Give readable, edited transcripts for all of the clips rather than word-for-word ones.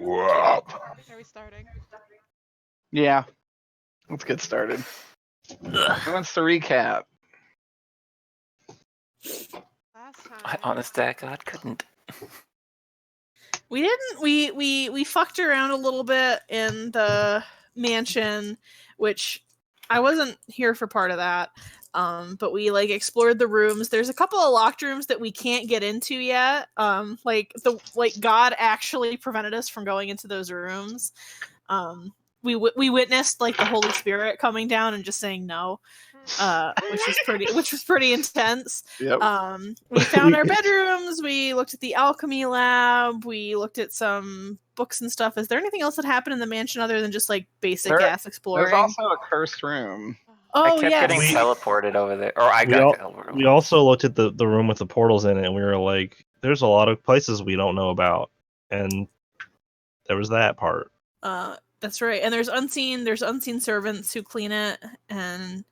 Are we starting? Yeah. Let's get started. Who wants to recap? Last time. I honest to God couldn't. We didn't. We fucked around a little bit in the mansion, which I wasn't here for part of that. But we explored the rooms. There's a couple of locked rooms that we can't get into yet. God actually prevented us from going into those rooms. We witnessed the Holy Spirit coming down and just saying no, which was pretty intense. Yep. We found our bedrooms. We looked at the alchemy lab. We looked at some books and stuff. Is there anything else that happened in the mansion other than just basic ass exploring? There's also a cursed room. Oh, I kept getting teleported over there, or I got teleported. We also looked at the room with the portals in it, and we were like, "There's a lot of places we don't know about," and there was that part. That's right. And there's unseen servants who clean it, and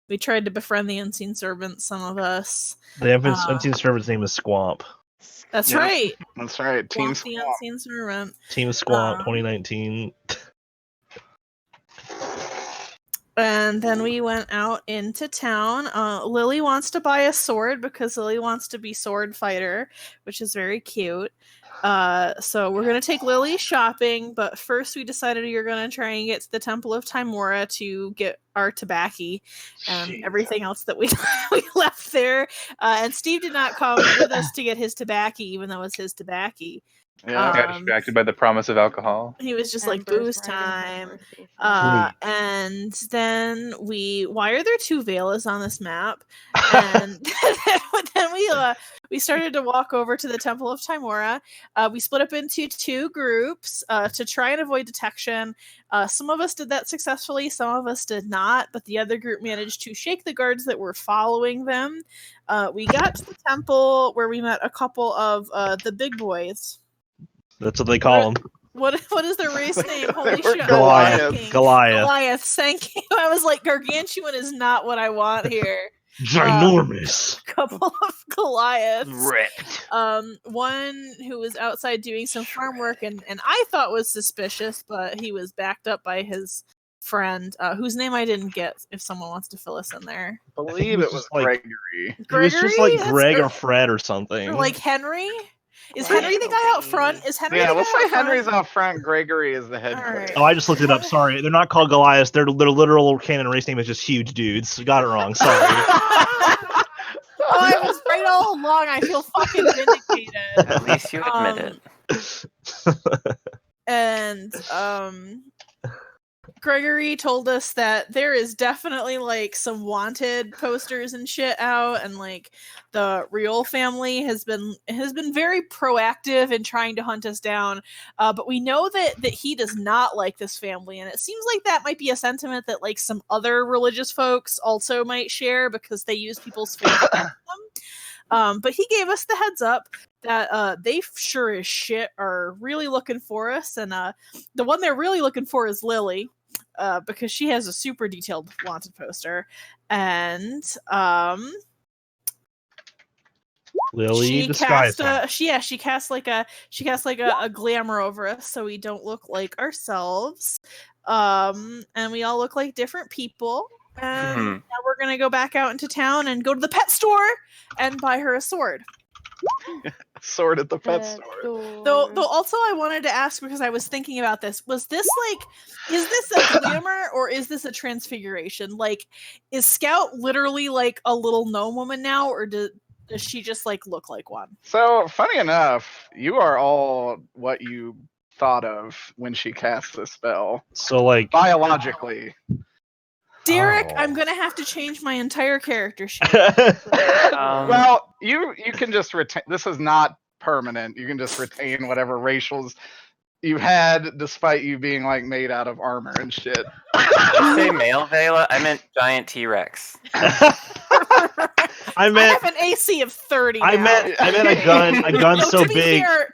we tried to befriend the unseen servants. Some of us. The unseen servant's name is Squamp. That's right. That's right. Team Squamp, the unseen servant. Team Squamp 2019. And then we went out into town. Lily wants to buy a sword because Lily wants to be sword fighter, which is very cute. So we're going to take Lily shopping, but first we decided we were going to try and get to the Temple of Timora to get our tobacco and everything else that we left there. And Steve did not come with us to get his tobacco, even though it's his tobacco. Yeah, got distracted by the promise of alcohol. He was just Ember's booze time. And then why are there two Vailas on this map? And then we started to walk over to the Temple of Timora. We split up into two groups to try and avoid detection. Some of us did that successfully, some of us did not, but the other group managed to shake the guards that were following them. We got to the temple where we met a couple of the big boys. That's what they call them. What is their race name? Holy shit! Goliath. Thank you. I was like, gargantuan is not what I want here. Ginormous. Couple of Goliaths. Ripped. One who was outside doing some farm work and I thought was suspicious, but he was backed up by his friend, whose name I didn't get. If someone wants to fill us in there, I believe it was Gregory. It was just Greg or Fred or something. Or Henry. Is Henry the guy out front? Yeah, let's say Henry's out front. Gregory is the head. Right. Oh, I just looked it up. Sorry, they're not called Goliaths. Their literal canon race name is just huge dudes. Got it wrong. Sorry. I was right all along. I feel fucking vindicated. At least you admit it. And Gregory told us that there is definitely some wanted posters and shit out, and the Riol family has been very proactive in trying to hunt us down. But we know that he does not like this family, and it seems like that might be a sentiment that some other religious folks also might share because they use people's faith against them. But he gave us the heads up that they sure as shit are really looking for us, and the one they're really looking for is Lily. Because she has a super detailed wanted poster, and Lily she disguised. Casts a glamour over us so we don't look like ourselves, and we all look like different people. And now we're gonna go back out into town and go to the pet store and buy her a sword. Sword at the pet store. Though also I wanted to ask, because I was thinking about this, was this is this a glamour or is this a transfiguration? Is Scout literally a little gnome woman now, or does she just look like one? So funny enough, you are all what you thought of when she cast the spell. So biologically. Derek, I'm gonna have to change my entire character sheet. Well, you can just retain. This is not permanent. You can just retain whatever racials you had, despite you being made out of armor and shit. You say male Vaila? I meant giant T-Rex. I have an AC of 30. Now. I meant a gun so to be big. Fair,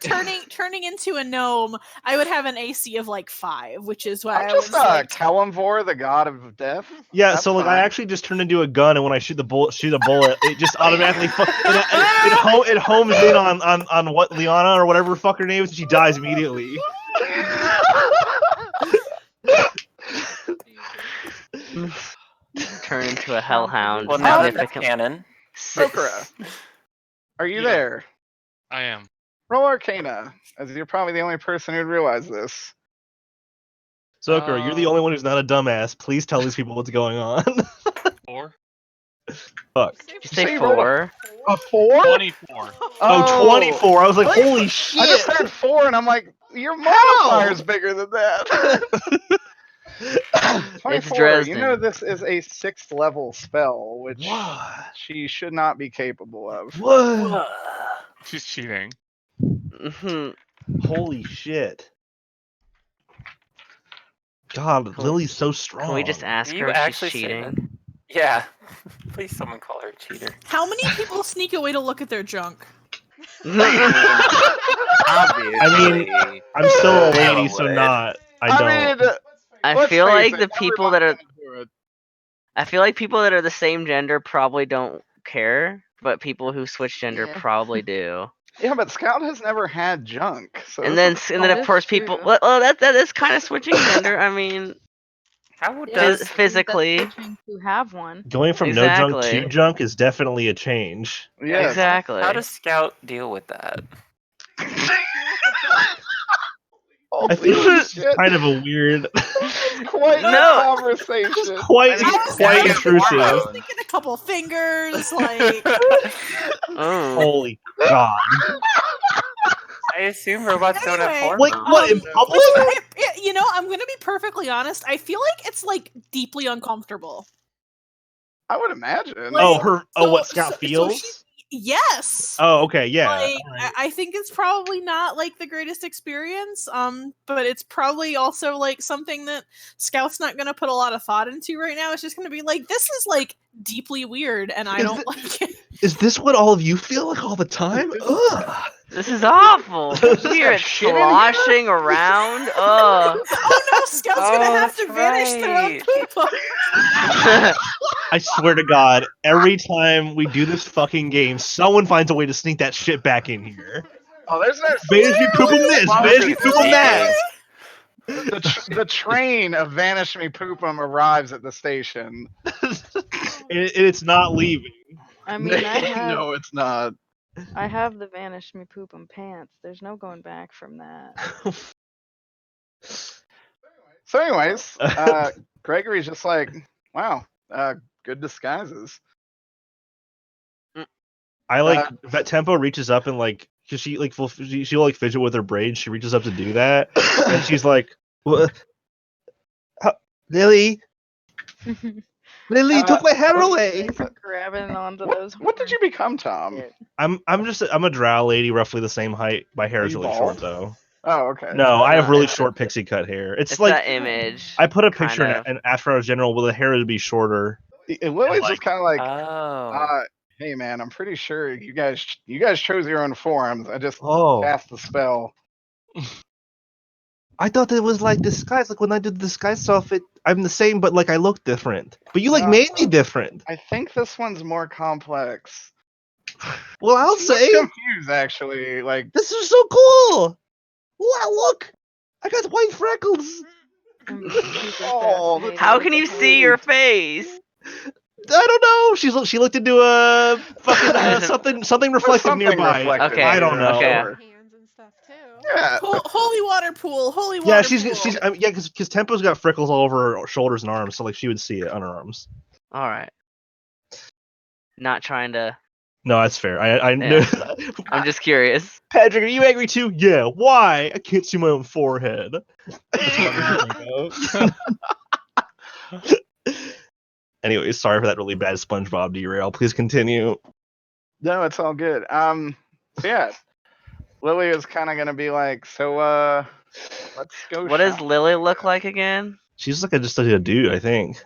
turning into a gnome, I would have an AC of 5, which is why I'm just Kalimvor, the god of death. Yeah, that's so I actually just turned into a gun, and when I shoot a bullet, it just automatically it homes in on what Liana or whatever fuck her name is, and she dies immediately. Turn into a hellhound. Well, now that that's significant- canon. Zocura, are you Yeah. there? I am. Roll Arcana, as you're probably the only person who'd realize this. Zocura, you're the only one who's not a dumbass. Please tell these people what's going on. 4? Fuck. Did you say So you rolled 4? A 4? 24. Oh, 24. I was like, Wait, holy I shit. just heard 4, and I'm like, your modifier's bigger than that. 24. Dresden. You know this is a 6th level spell, which What? she should not be capable of. What? She's cheating. Mhm. Holy shit. God, Lily's so strong. Can we just ask Do you her if actually she's say that? cheating? Yeah. Please, someone call her a cheater. How many people sneak away to look at their junk? Obviously. I mean, I'm still a Vaila lady, so would. not. I don't. mean, I let's feel face like it, the people that are everybody's gonna do it. I feel like people that are the same gender probably don't care, but people who switch gender Yeah. probably do. Yeah, but Scout has never had junk. So And this then is- of that's course people true. well that is kind of switching gender. I mean, How Yeah, does that's physically. switching to have one. Going from no junk Exactly. to junk is definitely a change. Yes. Exactly. how does Scout deal with that? I think Holy it's shit. kind of a weird, Quite No. a conversation. quite Yeah, intrusive. hormones. Thinking a couple fingers, like Oh. Holy God. I assume robots don't have Anyway, hormones. Like, what, in public? you know, I'm gonna be perfectly honest. I feel like it's like deeply uncomfortable. I would imagine. Like, Oh, her. Oh, so- what Scout so feels? she's- Yes. Oh, okay, yeah. Like, alright. I think it's probably not like the greatest experience, but it's probably also like something that Scout's not gonna put a lot of thought into right now. It's just gonna be like, this is like deeply weird, and I Is don't it- like it. Is this what all of you feel like all the time? Ugh. This is awful. We're shit in sloshing around. Oh. Oh no, Scout's gonna Oh, have to that's vanish their own right. people. I swear to God, every time we do this fucking game, someone finds a way to sneak that shit back in here. Oh, there's no Vanish me poop 'em this, vanish me poop 'em that. the train of Vanish Me Poop 'em arrives at the station. It's not leaving. I mean, No, it's not. I have the vanish me poop and pants. There's no going back from that. So, anyways, Gregory's just like, wow, good disguises. I like that Tempo reaches up and like, cause she like she'll like fidget with her braids. She reaches up to do that, and she's like, "What? Lily, Lily, you took my hair away." Grabbing onto those. What did you become, Tom? I'm a drow lady, roughly the same height. My hair Are is you really bald? short though. Oh, okay. No, I have really it's- short pixie cut hair. It's It's like that image. I put a picture kind of. in After Hours General where the hair would be shorter. Lily's just kind of like, Oh. hey man, I'm pretty sure you guys chose your own forms. I just Oh, cast the spell. I thought it was like disguise. Like when I did the disguise stuff, I'm the same, but like I look different. But you like No. made me different. I think this one's more complex. Well, I'll I'm say confused actually. Like, this is so cool. Wow, look, I got white freckles. I'm super Oh, fascinated How with can the you whole- see your face? I don't know. She looked into a fucking something reflective something nearby. reflective Okay, I don't know. okay. Hands and stuff too. yeah. Holy water pool, holy water Yeah, pool. she's yeah, because Tempo's got freckles all over her shoulders and arms, so like she would see it on her arms. All right. Not trying to. No, that's fair. I Yeah. I'm just curious. Patrick, are you angry too? Yeah. Why? I can't see my own forehead. Anyways, sorry for that really bad SpongeBob derail. Please continue. No, it's all good. So yeah, Lily is kind of gonna be like, so let's go. What does shop." Lily look like again? She's like just like a dude, I think.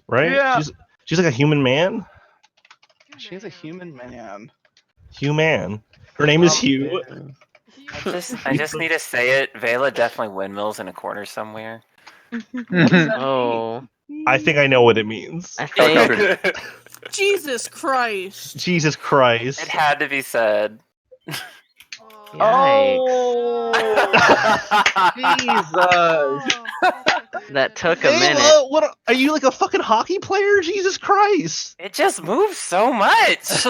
Right? Yeah. She's like a human man. She's a human man. Human. Her name is Hugh. I just need to say it. Vaila definitely windmills in a corner somewhere. Oh, I think I know what it means. I think. it Jesus Christ. Jesus Christ. had to be said. Oh, Yikes. Jesus. That took a Hey, minute. what are you, like a fucking hockey player? Jesus Christ! It just moves so much.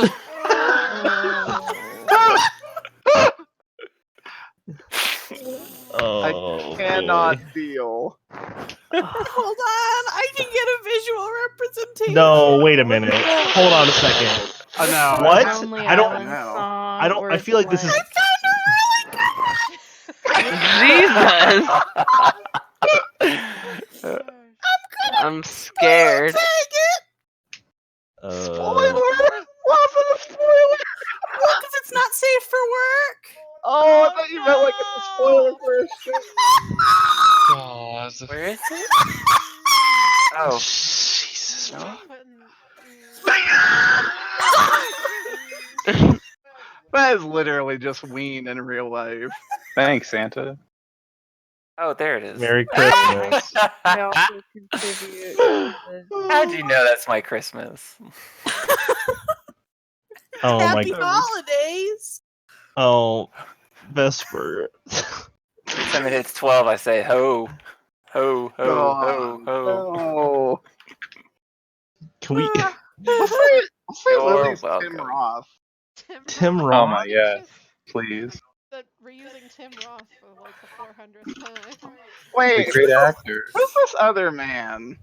Oh, Cannot boy. deal. Hold on, I can get a visual representation. No, wait a minute. Hold on a second. No. What? Lonely I don't- Island know. song, I don't- or I feel like it's this is- Jesus! I'm scared. Spoiler! Wasn't a spoiler! Well, because it's not safe for work. Oh, I thought you meant like it's a spoiler for a show. God. Where is it? Oh, Jesus. That is literally just Ween in real life. Thanks, Santa. oh, there it is. Merry Christmas. I also contribute to the How'd you know that's my Christmas? Oh my Happy god. holidays. Oh, Vesper. Every time it hits 12, I say ho, ho, ho, ho, ho. No. Can we? Let's say You're Lily's welcome. Tim Roth. Tim Oh Roth? my yes, please. That reusing Tim Roth for like the 400th time. The Wait, great actor. who's this other man?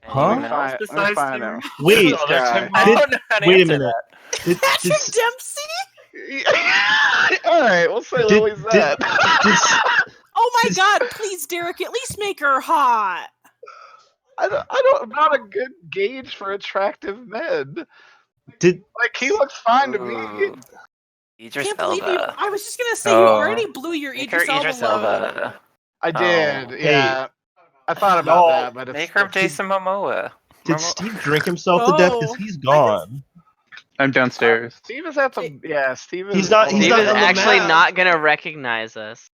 Huh? Anyone else Let me besides find Tim? him. Wait, Oh, there's Tim I Roth. don't know how to wait a answer minute. that. Did, Patrick did, Dempsey. All right, we'll say Did- Lily's did- that. Oh my Did- god, please, Derek, at least make her hot. I'm not a good gauge for attractive men. did Like he looks fine to me. Ooh. Idris Can't believe you. Elba. I was just gonna say you Oh. already blew your Make her Idris Elba load. Elba. I did, Oh. yeah. I thought about No, that, but it's Make her Jason Momoa. did Steve drink himself to death? Because No. he's gone. I'm downstairs. Steve is at the Steve is He's not- he's Steve not is on the actually map. not gonna recognize us.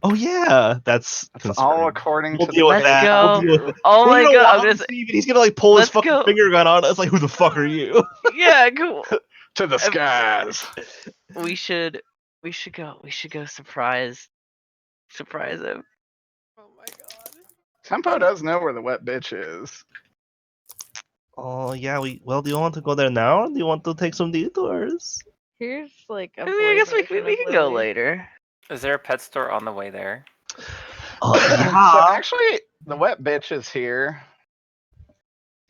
Oh yeah, that's It's concerning. all according We'll to deal the with Let's that. go. We'll deal with it. Oh We're my gonna god, I'm walk gonna up to Steve and he's gonna like pull his Let's fucking go. finger gun on us. Like, who the fuck are you? Yeah, cool. to the skies. We should go surprise him. Oh my god. Tempo does know where the wet bitch is. Oh yeah, well, do you want to go there now, or do you want to take some detours? Here's like a I mean, I guess we version can, we of can go Lily. later. Is there a pet store on the way there? Oh So yeah. actually, the wet bitch is here.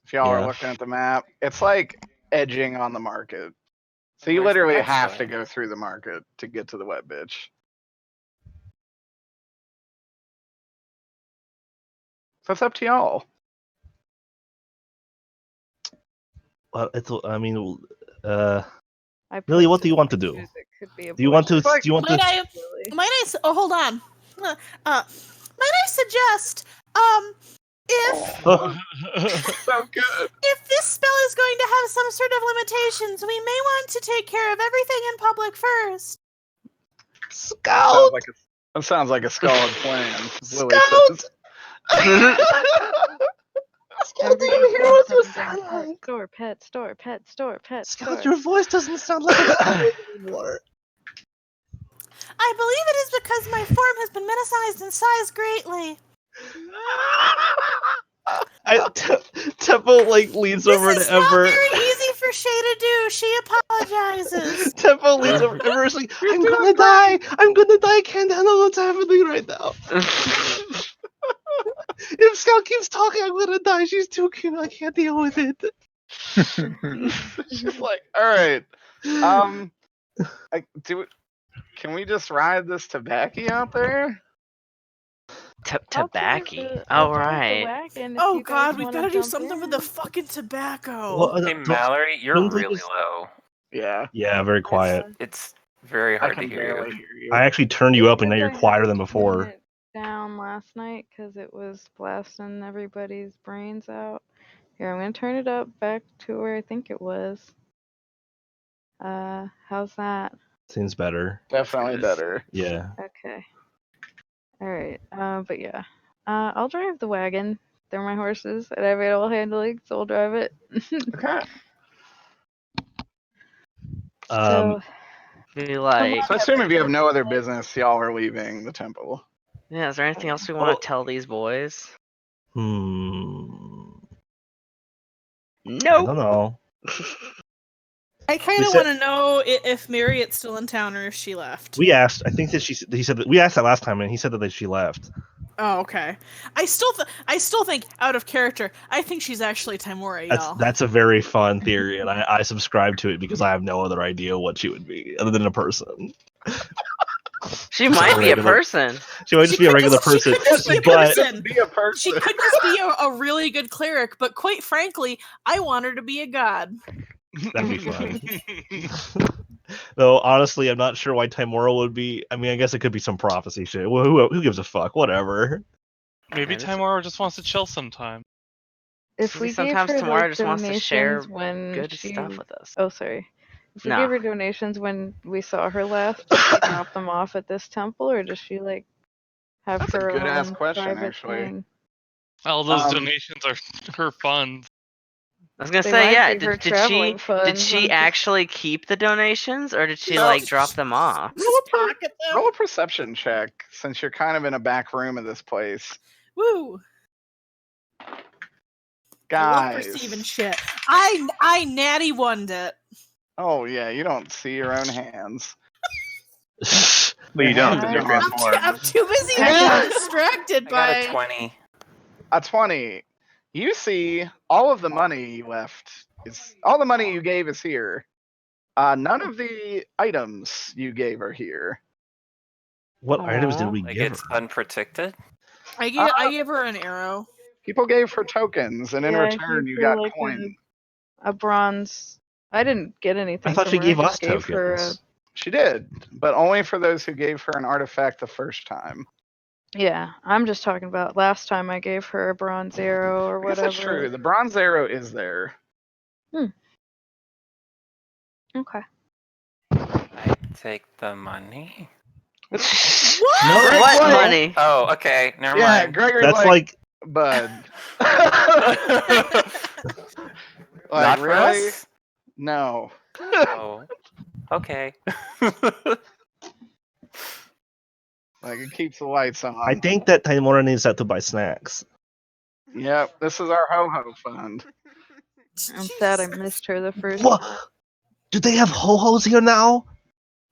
If y'all are Yeah. looking at the map, it's like edging on the market. So you Where's the literally pet have store? to go through the market to get to the wet bitch. So it's up to y'all. Well, it's. I mean, I Lily, what do posted you want to do? pictures, it could be a Do you want to? bullshit Like- Do you want to? Might I? Lily. Might I? Oh, hold on. Might I suggest? If So good. if this spell is going to have some sort of limitations, we may want to take care of everything in public first. Scout. That sounds like a solid plan. Lily Scout! says. Scout, do you hear what you sound Pet like? store, pet store, pet store, pet Scout, store. your voice doesn't sound like a scout anymore. I believe it is because my form has been metasized in size greatly. Tempo like leans over This to is not Ember. very easy for Shay to do. She apologizes. Tempo leans over. Ember's like, I'm gonna die. I'm gonna die. I can't handle what's happening right now. If Scout keeps talking, I'm gonna die. She's too cute. I can't deal with it. She's like, all right. Can we just ride this tobacco out there? I'll drive Tobacco. the- I'll drive the Alright. wagon if Oh you guys god, we've wanna got to do jump something with in. the fucking tobacco. Well, Hey, don't- Mallory, you're don't we really just- low. Yeah. Yeah, very quiet. It's very I hard can to hear barely you. hear you. I actually turned you up, and now Because you're I quieter had than to before. turn it down last night because it was blasting everybody's brains out. Here, I'm gonna turn it up back to where I think it was. How's that? Seems better. Definitely better. Yeah. Okay. Alright, but yeah. I'll drive the wagon. They're my horses, and I have animal handling, so I'll drive it. Okay. So, Be like, So I assume if you have no other business, y'all are leaving the temple. yeah, is there anything else we want to tell these boys? I Nope. don't know. I kind We of said- want to know if Marriott's still in town or if she left. We asked. I think that he said that we asked that last time, and he said that she left. Oh, okay. I still think, out of character, I think she's actually Timora, y'all. That's a very fun theory, and I subscribe to it because I have no other idea what she would be other than a person. She might be a person. She might just be a regular person, She could just be a but person. Be a person. She could just be a really good cleric, but quite frankly, I want her to be a god. that'd be fun. Though honestly, I'm not sure why Timora would be. I mean, I guess it could be some prophecy shit. Well, who gives a fuck? Whatever. Maybe Timora just wants to chill sometime. If Maybe we sometimes gave her Tamara like, just wants to share donations when good she... stuff with us. Oh, sorry. If we Nah. gave her donations when we saw her last, does she drop them off at this temple, or does she like have That's a her good-ass own question, private actually. thing? All those Um, donations are her funds. I was gonna They say, might yeah. be her Did she traveling did funds she when- actually keep the donations, or did she No. like drop them off? Pocket them. Roll a perception check, since you're kind of in a back room of this place. Woo! I love Guys. perceiving shit. I natty one'd it. Oh, yeah, you don't see your own hands. But you don't, because you're I'm transformed. I'm too busy Yeah. being distracted I got a by. 20. A 20. You see, all of the money you left is all the money you gave is here. None of the items you gave are here. What items did Aw. we Like give it's her? unprotected. I gave her an arrow. People gave her tokens, and in Yeah, I return, gave you her, got like, coin. a bronze. I didn't get anything. I thought from she her. gave I us just gave her tokens. She did, but only for those who gave her an artifact the first time. Yeah, I'm just talking about last time I gave her a bronze arrow or I guess whatever. that's true. The bronze arrow is there. Okay. I take the money. No, What Greg, money? Oh, okay. Never Yeah, mind. Gregory's that's like, like bud. Like, Not for really? us? No. Oh, okay. Like, it keeps the lights on. I think that Timora needs that to buy snacks. Yep, this is our ho-ho fund. I'm sad I missed her the first What? time. Do they have ho-hos here now?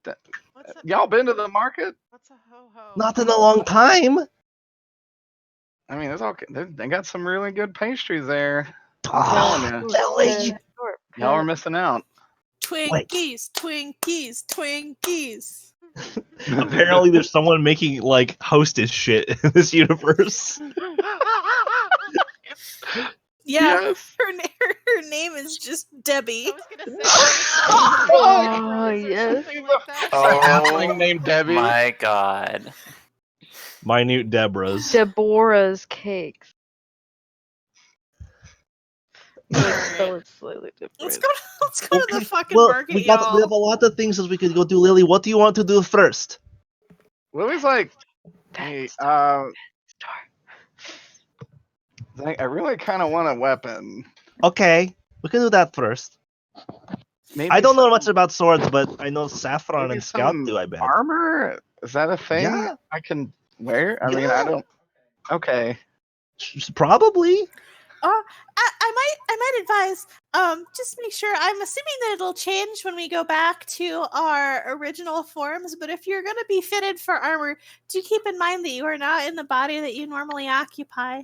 What's a, Y'all been to the market? what's a ho-ho? Not in a long time. I mean, it's okay. They got some really good pastries there. telling ya. Lily. Y'all are missing out. Twinkies, Twinkies, Twinkies. Apparently, there's someone making like hostess shit in this universe. Yeah, Yes. her name is just Debbie. I was gonna say. Oh, yes. Halfling named Debbie. My God. Minute Deborah's. Deborah's cakes. So it's slightly Let's different. go to the fucking well, market, we y'all. have a lot of things that we could go do. Lily, what do you want to do first? Lily's like, hey, I really kind of want a weapon. Okay, we can do that first. Maybe I don't know some- much about swords, but I know Saffron maybe and Scout some do, I bet. Armor? Is that a thing Yeah. I can wear? I mean, Yeah. I don't. Okay. Probably. I might advise, just make sure. I'm assuming that it'll change when we go back to our original forms. But if you're going to be fitted for armor, do keep in mind that you are not in the body that you normally occupy.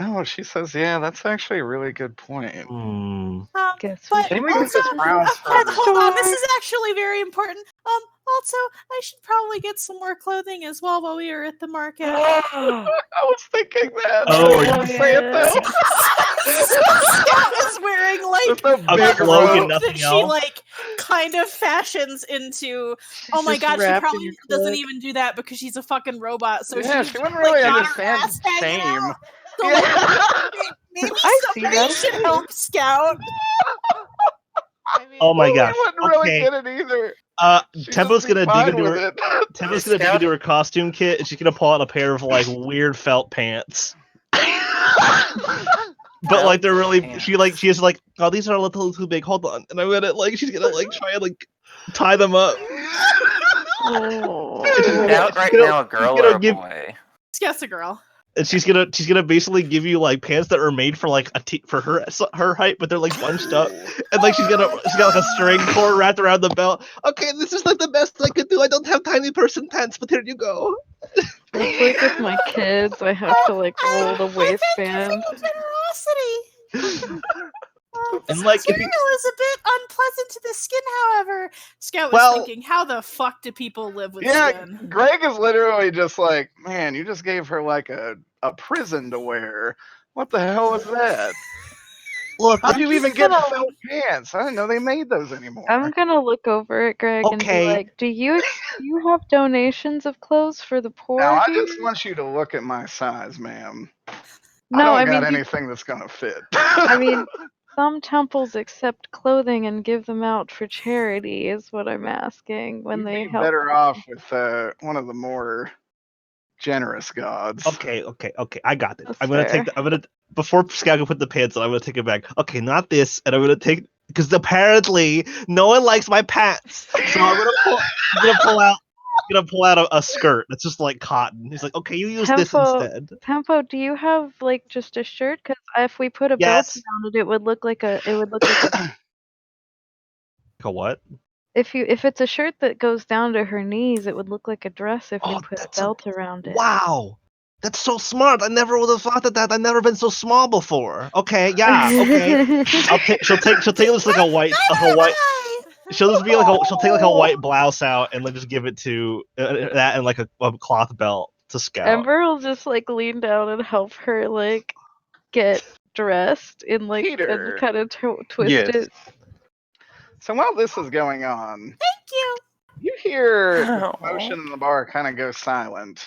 Oh, she says, yeah, that's actually a really good point. Guess But Maybe we can also, just browse hold on, this Store. is actually very important. Also, I should probably get some more clothing as well while we are at the market. I was thinking that. Oh, I didn't say it though. Scott is wearing like There's no A big cloak and robe. nothing that she else. like kind of fashions into. Oh my just god, she wrapped in probably your doesn't cloak. even do that because she's a fucking robot. So Yeah, she's she wouldn't like, really got her understand ass hanging shame. out. So, Yeah. like, maybe I see somebody that. should help Scout. I mean, Oh my Lily gosh. wouldn't really Okay. get it either. She'd Tempo's just be gonna dig fine into with her. it. Tempo's gonna dig into her costume kit, and she's gonna pull out a pair of like weird felt pants. But like they're really, Pants. she has like, oh, these are a little too big. Hold on, and I'm gonna like, she's gonna like try and like Tie them up. Oh. Out right now, a girl or a boy? Yes, a girl. And she's gonna basically give you like pants that are made for like for her height, but they're like bunched up, and like she's got like a string cord wrapped around the belt. Okay, this is like the best I could do. I don't have tiny person pants, but here you go. It's like with my kids, I have to like roll the waistband. Generosity. And like, if material is a bit unpleasant to the skin, however. Scout was Well- thinking, how the fuck do people live with Yeah, skin? Greg is literally just like, man, you just gave her like a prison to wear. What the hell is that? Look, How do you even get gonna- felt pants? I didn't know they made those anymore. I'm gonna look over at Greg and be Okay. like, do you have donations of clothes for the poor Now, I here? just want you to look at my size, ma'am. No, I I don't got mean, anything that's gonna fit. I mean, some temples accept clothing and give them out for charity, is what I'm asking when you'd they be help. better off with one of the more generous gods. Okay, I got it. That's I'm gonna fair. before Scout can put the pants on, I'm gonna take it back. Okay, not this, and I'm gonna take because apparently no one likes my pants, so I'm gonna pull out a skirt that's just like cotton. He's like, okay, you use this Tempo, instead. Tempo, do you have like just a shirt? Because if we put a Yes. belt around it, it would look like a. It would look like a. A what? If it's a shirt that goes down to her knees, it would look like a dress if we Oh, put a that's a- belt around it. Wow, that's so smart. I never would have thought of that. I've never been so small before. Okay, yeah, okay. She'll take this like a white. She'll just be like she'll take like a white blouse out and like just give it to that and like a cloth belt to Scout. Ember will just like lean down and help her like get dressed in like Peter. and kind of twist Yes. it. So while this is going on, Thank you. you hear the Oh. commotion in the bar kind of go silent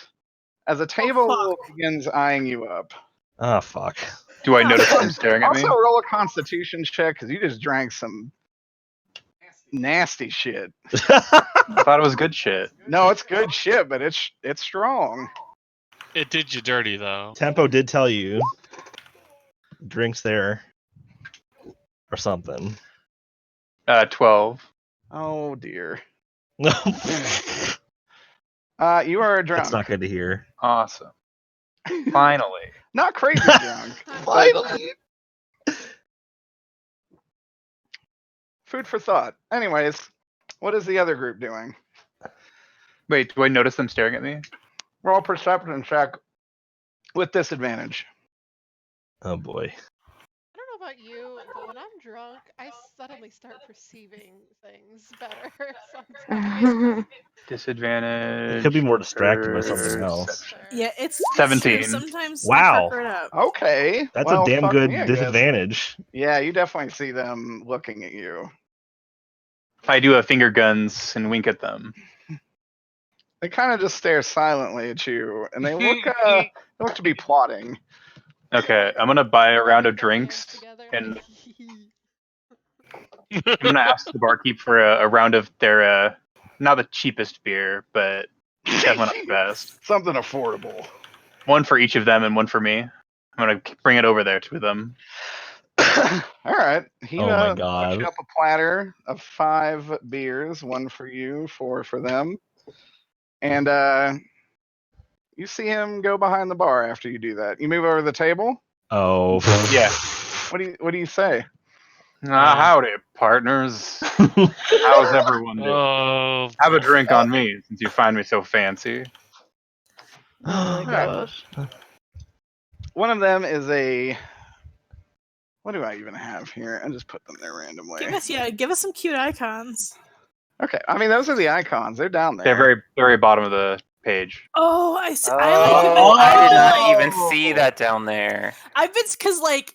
as a table begins eyeing you up. Oh fuck. Do I notice them staring at me? Also, roll a Constitution check because you just drank some nasty shit. I thought it was good shit. No, it's good shit, but it's strong. It did you dirty though. Tempo did tell you drinks there or something. 12. Oh dear. No, You are drunk. that's not good to hear. Awesome. Finally. Not crazy drunk. Finally. Food for thought. Anyways, what is the other group doing? Wait, do I notice them staring at me? Roll perception check with disadvantage. Oh boy. I don't know about you, but when I'm drunk, I suddenly start perceiving things better sometimes. Disadvantage. It could be more distracted by for- something else. Yeah, it's 17. true. Sometimes Wow. they fuck it up. Okay. That's well, a damn fuck good me, I guess. disadvantage. Yeah, you definitely see them looking at you. I do a finger guns and wink at them. They kind of just stare silently at you, and they look to be plotting. Okay, I'm gonna buy a round of drinks, Together, and like, I'm gonna ask the barkeep for a round of their not the cheapest beer, but definitely not the best. Something affordable. One for each of them and one for me. I'm gonna bring it over there to them. All right. He Oh my puts God. you up a platter of 5 beers, 1 for you, 4 for them. And you see him go behind the bar after you do that. You move over to the table. Oh Yeah. What do you say? Howdy, partners. How's everyone doing? Oh, Have a drink on me, since you find me so fancy. Oh my gosh. One of them is a. What do I even have here? I just put them there randomly. Give us some cute icons. Okay, I mean those are the icons. They're down there. They're very bottom of the page. Oh, I see. Oh, I I did not like. even see that down there. I've been because like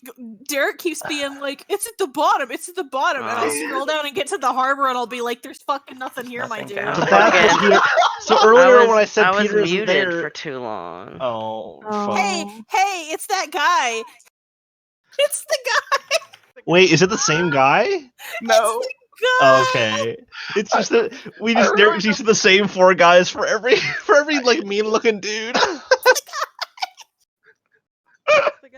Derek keeps being like, it's at the bottom, it's at the bottom, and I'll Oh. scroll down and get to the harbor, and I'll be like, there's fucking nothing here, my Nothing dude. down The fact that Peter- so earlier when I said was Peter isn't muted there, for too long. oh, Oh. fuck. Hey, it's that guy. It's the guy. Wait, is it the same guy? No. Guy. Okay, it's just that we just Derek's used to the same 4 guys for every like mean looking dude. the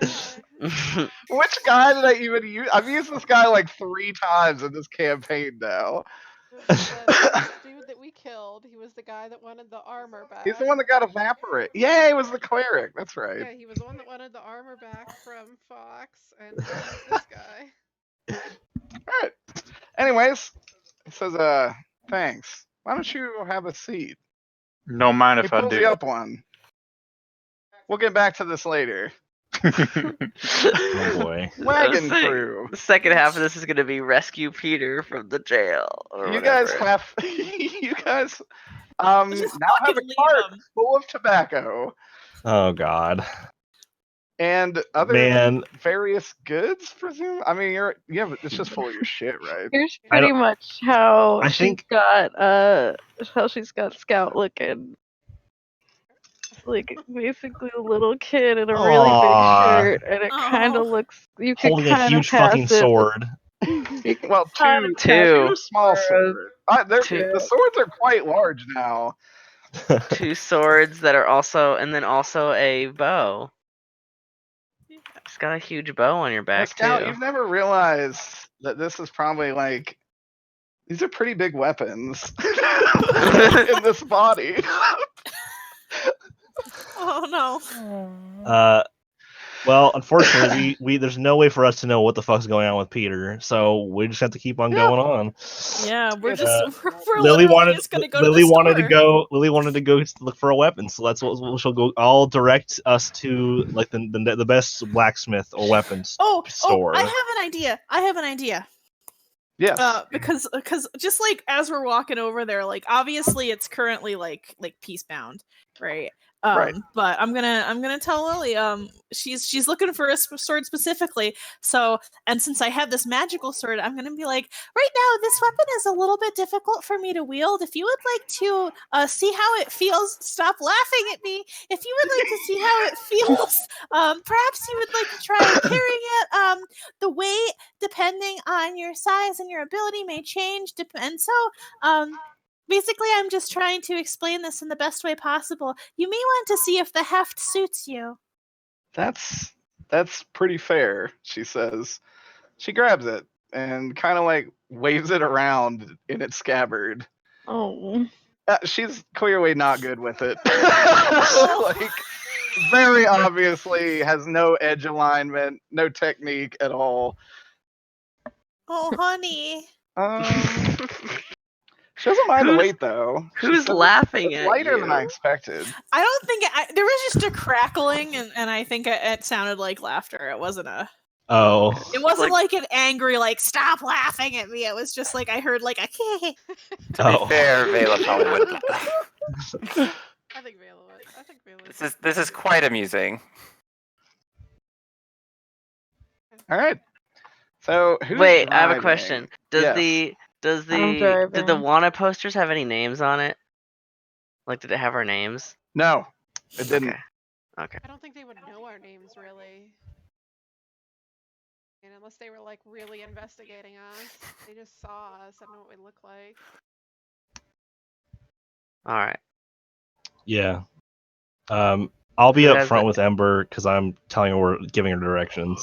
guy. Which guy did I even use? I've used this guy like 3 times in this campaign now. was the dude that we killed. He was the guy that wanted the armor back. He's the one that got evaporated. Yeah, he was the cleric. That's right. Yeah, he was the one that wanted the armor back from Fawkes, and now he's this guy. All right. Anyways, it says, thanks. Why don't you have a seat? Don't mind He if I pulls do. you up one. We'll get back to this later. Oh boy. Wagon Sick. crew. The second half of this is gonna be rescue Peter from the jail. Or You guys whatever. have you guys now Just have fucking a leave cart 'em. full of tobacco Oh god. and other Man, various goods, presume. I mean, it's just full of your shit, right? Here's I pretty much how I she's think- got Scout looking. Like basically a little kid in a really big Aw. shirt, and it kind Aw. of looks. You can holding a kind of huge pass fucking it. sword. Well, Kinda Two. two small swords. Two. The swords are quite large now. 2 swords that are also, and then also a bow. It's got a huge bow on your Now, back Scout, too. you've never realized that this is probably like these are pretty big weapons in this body. Oh no. Well, unfortunately, we there's no way for us to know what the fuck's going on with Peter, so we just have to keep on going on. Yeah, we're just Uh, we're Lily literally wanted just gonna go Lily to the wanted to store. go. Lily wanted to go look for a weapon, so that's what she'll go. I'll direct us to like the best blacksmith or weapons store. I have an idea. Yes. Because just like as we're walking over there, like obviously it's currently like peacebound, right? Right. But I'm gonna tell Lily she's looking for a sword specifically. So, and since I have this magical sword, I'm gonna be like, right now this weapon is a little bit difficult for me to wield. If you would like to see how it feels, stop laughing at me. If you would like to see how it feels, perhaps you would like to try carrying it. The weight, depending on your size and your ability, may change. And so, basically, I'm just trying to explain this in the best way possible. You may want to see if the heft suits you. That's pretty fair, she says. She grabs it and kind of like waves it around in its scabbard. Oh. She's clearly not good with it. Like, very obviously has no edge alignment, no technique at all. Oh, honey. She doesn't mind the weight though. She Who's says laughing it's at lighter you? than I expected. I don't think there was just a crackling, and I think it sounded like laughter. It wasn't Oh, It wasn't like an angry, like, stop laughing at me. It was just like I heard like a To Oh. be fair, Vaila probably wouldn't. I think Vaila would. I think Vaila. This is quite amusing. All right. So who's Wait, I have a driving? question. Yes. Did the driving. Wanna posters have any names on it? Like, did it have our names? No, it didn't. Okay. I don't think they would know our names really. And unless they were like really investigating us, they just saw us and know what we look like. All right. yeah. I'll be Who up has front it? with Ember because I'm telling her we're giving her directions.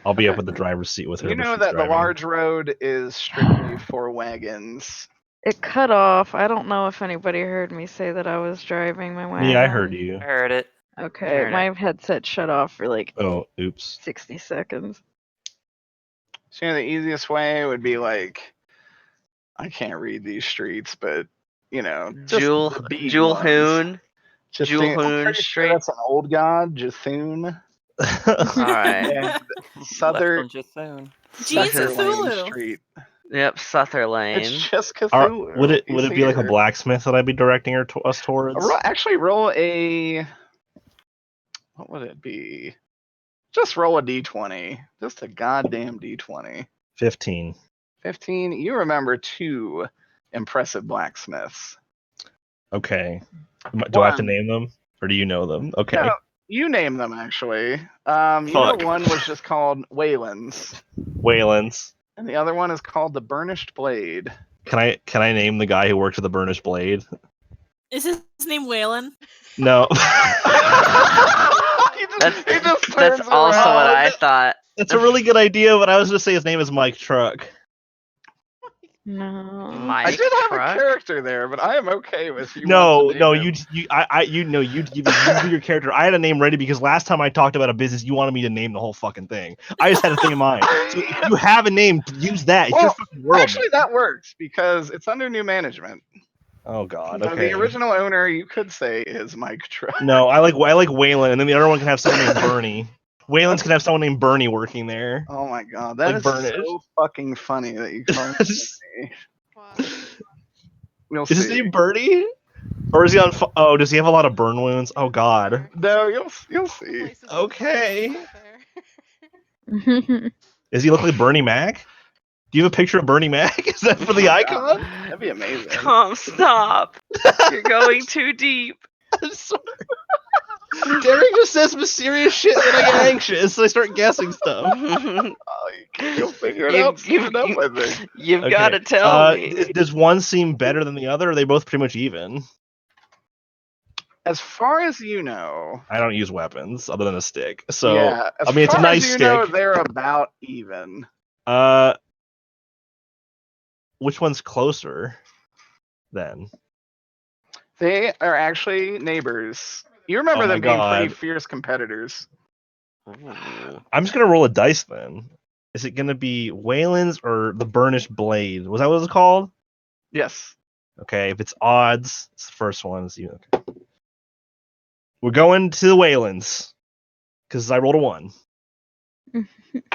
I'll be up with the driver's seat with her. You but know she's that the driving. large road is strictly for wagons. It cut off. I don't know if anybody heard me say that I was driving my wagon. Yeah, I heard you. I heard it. Okay, Heard my headset shut off for like Oh, oops. 60 seconds. So you know, the easiest way would be like, I can't read these streets, but you know, just Jewel the beat Jewel ones. Hoon. Jewel I'm Hoon pretty sure Street. that's an old god, Jethune. All right. And Southern Left on Jethune. Jeez, Sutherlane Cthulhu. Street. Yep, Sutherlane. It's just Cthulhu. would it He's be like a here. blacksmith that I'd be directing her us towards? Actually, roll a. What would it be? Just roll a d20. Just a goddamn d20. 15. 15. You remember 2 impressive blacksmiths. Okay. Do I have to One. name them, or do you know them? Okay. No, you name them actually. You know, Fuck. one was just called Wayland's, Wayland's. and the other one is called the Burnished Blade. Can I name the guy who works at the Burnished Blade? Is his name Waylon? No. He just turns That's also what around. I thought. That's a really good idea, but I was gonna say his name is Mike Truck. No. My I did have truck? a character there, but I am okay with you. No, want to no, name him. you do your character. I had a name ready because last time I talked about a business, you wanted me to name the whole fucking thing. I just had a thing in mind. So if you have a name, use that. It's your Well, fucking world. actually, that works because it's under new management. Oh god. So Okay. the original owner, you could say, is Mike Truck. No, I like Waylon, and then the other one can have someone named Bernie. Waylon's can have someone named Bernie working there. Oh my god, that Like is Burnish. so fucking funny that you call him Bernie. Wow. You'll Is his see. name Bernie? Or is he on? Oh, does he have a lot of burn wounds? Oh god. No, you'll see. Places in Okay. the there. Does he look like Bernie Mac? Do you have a picture of Bernie Mac? Is that for the Oh, icon? God, that'd be amazing. Tom, stop. You're going too deep. I'm sorry. Derek just says mysterious shit and then I get anxious, so I start guessing stuff. Oh, you'll figure it You- out soon you- enough, you- I think. You've Okay, got to tell me. Does one seem better than the other? Or are they both pretty much even? As far as you know, I don't use weapons other than a stick. So yeah. As I mean, it's a far nice as you stick. know, they're about even. Which one's closer? Then They are actually neighbors. You remember Oh my them being pretty God. fierce competitors. Ooh. I'm just gonna roll a dice. Then is it gonna be Wayland's or the Burnished Blade? Was that what it was called? Yes. Okay, if it's odds, it's the first one. Okay. We're going to the Waylands because I rolled a 1.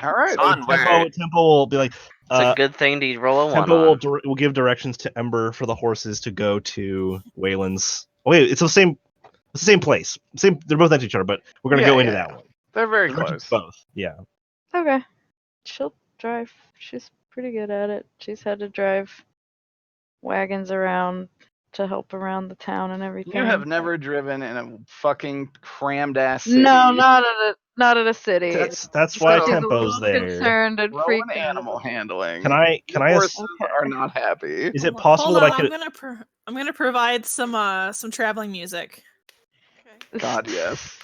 All right. Tempo will be like. It's a good thing to roll a 1 Tempo on. will give directions to Ember for the horses to go to Wayland's. Oh wait, it's the same place. They're both next to each other, but we're gonna go into that one. They're very Directions close. Both. Yeah. Okay. She'll drive. She's pretty good at it. She's had to drive wagons around to help around the town and everything. You have never driven in a fucking crammed ass city. No, not at a city. That's why So- Tempo's there. Concerned and Roll freaked an out. animal handling. Can I Your ask? horses are not happy. Is it possible Hold that on, I could? I'm gonna provide some traveling music. Okay. God, yes.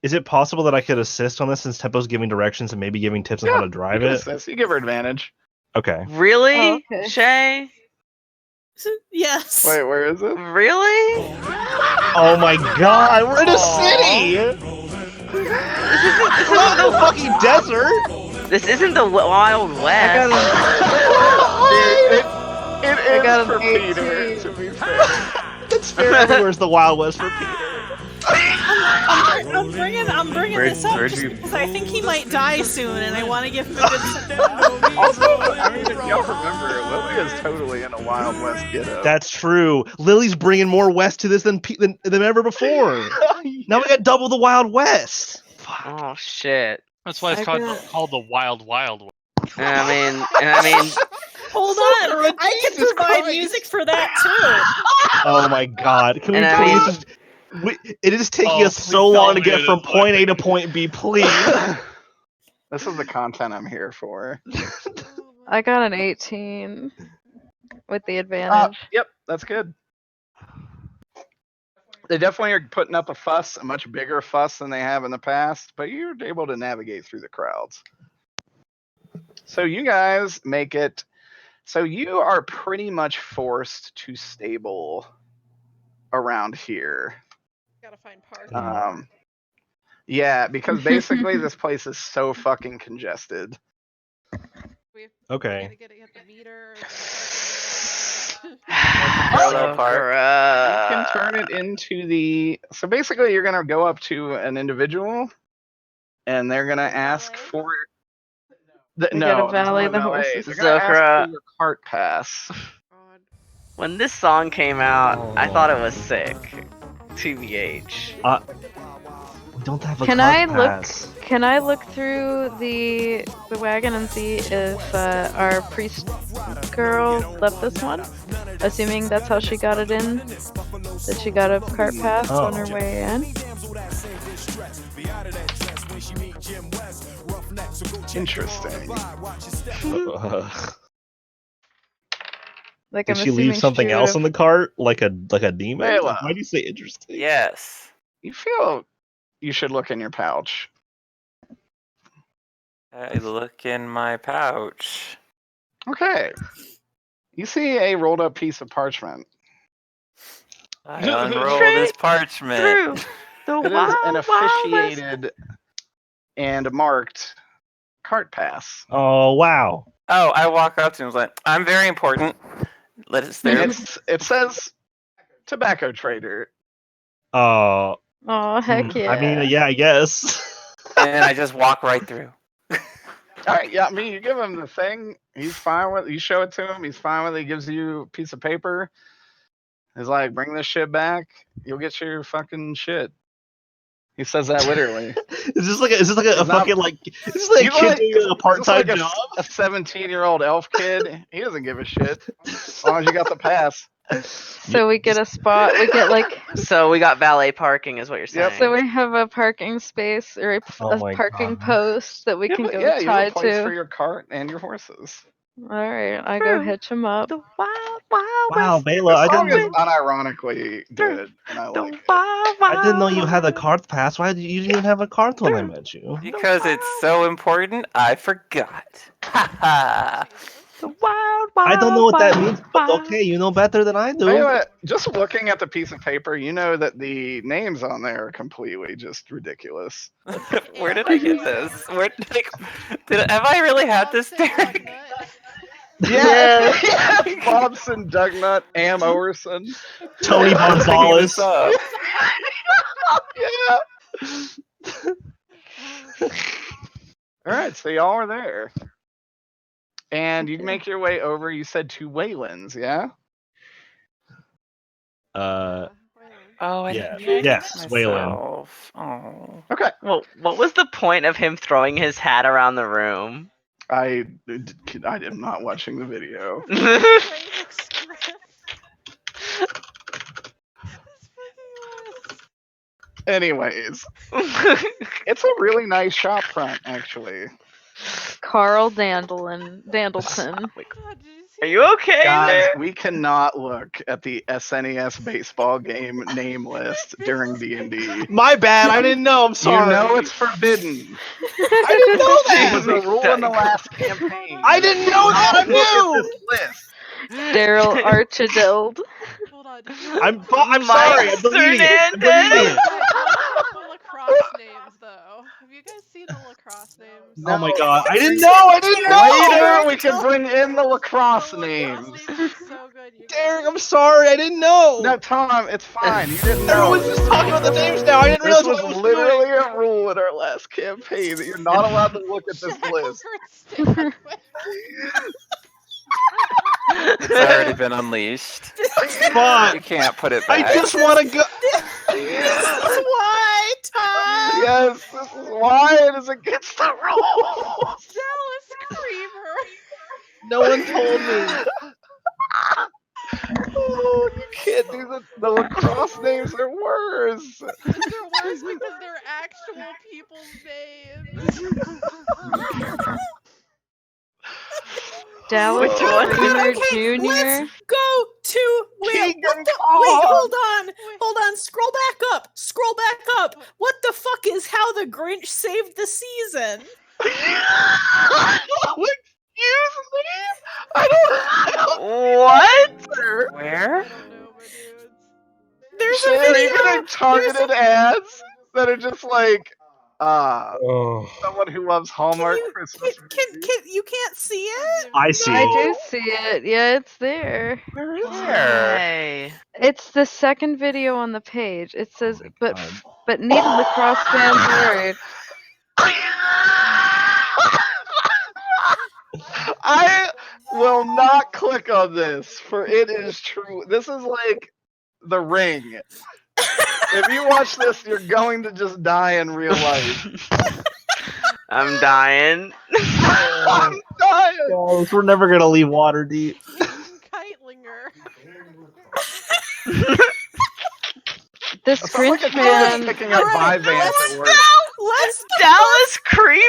Is it possible that I could assist on this since Tempo's giving directions and maybe giving tips on how to drive You can it? assist. You give her advantage. Okay. Really? Oh, okay. Shay? Yes. Wait, where is it? Really? Oh my God, we're in a city. We're not in a fucking desert. This isn't the Wild West. It I is got an for 18. Peter, to be fair. That's fair. Everywhere's the Wild West for Peter. I'm bringing this up where'd just you- because I think he might die soon, and I want to give him a good. Also, I mean, if y'all remember, Lily is totally in a Wild West getup. That's true. Lily's bringing more West to this than ever before. Now we got double the Wild West. Oh shit. That's why it's I called, got- called the Wild Wild West. And I mean, Hold Zocura, on, I can Jesus provide Christ. music for that too. Oh my God! Can we And I please mean- just? It is taking Oh, us please so tell long to me get it from is point A like- to point B. Please. This is the content I'm here for. I got an 18 with the advantage. Yep, that's good. They definitely are putting up a fuss, a much bigger fuss than they have in the past, but you're able to navigate through the crowds. So you guys make it. So you are pretty much forced to stable around here. Gotta find parking. Yeah, because basically this place is so fucking congested. We Okay. gotta get the meter. Or the Parallel park. You can turn it into the. So basically, you're gonna go up to an individual, and they're gonna ask valet? for. We No, gotta there's no valet the valet. horses. They're gonna ask Zocura. for your cart pass. God. when this song came out, I thought it was sick. TBH. We don't have a Can cart I look? pass. Can I look through the wagon and see if our priest girl left this one? Assuming that's how she got it in, that she got a cart pass on her way in. Interesting. Like, Did I'm she leave assuming something she else would've- in the cart, like a demon? Vaila. Why do you say interesting? Yes. You feel you should look in your pouch. I look in my pouch. Okay. You see a rolled up piece of parchment. I unroll this parchment. True. The It is Wild an Wild West. officiated and marked cart pass. Oh wow. Oh, I walk up to him and was like, I'm very important. Let us there. It says tobacco trader. Oh, heck yeah. I mean, yeah, I guess. And I just walk right through. All right, yeah, I mean, you give him the thing. He's fine with it. You show it to him. He's fine with it. He gives you a piece of paper. He's like, bring this shit back. You'll get your fucking shit. He says that literally. Is this like a fucking like? Is this like a kid doing a part-time job? A 17-year-old elf kid. He doesn't give a shit as long as you got the pass. So we get a spot. We get like. So we got valet parking, is what you're saying. Yep. So we have a parking space or a Oh my parking God. post that we can go yeah, you have tie a place to. for your cart and your horses. All right, I go hitch him up. The Wild Wild Wow, West. Vaila, I The song is didn't. unironically good, and I The like it. Wild I didn't know Wild you had a West. cart pass. Why did you didn't even have a cart when I met you? Because it's so important, I forgot. Ha ha. The Wild Wild I don't know what that Wild means, but Wild. okay, you know better than I do. Anyway, just looking at the piece of paper, you know that the names on there are completely just ridiculous. Where did I get this? Where have I really had this, Derek? Yeah, yeah. Bobson, Dugnut, Am Owerson. Tony Gonzalez. Yeah. All right, so y'all are there, and you make your way over. You said to Wayland's, yeah? Uh, Oh, I Yeah. didn't Yes, Wayland. myself. Oh. Okay. Well, what was the point of him throwing his hat around the room? I am not watching the video. Anyways, it's a really nice shop front, actually. Carl Dandleton. Are you okay Guys, there? we cannot look at the SNES baseball game name list during D&D. My bad. I didn't know. I'm sorry. You know it's forbidden. I didn't know It was that. a rule in the last campaign. I didn't know that. I Look at knew. this list. Daryl Archideld. Hold on. I'm sorry. I'm deleting it. I'm deleting it. The lacrosse names, though. Have you guys seen the lacrosse names? Oh my god. I didn't know. I didn't know. Later, we can bring in the lacrosse names. names are so good. You Derek, I'm sorry. I didn't know. No, Tom, it's fine. You didn't know. Everyone's just talking about the names now. I didn't This realize what I was was literally doing. a rule in our last campaign that you're not allowed to look at this list. It's already been unleashed. Fuck. You can't put it back. I just want to go. This is why, Tom. Yes, this is why it is against the rules. Dallas Creamer. No one told me. Oh, you can't do the lacrosse names are worse. They're worse because they're actual people's names. Dallas Which one? Creamer Okay, Jr. let's go to wait, Kingdom what the, Come. wait, hold on, scroll back up. What the fuck is How the Grinch Saved the Season? Excuse me? I don't What? Where? I don't know, my dudes. There's a Shay, are you video. getting targeted ads that are just like, Oh. someone who loves Hallmark You, Christmas can, movies? you can't see it? I see. I do see it. Yeah, it's there. Where is Hey. It's the second video on the page. It says, Oh my but God. but need lacrosse fans worried. I will not click on this, for it is true. This is like The Ring. If you watch this, you're going to just die in real life. I'm dying. I'm dying. Guys, we're never gonna leave Waterdeep. Kitelinger. This It sounds like a Grinch kid man. picking up Alright, Vyvanse at work. Let's Dallas Creamer?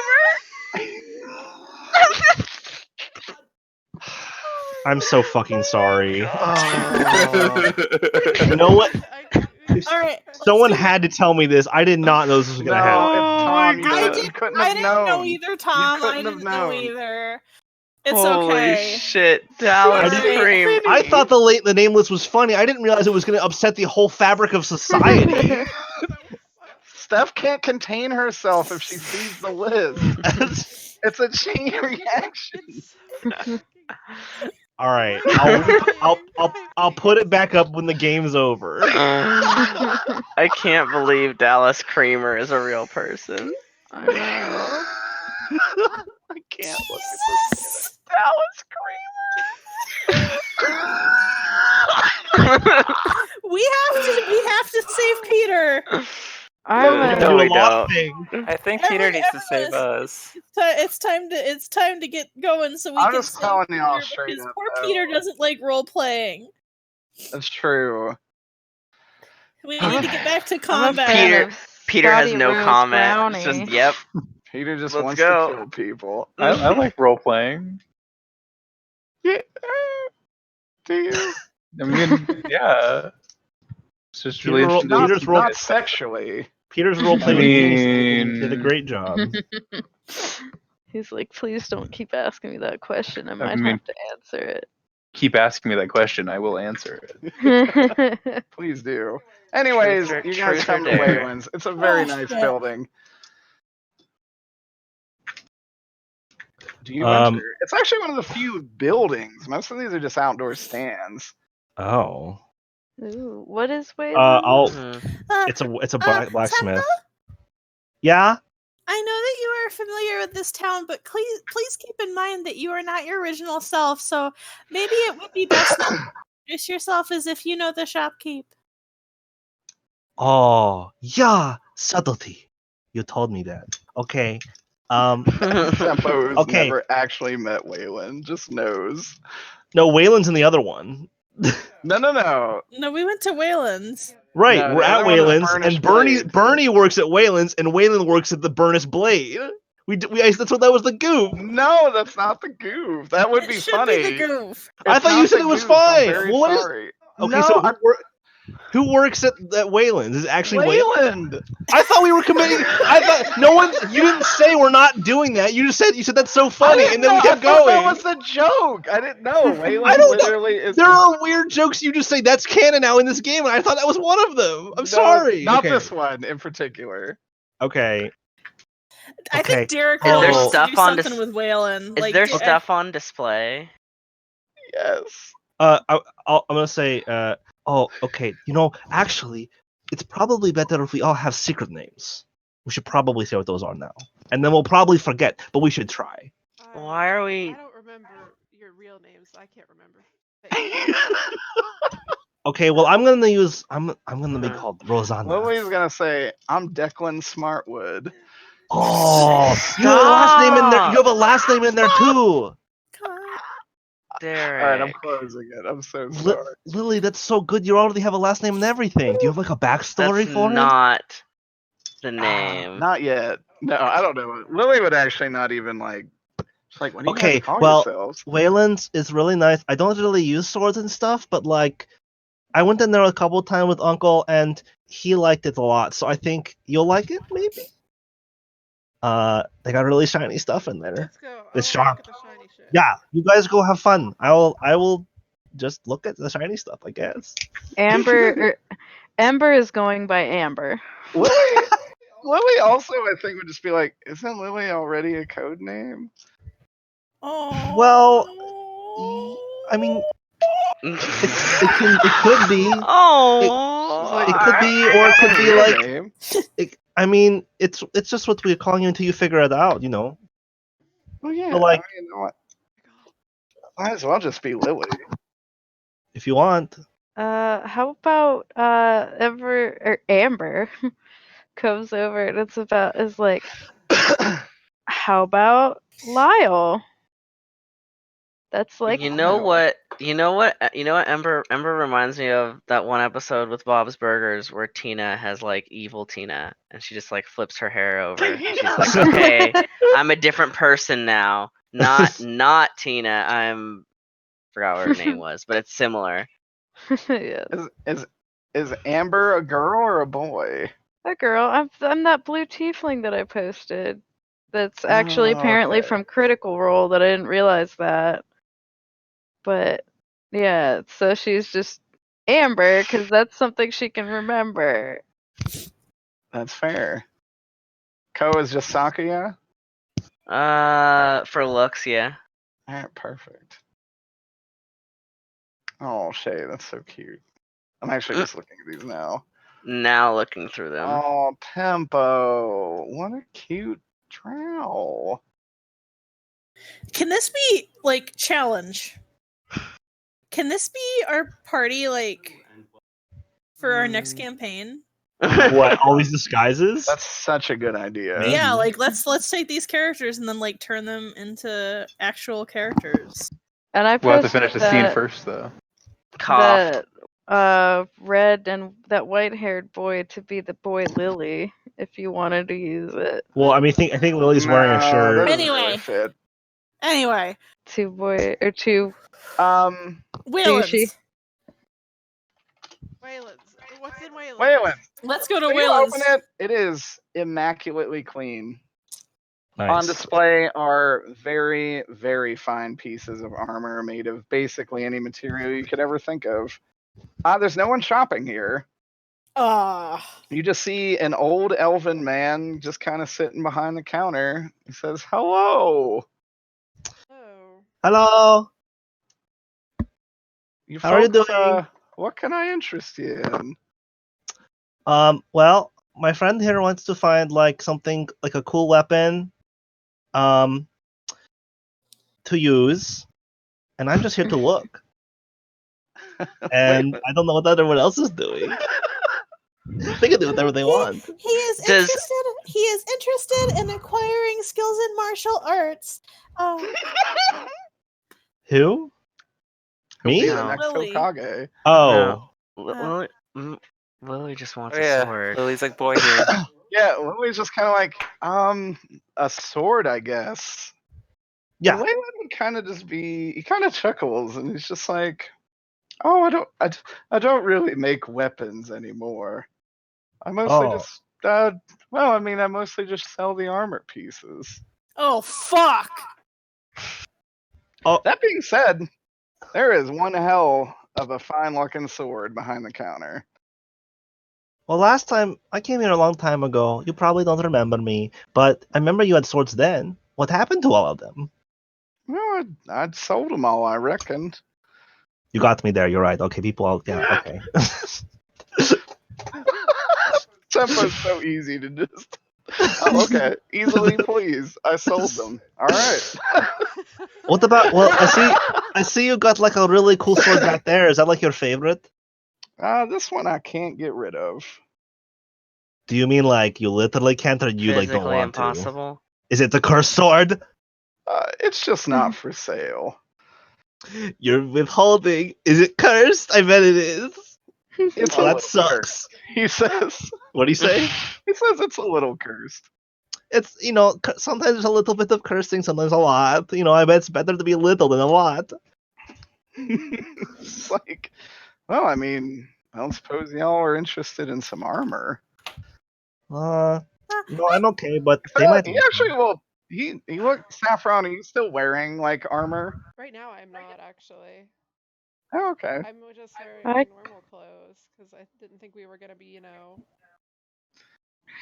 I'm so fucking sorry. Oh. You know what? all right. Someone had to tell me this. I did not know this was gonna happen. Tom, I you couldn't I have didn't know known. either, Tom. I couldn't have didn't know known. either. It's Holy okay. shit, Dallas Alright. Cream. I thought the name list was funny. I didn't realize it was going to upset the whole fabric of society. Steph can't contain herself if she sees the list. It's a chain reaction. It's All right, I'll I'll put it back up when the game's over. I can't believe Dallas Creamer is a real person. I know. I can't look at this. Dallas We have to save Peter. We're I'm gonna No, do we a lot don't. thing. I think Peter needs to save us. It's time to get going so we I'm can just save telling Peter y'all straight because up, poor though. Peter doesn't like role playing. That's true. We I'm need a- to get back to I'm a combat. fan Peter- of Peter has Scotty no Rose comment. Brownie. It's just, yep. Peter just Let's wants go. to kill people. I like role playing. Yeah. Do you? I mean, yeah. It's just Peter really ro- interesting. to Peter's see role- Not it. sexually. Peter's role I playing mean, did a great job. He's like, please don't keep asking me that question. I might mean- have to answer keep asking me that question. I will answer it. it. Please do. Anyways, Truth or- you guys truth or come to dare? Wayland's. It's a very Oh, nice shit. building. Do you Um, enter? It's actually one of the few buildings. Most of these are just outdoor stands. Oh. Ooh, what is Wayland? I'll. Mhm. It's a blacksmith. Temple? Yeah. I know that you are familiar with this town, but please keep in mind that you are not your original self. So maybe it would be best not to introduce yourself as if you know the shopkeep. Oh, yeah. Subtlety. You told me that. Okay. Tempo has Okay. never actually met Wayland, just knows. No, Wayland's in the other one. No. No, we went to Wayland's. Right, No, we're the at other one is Wayland's, Burnished and Bernie Blade. works at Wayland's, and Wayland works at the Burnished Blade. That's what that was the goof. No, that's not the goof. That would It be should funny. be the goof. I It's thought you not said the it was goof, I'm fine. very Well, what is- sorry. Okay, No, so I'm who works at Wayland's? Is it actually Wayland? Wayland. I thought we were committing. I thought no one. You didn't say we're not doing that. You said that's so I funny, didn't and then we know- kept I thought going. that was the joke. I didn't know. Wayland I don't know. literally is. There are weird jokes you just say that's canon now in this game, and I thought that was one of them. I'm No, sorry. Not Okay. this one in particular. Okay. I think Derek Is there wants to stuff do on something with Wayland. Is Like, there Derek- stuff on display? Yes. I'm gonna say. Oh, okay. Actually, it's probably better if we all have secret names. We should probably say what those are now, and then we'll probably forget. But we should try. Why are we? I don't remember your real names. I can't remember. Okay. Well, I'm gonna use. I'm gonna be called Rosanna. Lily's gonna say, "I'm Declan Smartwood." Oh, you have a last name in there. You have a last name in there too. Derek. All right, I'm closing it. I'm so sorry. Lily, that's so good. You already have a last name and everything. Do you have like a backstory That's for him? not the name. Not yet. No, I don't know. Lily would actually not even like. She's like, "What do you Okay, guys call well, yourselves?" Wayland's is really nice. I don't really use swords and stuff, but like, I went in there a couple times with Uncle, and he liked it a lot. So I think you'll like it, maybe. They got really shiny stuff in there. Let's go. It's I wanna sharp. look at the shiny shit. Yeah, you guys go have fun. I will just look at the shiny stuff, I guess. Ember is going by Amber. Lily also, I think, would just be like, "Isn't Lily already a code name?" Oh. Well, I mean, it could be. Oh. It could be, or it could be Real like. name. I mean, it's just what we're calling you until you figure it out, Well, yeah. So, like- I mean, what? Might as well just be Lily. if you want. How about Amber comes over and is like, how about Lyle? That's like You know what? Ember reminds me of that one episode with Bob's Burgers where Tina has like evil Tina and she just like flips her hair over. She's like, okay, I'm a different person now. Not Tina. Forgot what her name was, but it's similar. yeah. Is Amber a girl or a boy? That girl, I'm that blue tiefling that I posted. that's actually apparently okay. from Critical Role that I didn't realize that. But yeah, so she's just Amber because that's something she can remember. That's fair. Ko is just Sakuya? For looks, yeah. Alright, perfect. Oh, Shay, that's so cute. I'm actually just looking at these now. Now looking through them. Oh, Tempo. What a cute drow. Can this be like challenge? Can this be our party like for our next campaign? What? All these disguises? That's such a good idea. Maybe. Yeah, like let's take these characters and then like turn them into actual characters. And I We'll have to posted finish the scene that, first, though. Cough. that red and that white-haired boy to be the boy Lily, if you wanted to use it. Well, I mean, I think Lily's wearing a No, shirt. that doesn't really Anyway. fit. Two Anyway, Wayland's. Wayland's. What's in Wayland's? Wayland. Let's go to When you Wayland's. open it, it is immaculately clean. Nice. On display are very, very fine pieces of armor made of basically any material you could ever think of. There's no one shopping here. You just see an old elven man just kind of sitting behind the counter. He says, "Hello. Oh. Hello. You How are you folks, doing? what can I interest you in?" Well, my friend here wants to find like something like a cool weapon, to use, and I'm just here to look. And Wait, I don't know what everyone else is doing. They can do whatever they want. He is Does- interested. He is interested in acquiring skills in martial arts. Who? He'll be Me? the next Lily. Hokage. Oh. Lily just wants Oh, a yeah, sword. Lily's like boy here. Yeah, Lily's just kind of like, a sword, I guess. Yeah. And Wayland would kind of just be, he kind of chuckles and he's just like, "Oh, I don't really make weapons anymore. I mostly Oh. just, I mostly just sell the armor pieces." Oh fuck! That being said, there is one hell of a fine looking sword behind the counter. Well, last time I came here a long time ago. You probably don't remember me, but I remember you had swords then. What happened to all of them? Well, I'd sold them all, I reckoned. You got me there. You're right. Okay, people. Yeah. Okay. Tempo's so easy to just. Oh, okay. Easily pleased. I sold them. All right. What about? Well, I see you got like a really cool sword back there. Is that like your favorite? This one I can't get rid of. Do you mean like you literally can't, or you like don't Physically want to? impossible. Is it the cursed sword? It's just not for sale. You're withholding. Is it cursed? I bet it is. It's Oh, a that little sucks. cursed. He says. What do you say? He says it's a little cursed. It's sometimes there's a little bit of cursing, sometimes a lot. I bet it's better to be little than a lot. It's like, well, I don't suppose y'all are interested in some armor. No, I'm okay, but they might. He actually will. He looked Saffron. Are you still wearing like armor? Right now I'm not actually. Oh, okay. I'm just wearing I- my normal clothes because I didn't think we were gonna be,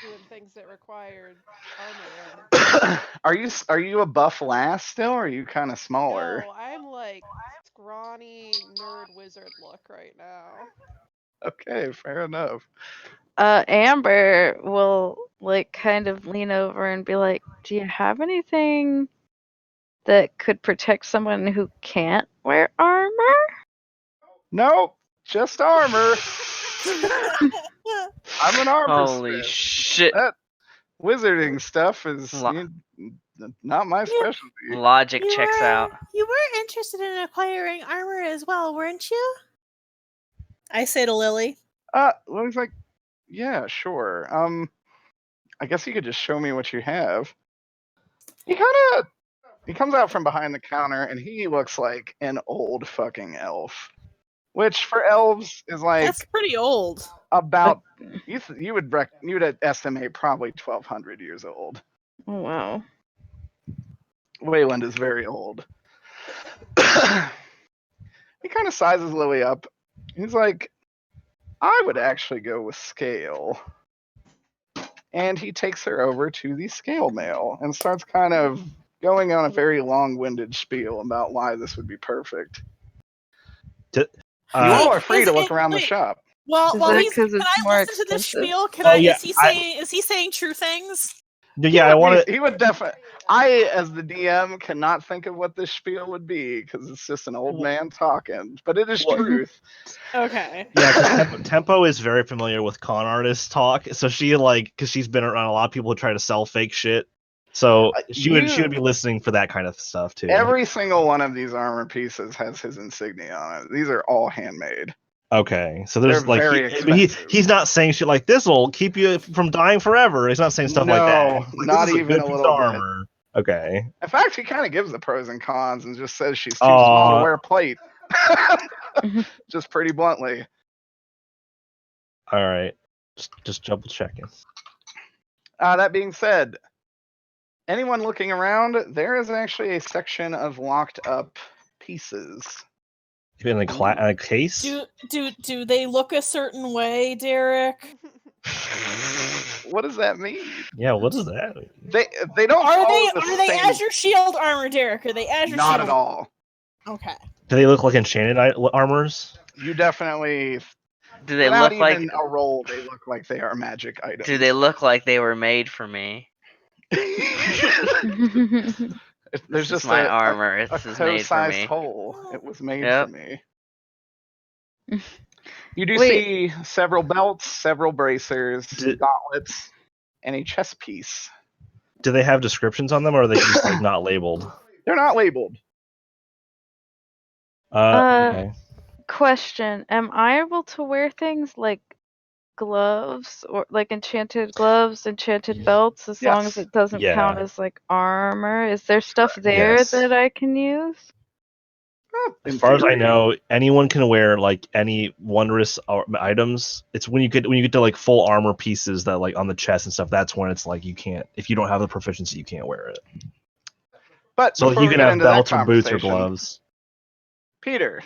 doing things that required armor. Are you a buff lass still, or are you kind of smaller? No, I'm like scrawny nerd wizard look right now. Okay, fair enough. Amber will like kind of lean over and be like, "Do you have anything that could protect someone who can't wear armor?" Nope, just armor. I'm an armor Holy smith. shit. That wizarding stuff is Lo- not my specialty. Logic checks out. You were interested in acquiring armor as well, weren't you? I say to Lily. Lily's like, yeah, sure. I guess you could just show me what you have. He comes out from behind the counter and he looks like an old fucking elf, which for elves is like That's pretty old. about you would estimate probably 1,200 years old. Oh wow. Wayland is very old. He kind of sizes Lily up. He's like, I would actually go with scale. And he takes her over to the scale mail and starts kind of going on a very long-winded spiel about why this would be perfect. You all are free to look around the shop. Well, Is while that he's, 'cause can it's I more listen to this expensive? spiel? Can Oh, I? yeah, Is he saying true things? Yeah, I want to. He would definitely. I, as the DM, cannot think of what this spiel would be because it's just an old man talking. But it is truth. Okay. Yeah, 'cause Tempo is very familiar with con artist talk, so she because she's been around a lot of people who try to sell fake shit. So she would be listening for that kind of stuff too. Every single one of these armor pieces has his insignia on it. These are all handmade. Okay, so there's They're very expensive. he's not saying shit like this will keep you from dying forever. He's not saying stuff like that. No, Like, not this is even good a piece little of bit. armor. Okay. In fact, he kind of gives the pros and cons and just says she's too small to wear plate. Just pretty bluntly. All right, just double checking. That being said, anyone looking around, there is actually a section of locked up pieces. In a case? Do they look a certain way, Derek? What does that mean? Yeah, what does that mean? They don't. Are they Azure Shield armor, Derek? Are they Azure Not Shield? at all. Okay. Do they look like enchanted armors? You definitely. Do they without look like? even a roll, they look like they are magic items. Do they look like they were made for me? There's This just is my a armor. a This is made for co-sized me. hole. It was made Yep. for me. You do Wait. see several belts, several bracers, gauntlets, and a chest piece. Do they have descriptions on them, or are they just like not labeled? They're not labeled. Okay. Question: am I able to wear things like gloves or like enchanted gloves, enchanted belts, as long as Yes. it doesn't count Yeah. as like armor? Is there stuff there Yes. that I can use? As far as I know, anyone can wear like any wondrous items. It's when you get to like full armor pieces that like on the chest and stuff. That's when it's like you can't, if you don't have the proficiency, you can't wear it. But So before you we can get have into that belts or boots or conversation, gloves. Peter,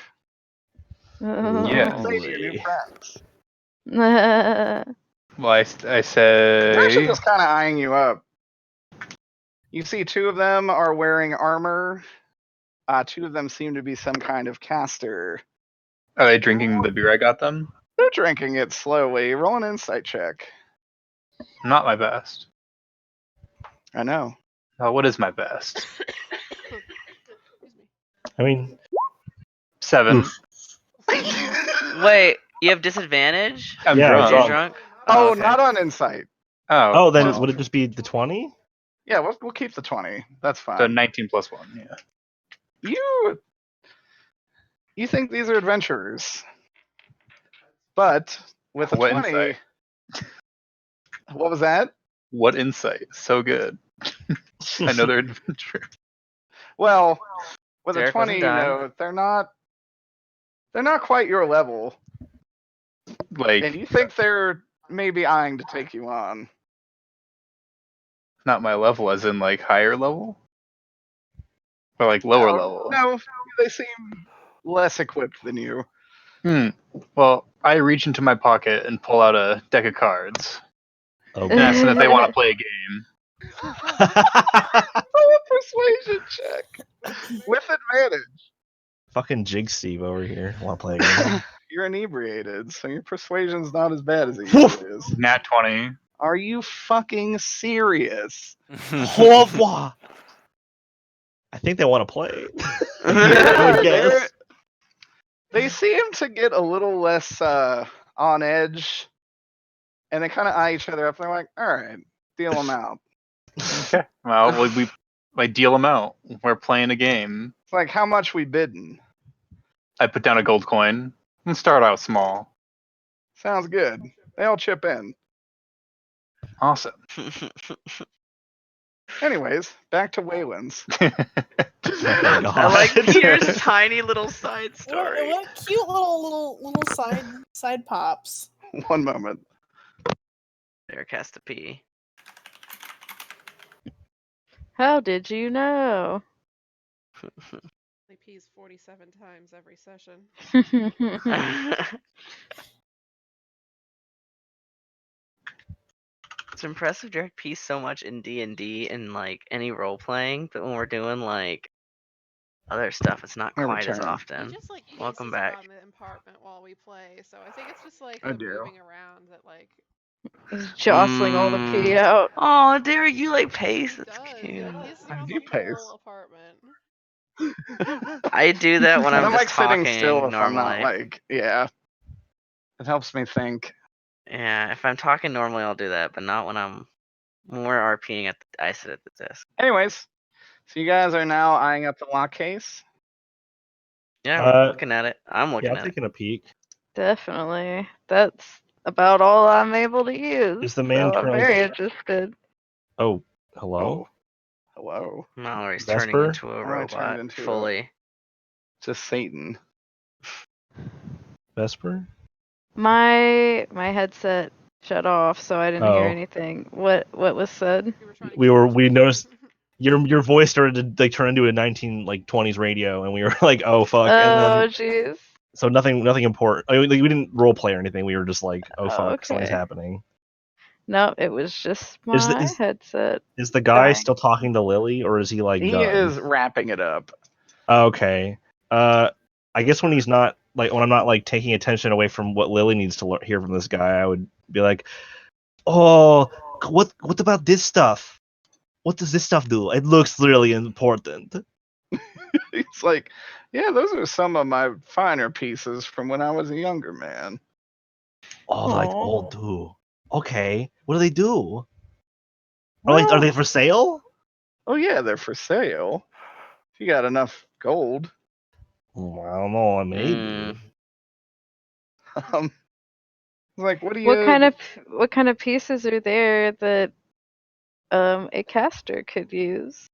Yes. say to your new friends. Well, I They're actually say. just kind of eyeing you up. You see, two of them are wearing armor. Two of them seem to be some kind of caster. Are they drinking the beer I got them? They're drinking it slowly. Roll an insight check. Not my best. I know. What is my best? I mean, 7. oof. Wait, you have disadvantage? I'm Yeah, drunk. You're drunk. drunk? Oh, okay. not on insight. Oh, Then Just- would it just be the 20? Yeah, we'll keep the 20. That's fine. so 19 plus 1. Yeah. You think these are adventurers, but with a What 20, insight? what was that? What insight? So good. I know they're adventurers. Well, with Derek a 20, wasn't you done. know, they're not quite your level, Like, and you think they're maybe eyeing to take you on. not my level, as in like higher level, or like lower No, level. No, they seem less equipped than you. Well, I reach into my pocket and pull out a deck of cards Oh, and ask them if they want to play a game. Roll a persuasion check with advantage. Fucking Jig Steve over here. Want to play a game? You're inebriated, so your persuasion's not as bad as it usually is. Nat 20. Are you fucking serious? Au revoir. I think they want to play. I would guess. They seem to get a little less on edge, and they kind of eye each other up. They're like, "All right, deal them out." Okay. Well, I deal them out. We're playing a game. It's like, how much we bidding? I put down a gold coin and start out small. Sounds good. They all chip in. Awesome. Anyways, back to Wayland's. I like Peter's tiny little side story. What cute little side pops. One moment. Derek has to pee. How did you know? They pees 47 times every session. It's impressive Derek pees so much in D&D and like any role playing, but when we're doing like other stuff, it's not My quite as return. He often. just like Welcome paces back. around the apartment while we play, so I think it's just like I the do. moving around that like He's jostling all the pee out. Oh, Derek, you like pace? he That's does. cute. He like paces I around do the pace. whole apartment. I do that when I I'm don't just like sitting talking still if I'm normally. not like, yeah. It helps me think. Yeah, if I'm talking normally, I'll do that, but not when we're RPing at I sit at the desk. Anyways, so you guys are now eyeing up the lock case. Yeah, we're Uh, looking at it. I'm Yeah, looking I'm at it. taking a peek. Definitely. That's about all I'm able to use. Is the man so I'm currently? very interested. Oh, hello. Oh, hello. Mallory's Vesper? turning into a Am I turned robot into fully. Just Satan. Vesper? My headset shut off, so I didn't hear Oh. anything. What was said? We were trying to get We you. noticed your voice started to like turn into a 1920s radio, and we were like, oh fuck, and Oh then jeez. so nothing important. I mean, like, we didn't role play or anything. We were just like, oh fuck, something's Okay. happening. No, it was just Is the my headset. is the guy dying. still talking to Lily, or is he like He done? is wrapping it up. Okay. I guess when he's not like when I'm not like taking attention away from what Lily needs to hear from this guy, I would be like, "Oh, what about this stuff? What does this stuff do? It looks really important." He's like, yeah, those are some of my finer pieces from when I was a younger man. Oh, they're like Aw. old too. Okay, what do they do? Are they for sale? Oh yeah, they're for sale. If you got enough gold. I don't know, maybe. Like, what do you? What kind of pieces are there that a caster could use?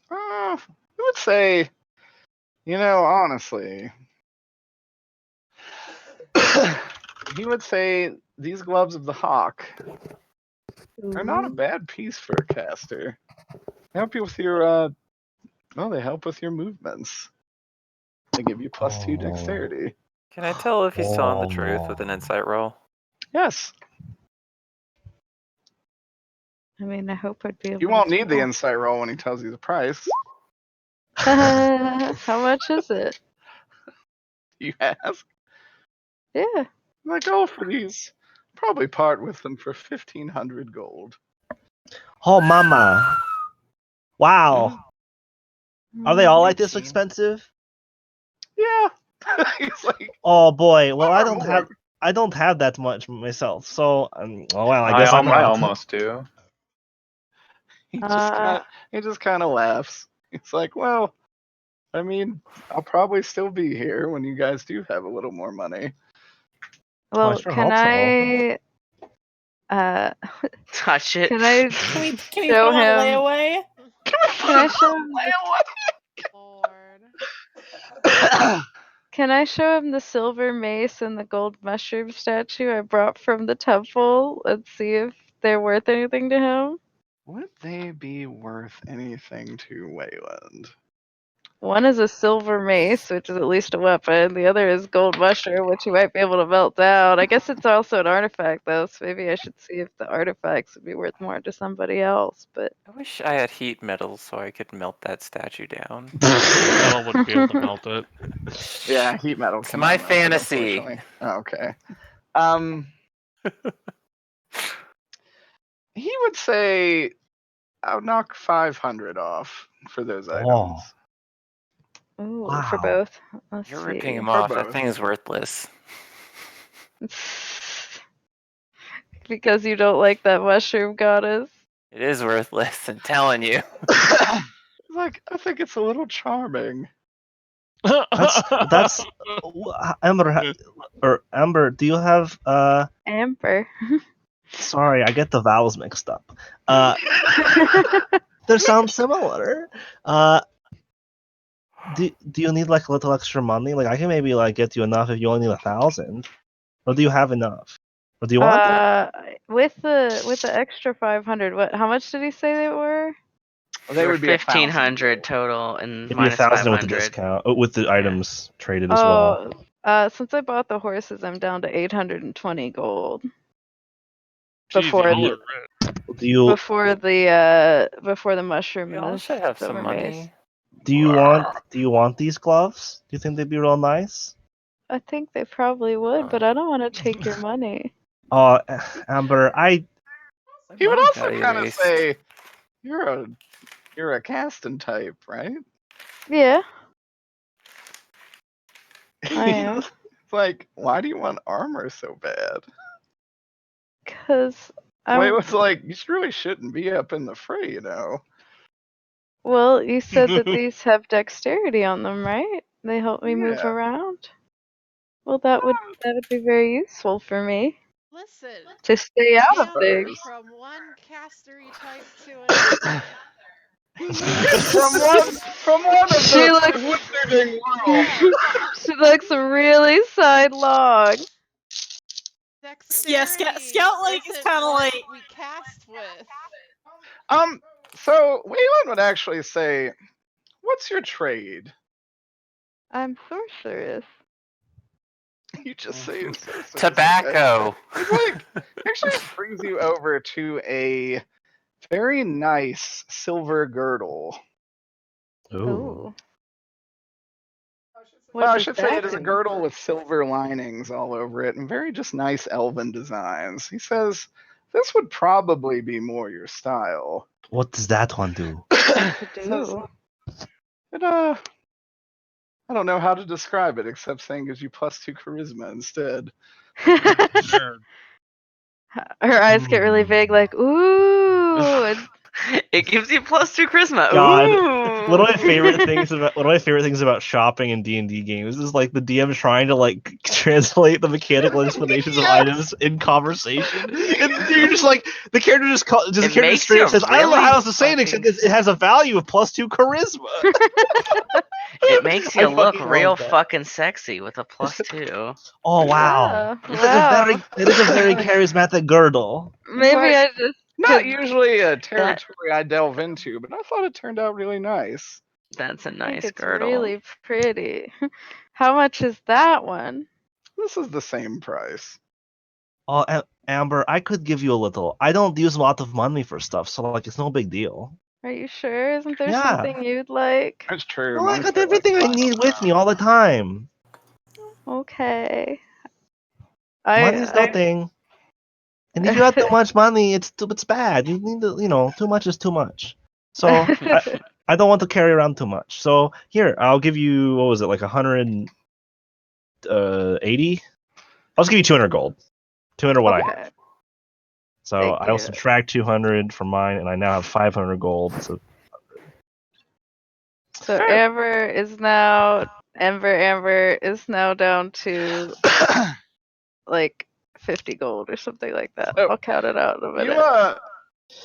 I would say, honestly, he would say these gloves of the hawk are not a bad piece for a caster. They help you with your they help with your movements. They give you +2 dexterity. Can I tell if he's telling the truth with an insight roll? Yes. I mean, I hope I'd be able You to won't need the tell. insight roll when he tells you the price. How much is it? You ask. Yeah. Like, for these, probably part with them for 1,500 gold. Oh, mama! Wow, are they all like this 18. expensive? Yeah. He's like, Oh boy, well "Or more." I don't have that much myself, so well, I guess I'm I out. almost do. He just kind of laughs. He's like, well, I mean, I'll probably still be here when you guys do have a little more money. Well, sure can hope so. I Touch it. can I Can we put show him on him? layaway? Can I show him? Lord. Can I show him the silver mace and the gold mushroom statue I brought from the temple and see if they're worth anything to him? Would they be worth anything to Wayland? One is a silver mace, which is at least a weapon. The other is gold mushroom, which you might be able to melt down. I guess it's also an artifact, though, so maybe I should see if the artifacts would be worth more to somebody else. But I wish I had heat metal so I could melt that statue down. Metal wouldn't be able to melt it. Yeah, heat metal. It's cannot my melt it, fantasy. unfortunately. Oh, okay. He would say, I'll knock 500 off for those items. ooh, Wow. for both. Let's You're see. ripping him For off. That both. thing is worthless. Because you don't like that mushroom goddess. It is worthless, I'm telling you. Like, I think it's a little charming. That's Ember. Do you have Amber. Sorry, I get the vowels mixed up. They sound similar. Do you need like a little extra money? Like I can maybe like get you enough if you only need 1,000, or do you have enough? Or do you want that? With the extra 500, how much did he say they were? They would be 1,500 total and It'd be minus 1,000 with the 500. discount, with the items traded as well. Since I bought the horses, I'm down to 820 gold. Jeez, Before y'all the- are rich. Do you Before the mushroom and Y'all the should have some silver mace. money. do you want these gloves? Do you think they'd be real nice? I think they probably would, but I don't want to take your money. Amber, He would also Value kind of waste. say, "You're a casting type, right?" Yeah, I am. It's like, why do you want armor so bad? Cause Wait, was like, you really shouldn't be up in the fray, you know. well, you said that these have dexterity on them, right? They help me move Yeah. around. Well, that would be very useful for me Listen, to stay out of Amber, things. from one castery type to another. from one of She the looks- wizarding world. She looks really sidelong. Yeah, Dexterity Scout Lake is isn't kind of what like. we cast with. So Waylon would actually say, "What's your trade?" I'm sorceress. You just say you're so sorry. Tobacco. It's like actually brings you over to a very nice silver girdle. Ooh. Well, I does should say that it is a do? girdle with silver linings all over it and very just nice elven designs. He says this would probably be more your style. what does that one do? Says, it, I don't know how to describe it except saying gives you +2 charisma instead. Her eyes get really big, like, ooh. and- It gives you +2 charisma. God, Ooh. one of my favorite things about shopping in D&D games is like the DM trying to like translate the mechanical explanations of items in conversation, and you're just like the character just the character makes straight you up says, "I don't know really how else to say it except fucking- it has a value of +2 charisma." It makes I you look fucking real love that. fucking sexy with a +2. Oh wow, Yeah, that is a very charismatic girdle. Maybe Like, I just Not could- usually a territory I delve into, but I thought it turned out really nice. That's a think nice it's girdle. really pretty. How much is that one? This is the same price. Oh, Amber, I could give you a little. I don't use a lot of money for stuff, so like it's no big deal. Are you sure? Isn't there Yeah. something you'd like? That's true. No, I mine's got got, everything I like, need with me all the time. Okay. Money's nothing. And if you have too much money, it's bad. You need to, too much is too much. So I don't want to carry around too much. So here, I'll give you, what was it, like 180? I'll just give you 200 gold. 200 what I have. Okay. So Thank I will you. subtract 200 from mine, and I now have 500 gold. So So Ember is now down to like 50 gold or something like that. So, I'll count it out in a minute.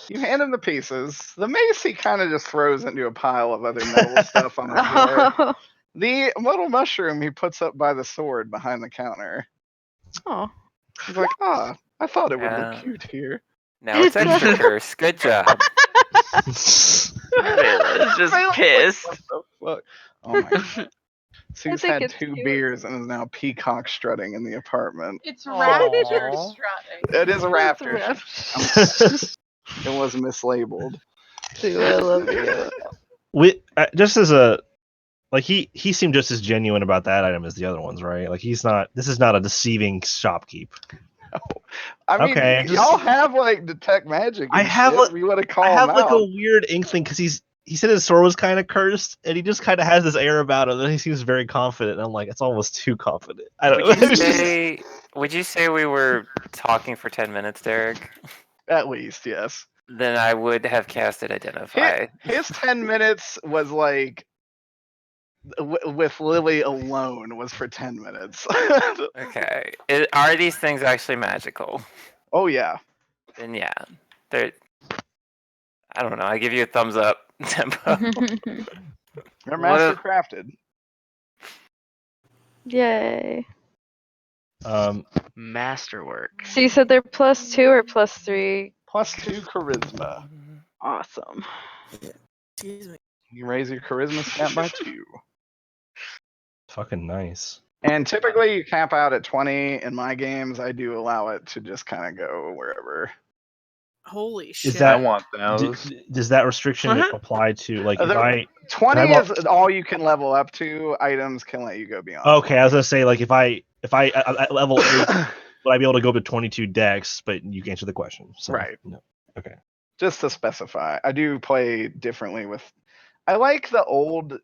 you hand him the pieces. The mace he kind of just throws into a pile of other metal stuff on the floor. The little mushroom he puts up by the sword behind the counter. Oh. He's like, I thought it would Yeah. look cute here. Now it's extra curse. Good job. Vaila's just pissed. What the fuck? Oh my god. Sue's think had it's 2 cute. bears and is now peacock strutting in the apartment. It's raptor Aw. strutting. It is a raptor. It was mislabeled. Sue, I love you. Just as a like he seemed just as genuine about that item as the other ones, right? Like this is not a deceiving shopkeep. I mean, Okay, y'all have like detect magic. I And have, shit. like- We want to call I have him like out. a weird inkling because he said his sword was kind of cursed, and he just kind of has this air about him, and he seems very confident. And I'm like, it's almost too confident. I don't know. Would you say we were talking for 10 minutes, Derek? At least, yes. Then I would have casted Identify. His 10 minutes was like with Lily alone was for 10 minutes. Okay. Are these things actually magical? Oh yeah. Then yeah. They're. I don't know. I give you a thumbs up, Tempo. They're What master if- crafted. Yay. Masterwork. So you said they're +2 or +3? +2 charisma. Awesome. Excuse me. You can raise your charisma stat by 2. Fucking nice. And typically you cap out at 20. In my games, I do allow it to just kind of go wherever. Holy shit. I that- want those. Does that restriction apply to like if I 20 I'm is all you can level up to. Items can let you go beyond. okay? I was gonna say like if I at level 8, would I be able to go up to 22 dex? But you can answer the question. So, Right. No. Okay. Just to specify, I do play differently with. I like the old,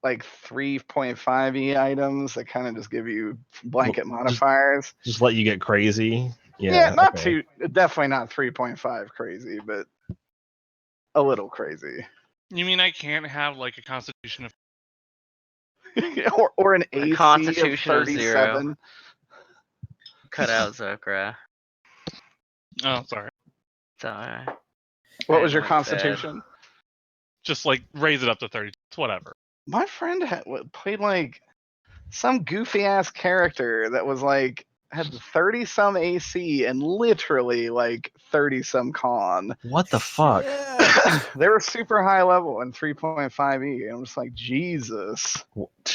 like 3.5e items that kind of just give you blanket modifiers. Just let you get crazy. Yeah, not okay. too. Definitely not 3.5 crazy, but a little crazy. You mean I can't have like a constitution of or an AC constitution of of 0. 37. Cut out Zocura. Oh, sorry. It's alright. What I was your know it's bad. constitution? Just like raise it up to 30. It's whatever. My friend played like some goofy ass character that was like had 30 some AC and literally like 30 some con. What the fuck? They were super high level in 3.5e. I'm just like, Jesus.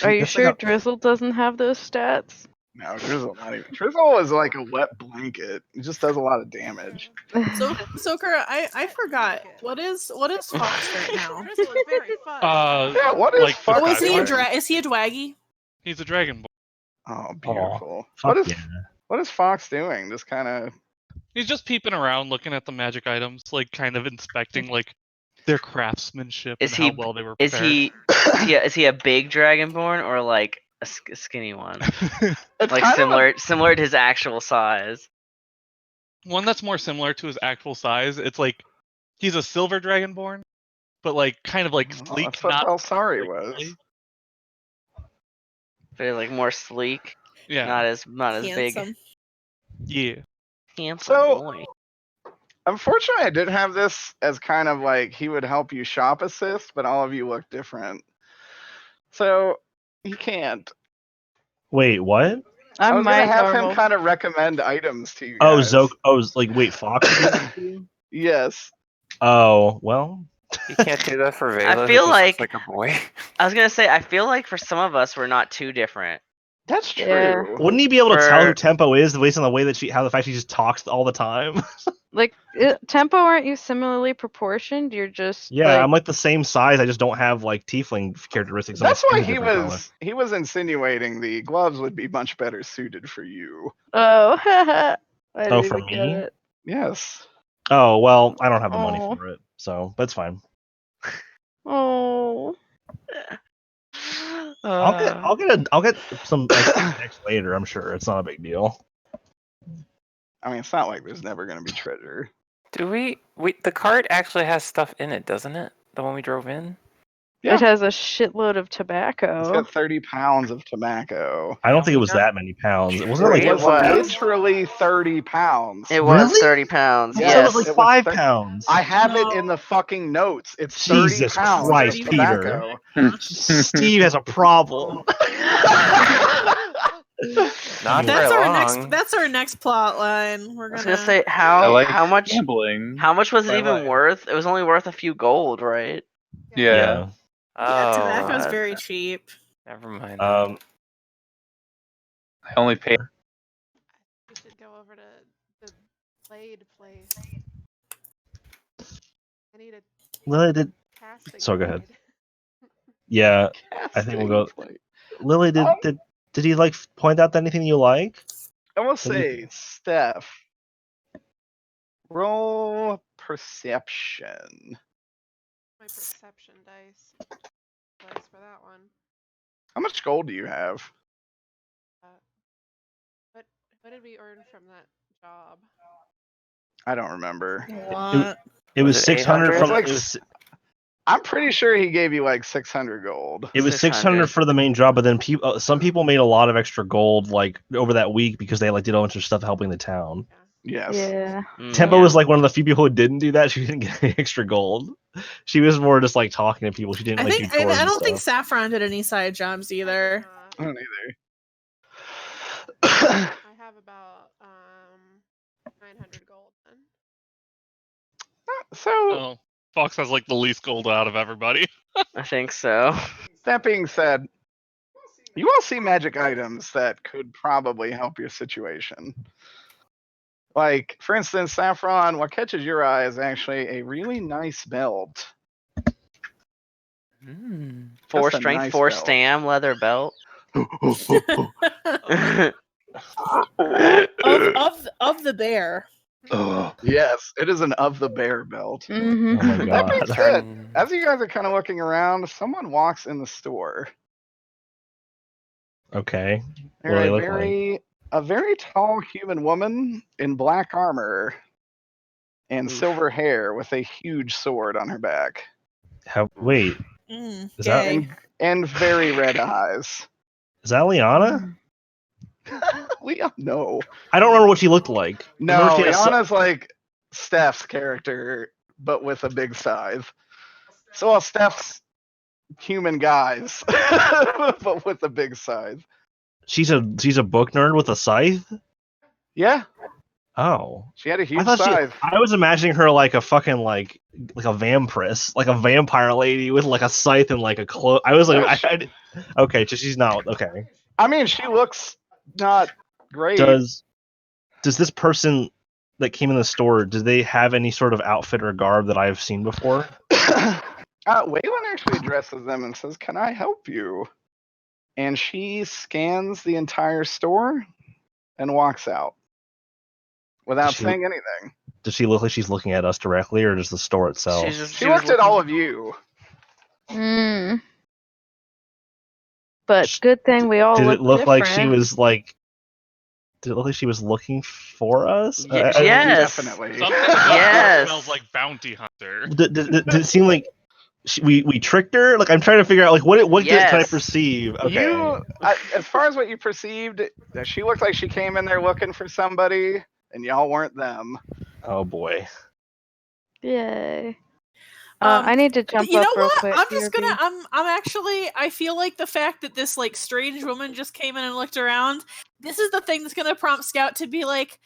Are you That's sure like a- Drizzle doesn't have those stats? No, Drizzle not even. Drizzle is like a wet blanket. It just does a lot of damage. So Zocura, I forgot. What is Fawkes right now? Drizzle is very fun. Yeah, what is Like the fuck? Oh, is he a Dragonborn? is he a Dwaggy? He's a dragonborn. Oh, beautiful. fuck What is yeah. what is Fox doing? Just kind of. He's just peeping around, looking at the magic items, like kind of inspecting like their craftsmanship Is and he how well they were is prepared. is he a big dragonborn or like a skinny one? It's Like kind of a- similar to his actual size. One that's more similar to his actual size. It's like he's a silver dragonborn, but like kind of like Oh, sleek, that's what not Balsari like, was. really. Very like more sleek. Yeah. Not as big. Handsome. Yeah. Handsome So- boy. Unfortunately, I did have this as kind of like he would help you shop assist, but all of you look different. So he can't. Wait, what? I I'm was gonna my have normal. him kind of recommend items to you Oh, guys. like wait, Fox. Yes. Oh, well. You can't do that for Vaila. I who feel just looks like- like a boy. I was gonna say I feel like for some of us we're not too different. That's true. Yeah. Wouldn't he be able to tell who For- Tempo is based on the way that how the fact she just talks all the time? Like, tempo, aren't you similarly proportioned? You're just Yeah, I'm like the same size. I just don't have like tiefling characteristics. That's My why skin's he a different color. was insinuating the gloves would be much better suited for you. Oh, I didn't for even get me? it. Yes. Oh well, I don't have the money Oh. for it, so that's fine. Oh, I'll get some next later. I'm sure it's not a big deal. I mean, it's not like there's never going to be treasure. Do we? The cart actually has stuff in it, doesn't it? The one we drove in. Yeah. it has a shitload of It's tobacco. got 30 pounds of tobacco. I don't think it was that many pounds. It wasn't It like It was was. literally 30 pounds. It was Really? 30 pounds. I Yes, thought it Yes. was like it was 5 thir- pounds. I have it No. in the fucking notes. It's Jesus 30 pounds Christ, of Peter. tobacco. Steve has a problem. Not That's very our long. next plot line. We're I was gonna gonna say I how like how much gambling. how much was it I even like. worth? It was only worth a few gold, right? Yeah. yeah, Oh, tobacco's very cheap. never mind. Um, I only paid. We should go over to the Blade place. I need a Lily did. casting. So go ahead. blade. Yeah, I think we'll go. Casting. Lily did he like point out anything you like? I will say, Steph, roll perception. My perception dice. Dice for that one. How much gold do you have? What did we earn from that job? I don't remember. What? It was Was it 600 800? from. Like It was, I'm pretty sure he gave you like 600 gold. it was 600 600. for the main job, but then some people made a lot of extra gold like over that week because they like did a bunch of stuff helping the town. Yes. Yeah. Tempo Yeah. was like one of the few people who didn't do that. She didn't get any extra gold. She was more just like talking to people. She didn't I like think do chores I and don't think stuff. Saffron did any side jobs either. I don't either. I have about 900 gold then. So Oh, Fawkes has like the least gold out of everybody. I think so. That being said, you all see magic items that could probably help your situation. Like, for instance, Saffron, what catches your eye is actually a really nice belt. 4 Just a strength, nice 4 belt. stam, leather belt. of the bear. Yes, it is an of the bear belt. Mm-hmm. Oh my That being god. said, as you guys are kind of looking around, someone walks in the store. Okay. What They're do they a look like? very tall human woman in black armor and silver hair with a huge sword on her back Wait, Mm, Is that- gay. and very red eyes. is that Liana? Leon, no. I don't remember what she looked like. I No, remember she had a s- Liana's like Steph's character, but with a big scythe. So all Steph's human guys, but with a big scythe. she's a book nerd with a scythe? Yeah, Oh. she had a I huge thought scythe. I was imagining her like a fucking like a vampiress, like a vampire lady with like a scythe and like a cloak. I was like, okay, so she's not okay. I mean, she looks not great. Does this person that came in the store, do they have any sort of outfit or garb that I've seen before? Waylon actually addresses them and says, "Can I help you?" And she scans the entire store and walks out without She- saying anything. Does she look like she's looking at us directly, or just the store itself? She looked at all of you. Mm. But good thing we all Did look it look like she different. was like? Did it look like she was looking for us? Yes. Definitely. Something about her Yes. smells like bounty hunter. Did it seem like we tricked her? Like I'm trying to figure out like what can I Yes. perceive? Okay. You, as far as what you perceived, she looked like she came in there looking for somebody, and y'all weren't them. Oh boy. Yay. Um, I need to jump You up know real what? quick. I'm just BRB. gonna. I'm actually. I feel like the fact that this like strange woman just came in and looked around. This is the thing that's gonna prompt Scout to be like,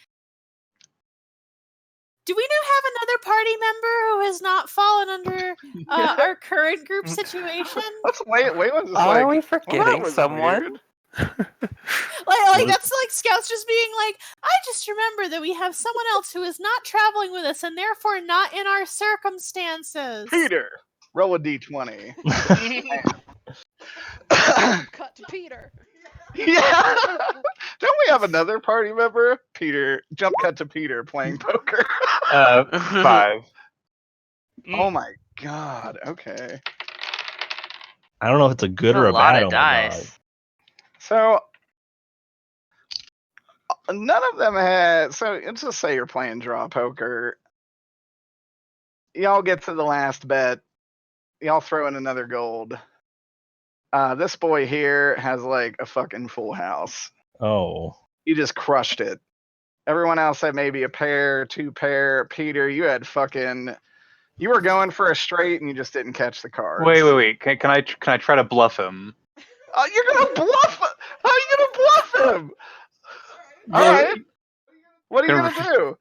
do we now have another party member who has not fallen under our current group situation? Waylon's just Are like, we "Well, forgetting that was someone? weird." Like that's like Scout's just being like, I just remember that we have someone else who is not traveling with us and therefore not in our circumstances. Peter, roll a d20. Cut to Peter. Yeah. Don't we have another party member? Peter. Jump cut to Peter playing poker. 5. Oh my god. Okay. I don't know if it's a good or a lot bad. of Oh my god. dice. So none of them had. So let's just say you're playing draw poker. Y'all get to the last bet. Y'all throw in another gold. This boy here has like a fucking full house. Oh. You just crushed it. Everyone else had maybe a pair, 2 pair. Peter, you had fucking. You were going for a straight and you just didn't catch the cards. Wait. Can I try to bluff him? Oh, you're gonna bluff? How are you gonna bluff him? All right. What are you gonna do?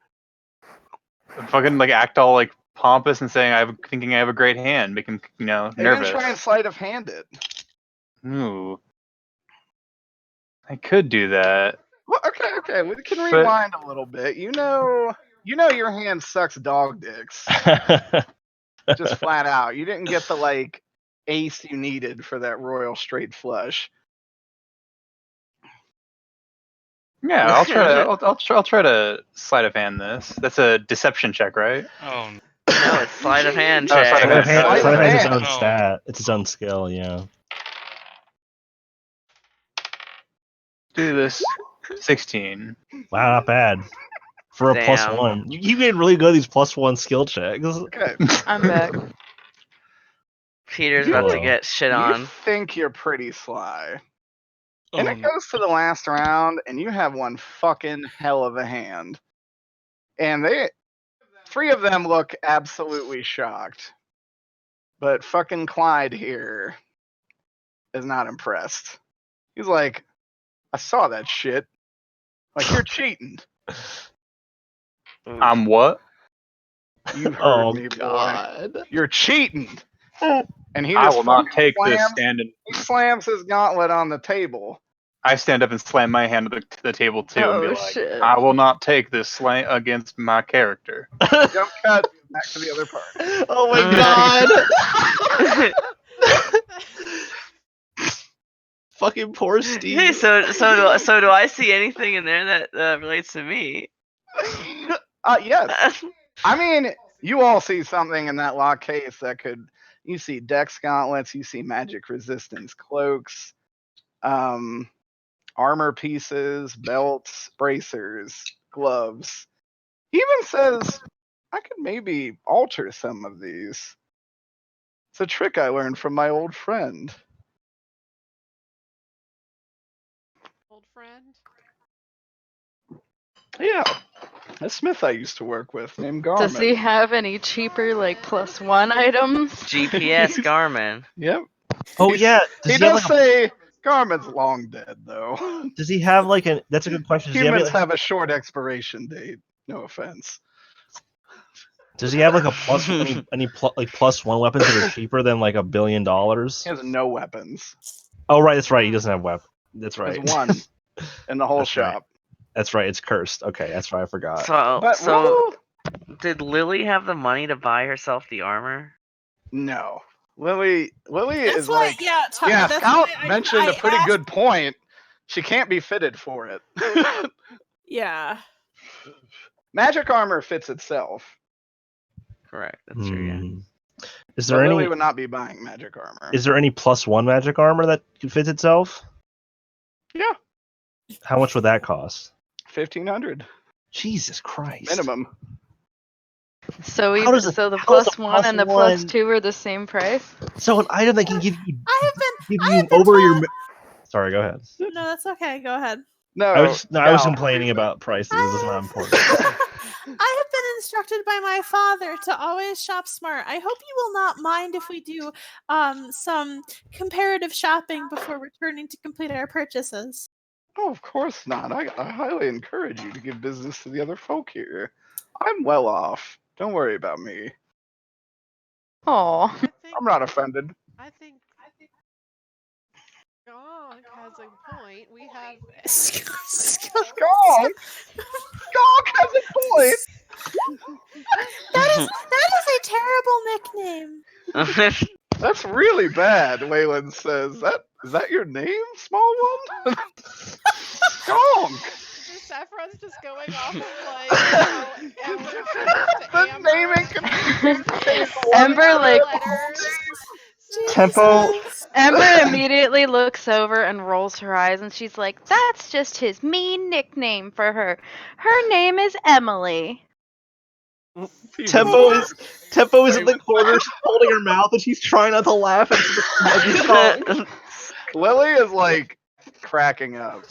Fucking like act all like pompous and saying thinking I have a great hand, make him Are you gonna nervous. try and sleight of hand it? Ooh. I could do that. Well, okay. We can rewind a little bit. You know your hand sucks dog dicks. Just flat out. You didn't get the like ace you needed for that royal straight flush. Yeah, I'll try to sleight of hand this. That's a deception check, right? Oh, No, it's sleight of hand Oh, check. sleight of hand. Sleight of It's its hand. own stat. It's its own skill. Yeah. Do this. 16. Wow, not bad. For a Damn. +1, you get really good at these +1 skill checks. Okay. I'm back. Peter's You- about to Hello. get shit You on. think you're pretty sly. And it oh, goes to the last round, and you have one fucking hell of a hand. And 3 of them look absolutely shocked. But fucking Clyde here is not impressed. He's like, I saw that shit. Like, you're cheating. I'm what? You heard Oh me, boy. God. You're cheating. And he I just will not fucking take this slams, stand and he slams his gauntlet on the table. I stand up and slam my hand to the table too and be Oh like, shit. I will not take this slam against my character. Jump cut back to the other part. Oh my God. Fucking poor Steve. Hey, so do I see anything in there that relates to me? Yes. I mean, you all see something in that lock case that could. You see dex gauntlets, you see magic resistance cloaks, armor pieces, belts, bracers, gloves. He even says, I could maybe alter some of these. It's a trick I learned from my old friend. Old friend. Yeah, a smith I used to work with named Garmin. Does he have any cheaper like +1 items? GPS Garmin. Yep. Oh yeah. He does say Garmin's long dead, though. Does he have like a? That's a good question. Humans have a short expiration date. No offense. Does he have like a plus any like +1 weapons that are cheaper than like $1 billion? He has no weapons. Oh right, that's right. He doesn't have weapons. That's right. There's one in the whole That's right. shop. That's right. It's cursed. Okay, that's right. I forgot. So did Lily have the money to buy herself the armor? No. Lily That's is why, like yeah, that's Scout why mentioned I a pretty asked- good point. She can't be fitted for it. Yeah. Magic armor fits itself. Correct. That's true. Yeah. Is But there any? Lily would not be buying magic armor. Is there any +1 magic armor that fits itself? Yeah. How much would that cost? 1,500 Jesus Christ. minimum. So How does the how does a +1 and the +1 +2 are the same price? So an item that can give you I have been over your. Sorry, go ahead. No, that's okay. Go ahead. No, I was Scout. complaining about prices. It's not important. I have been instructed by my father to always shop smart. I hope you will not mind if we do some comparative shopping before returning to complete our purchases. Oh, of course not. I highly encourage you to give business to the other folk here. I'm well off. Don't worry about me. Oh. I'm not offended. I think Gonk has a point. We have Skonk has a point. That is a terrible nickname. That's really bad, Waylon says. Is that your name, small one? Skonk. Saffron's just going off of like The naming Ember like Tempo. Ember immediately looks over and rolls her eyes and she's like, that's just his mean nickname for her. Her name is Emily. Tempo is in the corner, she's holding her mouth, and she's trying not to laugh at the song. Lily is like cracking up.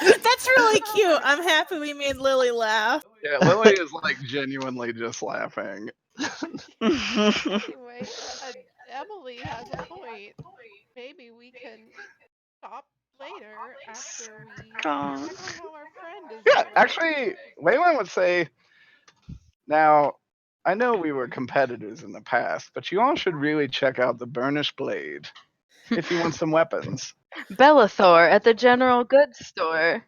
That's really cute. I'm happy we made Lily laugh. Yeah, Lily is like genuinely just laughing. Anyway, Emily has a point. Maybe we can stop later after we check on how our friend is Yeah, doing. actually, Waylon would say, now, I know we were competitors in the past, but you all should really check out the Burnished Blade if you want some weapons. Bellathor at the general goods store.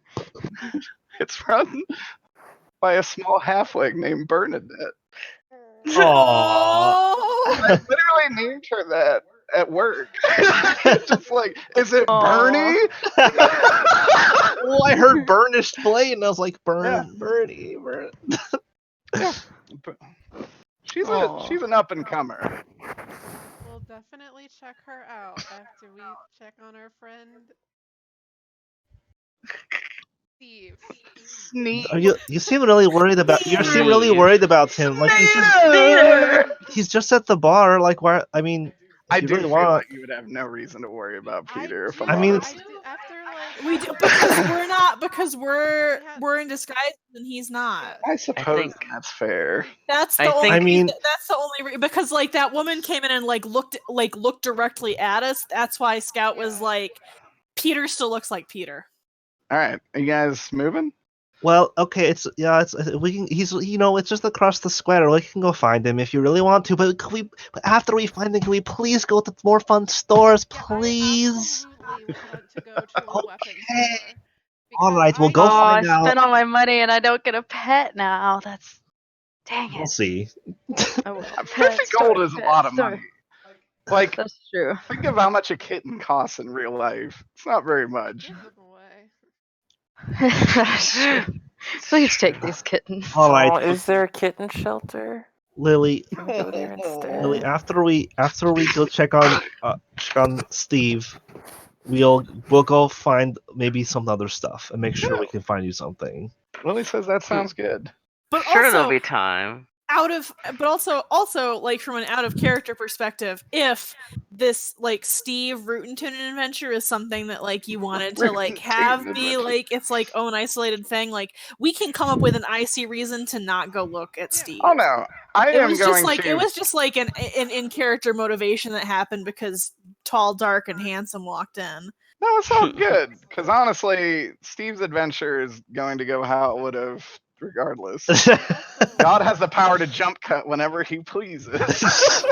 It's run by a small halfling named Bernadette. Aww. I literally named her that at work. Just like, is it Bernie? Well, I heard Burnished Blade, and I was like, Bernie. Yeah. She's an up and comer. We'll definitely check her out after we check on our friend Steve. Sneak. You seem really worried about. You seem really worried about him. Like he's just at the bar. Like why? I mean, I you do really feel want. like you would have no reason to worry about Peter. If I'm I mean, honest. We do because we're in disguise and he's not. I suppose that's fair. That's the only because like that woman came in and looked directly at us. That's why Scout was like, Peter still looks like Peter. All right, are you guys moving? Well, okay, it's we can it's just across the square. We can go find him if you really want to, but after we find him, can we please go to more fun stores, please? I absolutely want to go to a weapons Okay. store. All because right, we'll I go Oh, I find out. spent all my money and I don't get a pet now. That's dang We'll it. see. Oh well. 50 Pet gold store, is a pet lot of store. money. Like, That's true. think of how much a kitten costs in real life. It's not very much. give them away. That's true. Please take these kittens. All right, Oh, is there a kitten shelter? Lily. Can we go there instead? Lily, after we go check on Steve, we'll go find maybe some other stuff and make sure we can find you something. Lily says that sounds good. But Sure, also, there'll be time. also like from an out of character perspective, if this like Steve Rootin' Tootin' adventure is something that like you wanted to like have be like its like own isolated thing, like we can come up with an icy reason to not go look at Steve. Oh no, I It am was going just like to. it was just like an in character motivation that happened because tall, dark, and handsome walked in. No, it's all good. Because honestly, Steve's adventure is going to go how it would have regardless. God has the power to jump cut whenever he pleases. See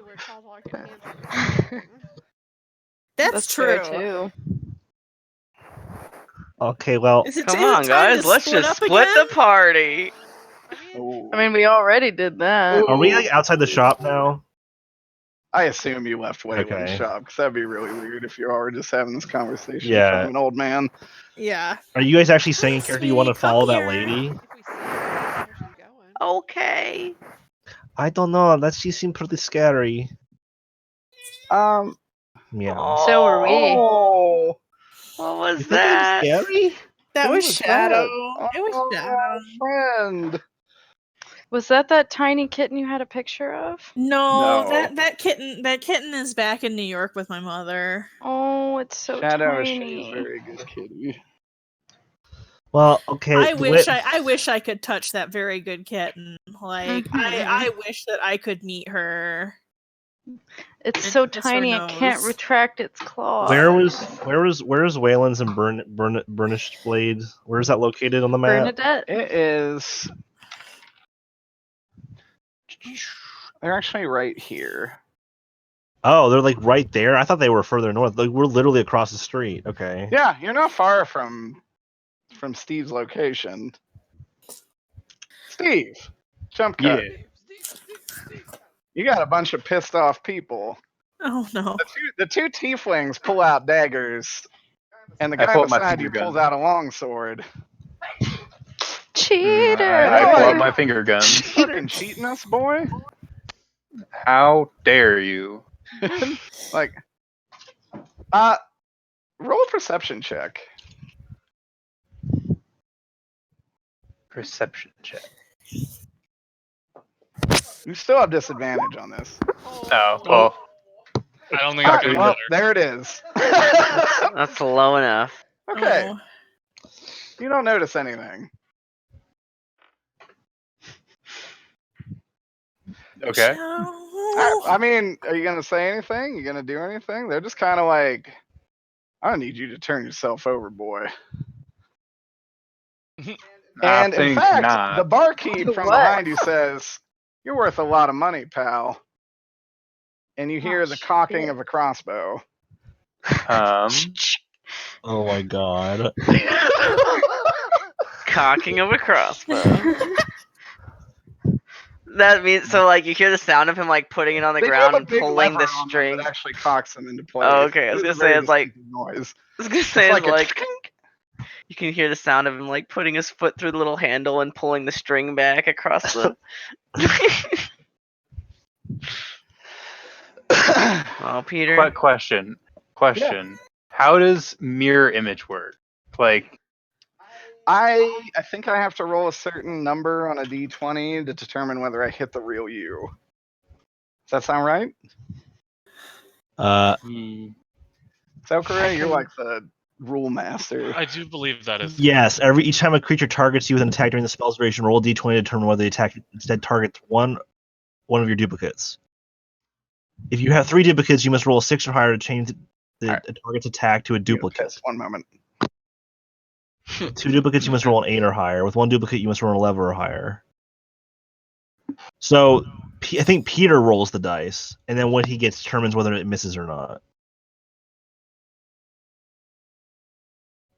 where tall, dark, and handsome is going. That's fair true. too. Okay, well, Is it, Come is it on, time guys, to let's split just up split again? the party. I mean, we already did that. are we like outside the shop now? I assume you left Wayland's Okay. shop because that'd be really weird if you all were just having this conversation in Yeah. front of an old man. Yeah. Are you guys actually saying in Hi, character you want to sweetie, come follow that here. lady? If we see where she's going. Okay. I don't know. That she seemed pretty scary. Yeah. So were we. Oh, What was You think I'm that? scary? That who was was Shadow. that? It was Oh, Shadow. friend. Was that tiny kitten you had a picture of? No, No. that kitten is back in New York with my mother. Oh, it's so Shadow is tiny. a very good kitty. Well, okay. I wish I could touch that very good kitten. Like I wish that I could meet her. It's and so kiss her tiny it can't nose. retract its claws. Where's Wayland's and Burnished Blade? Where is that located on the map? Bernadette? It is. They're actually right here. Oh, they're like right there. I thought they were further north. Like we're literally across the street. Okay. Yeah, you're not far from Steve's location. Steve, jump cut. You got a bunch of pissed off people. Oh no. The two tieflings pull out daggers, and the I guy pull out my beside you finger pulls gun. out a longsword. Cheater! I pull out Really? my finger gun. Fucking cheating us, boy. How dare you? Like, roll a perception check. Perception check. You still have disadvantage on this. Oh, well. I don't think I can do Well, better. there it is. That's low enough. Okay, Oh. you don't notice anything. Okay. I mean, are you gonna say anything? You gonna do anything? They're just kind of like, I need you to turn yourself over, boy. I And in think fact, not. the barkeep from What? behind you says, "You're worth a lot of money, pal." And you hear the cocking of a crossbow. Oh my god. Cocking of a crossbow. That means so like you hear the sound of him like putting it on the They do ground have a and big pulling lever the on them string. that actually cocks them into place. Oh, okay. I was It gonna is a say very it's like distinctive noise. I was gonna say It's it's like like you can hear the sound of him like putting his foot through the little handle and pulling the string back across the. Oh, Peter. Quick question. How does mirror image work? Like, I think I have to roll a certain number on a d20 to determine whether I hit the real you. Does that sound right? Zocura, you're like the rule master. I do believe that is. Yes. Each time a creature targets you with an attack during the spell's duration, roll a d20 to determine whether the attack instead targets one of your duplicates. If you have 3 duplicates, you must roll a 6 or higher to change the target's attack to a duplicate. One moment. With 2 duplicates, you must roll an 8 or higher. With 1 duplicate, you must roll an 11 or higher. So I think Peter rolls the dice, and then what he gets determines whether it misses or not.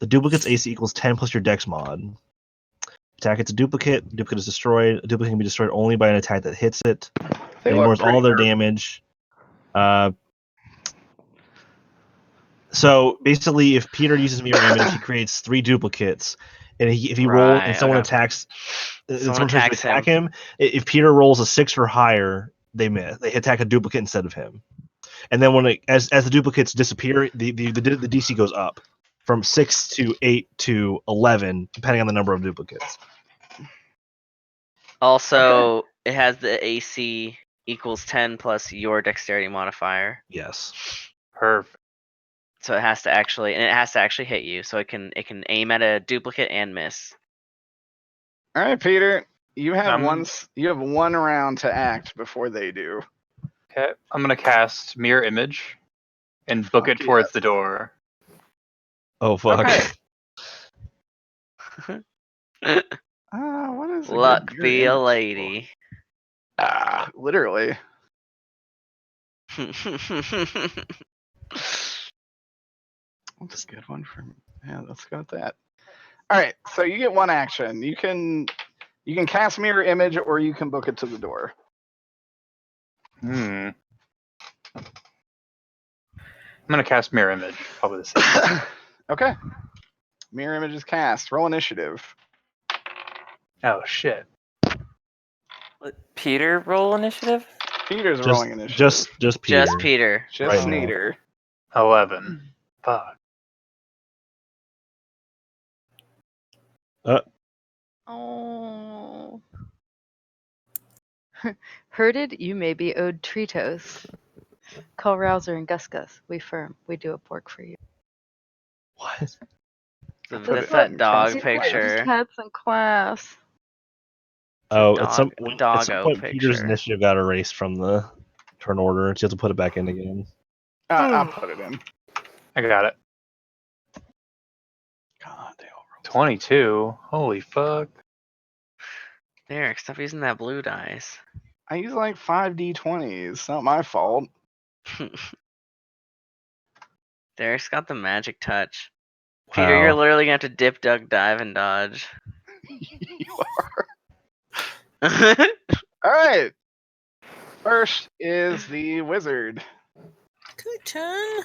The duplicate's AC equals 10 plus your dex mod. Attack it's a duplicate. Duplicate is destroyed. A duplicate can be destroyed only by an attack that hits it. They It look ignores all pretty their nervous. damage. So basically, if Peter uses mirror image, he creates 3 duplicates, and if he rolls and Right, someone okay. attacks, Someone tries to attacks attack him. If Peter rolls a 6 or higher, they miss. They attack a duplicate instead of him. And then as the duplicates disappear, the DC goes up from 6 to 8 to 11, depending on the number of duplicates. Also, it has the AC equals 10 plus your dexterity modifier. Yes. Perfect. So it has to actually hit you. So it can aim at a duplicate and miss. All right, Peter. You have Um, one round to act before they do. Okay, I'm gonna cast Mirror Image and book Fuck it towards the door. Oh fuck. Okay. What is a good Luck mirror be a image lady. for? Literally. That's a good one for me. Yeah, let's go with that. All right, so you get one action. You can cast mirror image or you can book it to the door. I'm gonna cast Mirror Image. Probably the same. Okay. Mirror image is cast. Roll initiative. Oh shit. Peter roll initiative? Peter's Just rolling initiative. just Peter. Just Peter. Just right now. Sneeder. 11. Fuck. Oh. Herded, you may be owed Tritos. Call Rouser and Gus Gus. We firm. We do a pork for you. What? That's that dog Just picture. Had some class. Oh, at some Doggo point, Peter's picture. initiative got erased from the turn order, so you have to put it back in again. I'll put it in. I got it. God, they all rolled. 22. Holy fuck. Derek, stop using that blue dice. I use like 5d20s. It's not my fault. Derek's got the magic touch. Peter, you're Wow. literally gonna have to dip, duck, dive, and dodge. You are. All right. First is the wizard. Good turn.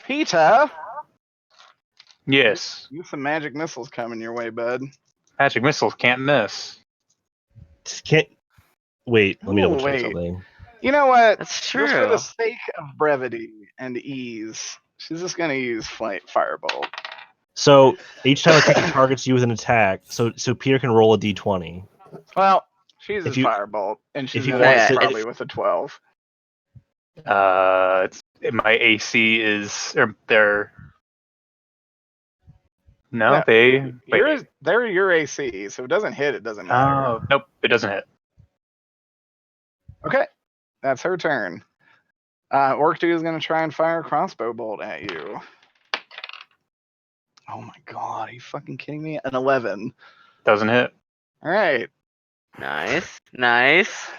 Peter, Yes. you some magic missiles coming your way, bud. Magic missiles can't miss. Can't wait. Let me double check wait. something. You know what? That's Just for true. the sake of brevity and ease, she's just gonna use firebolt. So each time a creature targets you with an attack, so Peter can roll a d20. Well, she uses If you- firebolt, and she's if you gonna want hit to- probably with a 12. My AC is or they're no, Yeah. they wait. They're your AC, so it doesn't hit. It doesn't matter. Oh nope, it doesn't hit. Okay, that's her turn. Orc Dude is gonna try and fire a crossbow bolt at you. Oh my god, are you fucking kidding me? An 11. Doesn't hit. All right. Nice. Nice.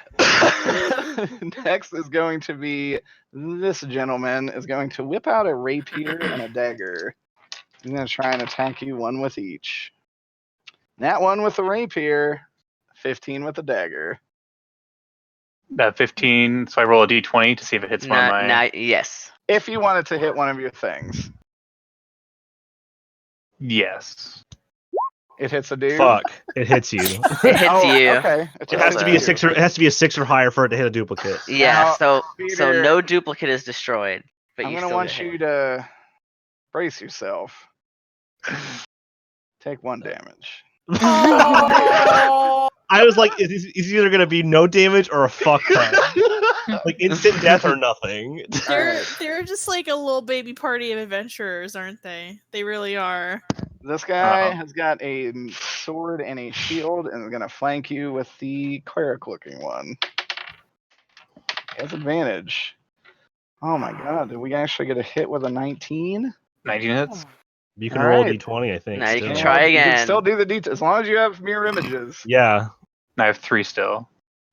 Next is going to be this gentleman is going to whip out a rapier and a dagger. He's going to try and attack you, one with each. That one with the rapier, 15 with the dagger. 15. So I roll a d20 to see if it hits one of my. Yes. If you wanted to hit one of your things, Yes. it hits a dude. Fuck! It hits you. It hits Oh, you. Okay. It has to be a 6 or it has to be a 6 or higher for it to hit a duplicate. Yeah. Now, So Peter, no duplicate is destroyed, but I'm you gonna still want get you hit. to brace yourself. Take 1 damage. I was like, is either gonna be no damage or a fuck ton? Like instant death or nothing. They're just like a little baby party of adventurers, aren't they? They really are. This guy has got a sword and a shield and is going to flank you with the cleric looking one. He has advantage. Oh my god, did we actually get a hit with a 19? 19 hits. You can All roll a right. d20, I think. Now you still. can try You can again. still do the details as long as you have mirror images. Yeah. I have 3 still.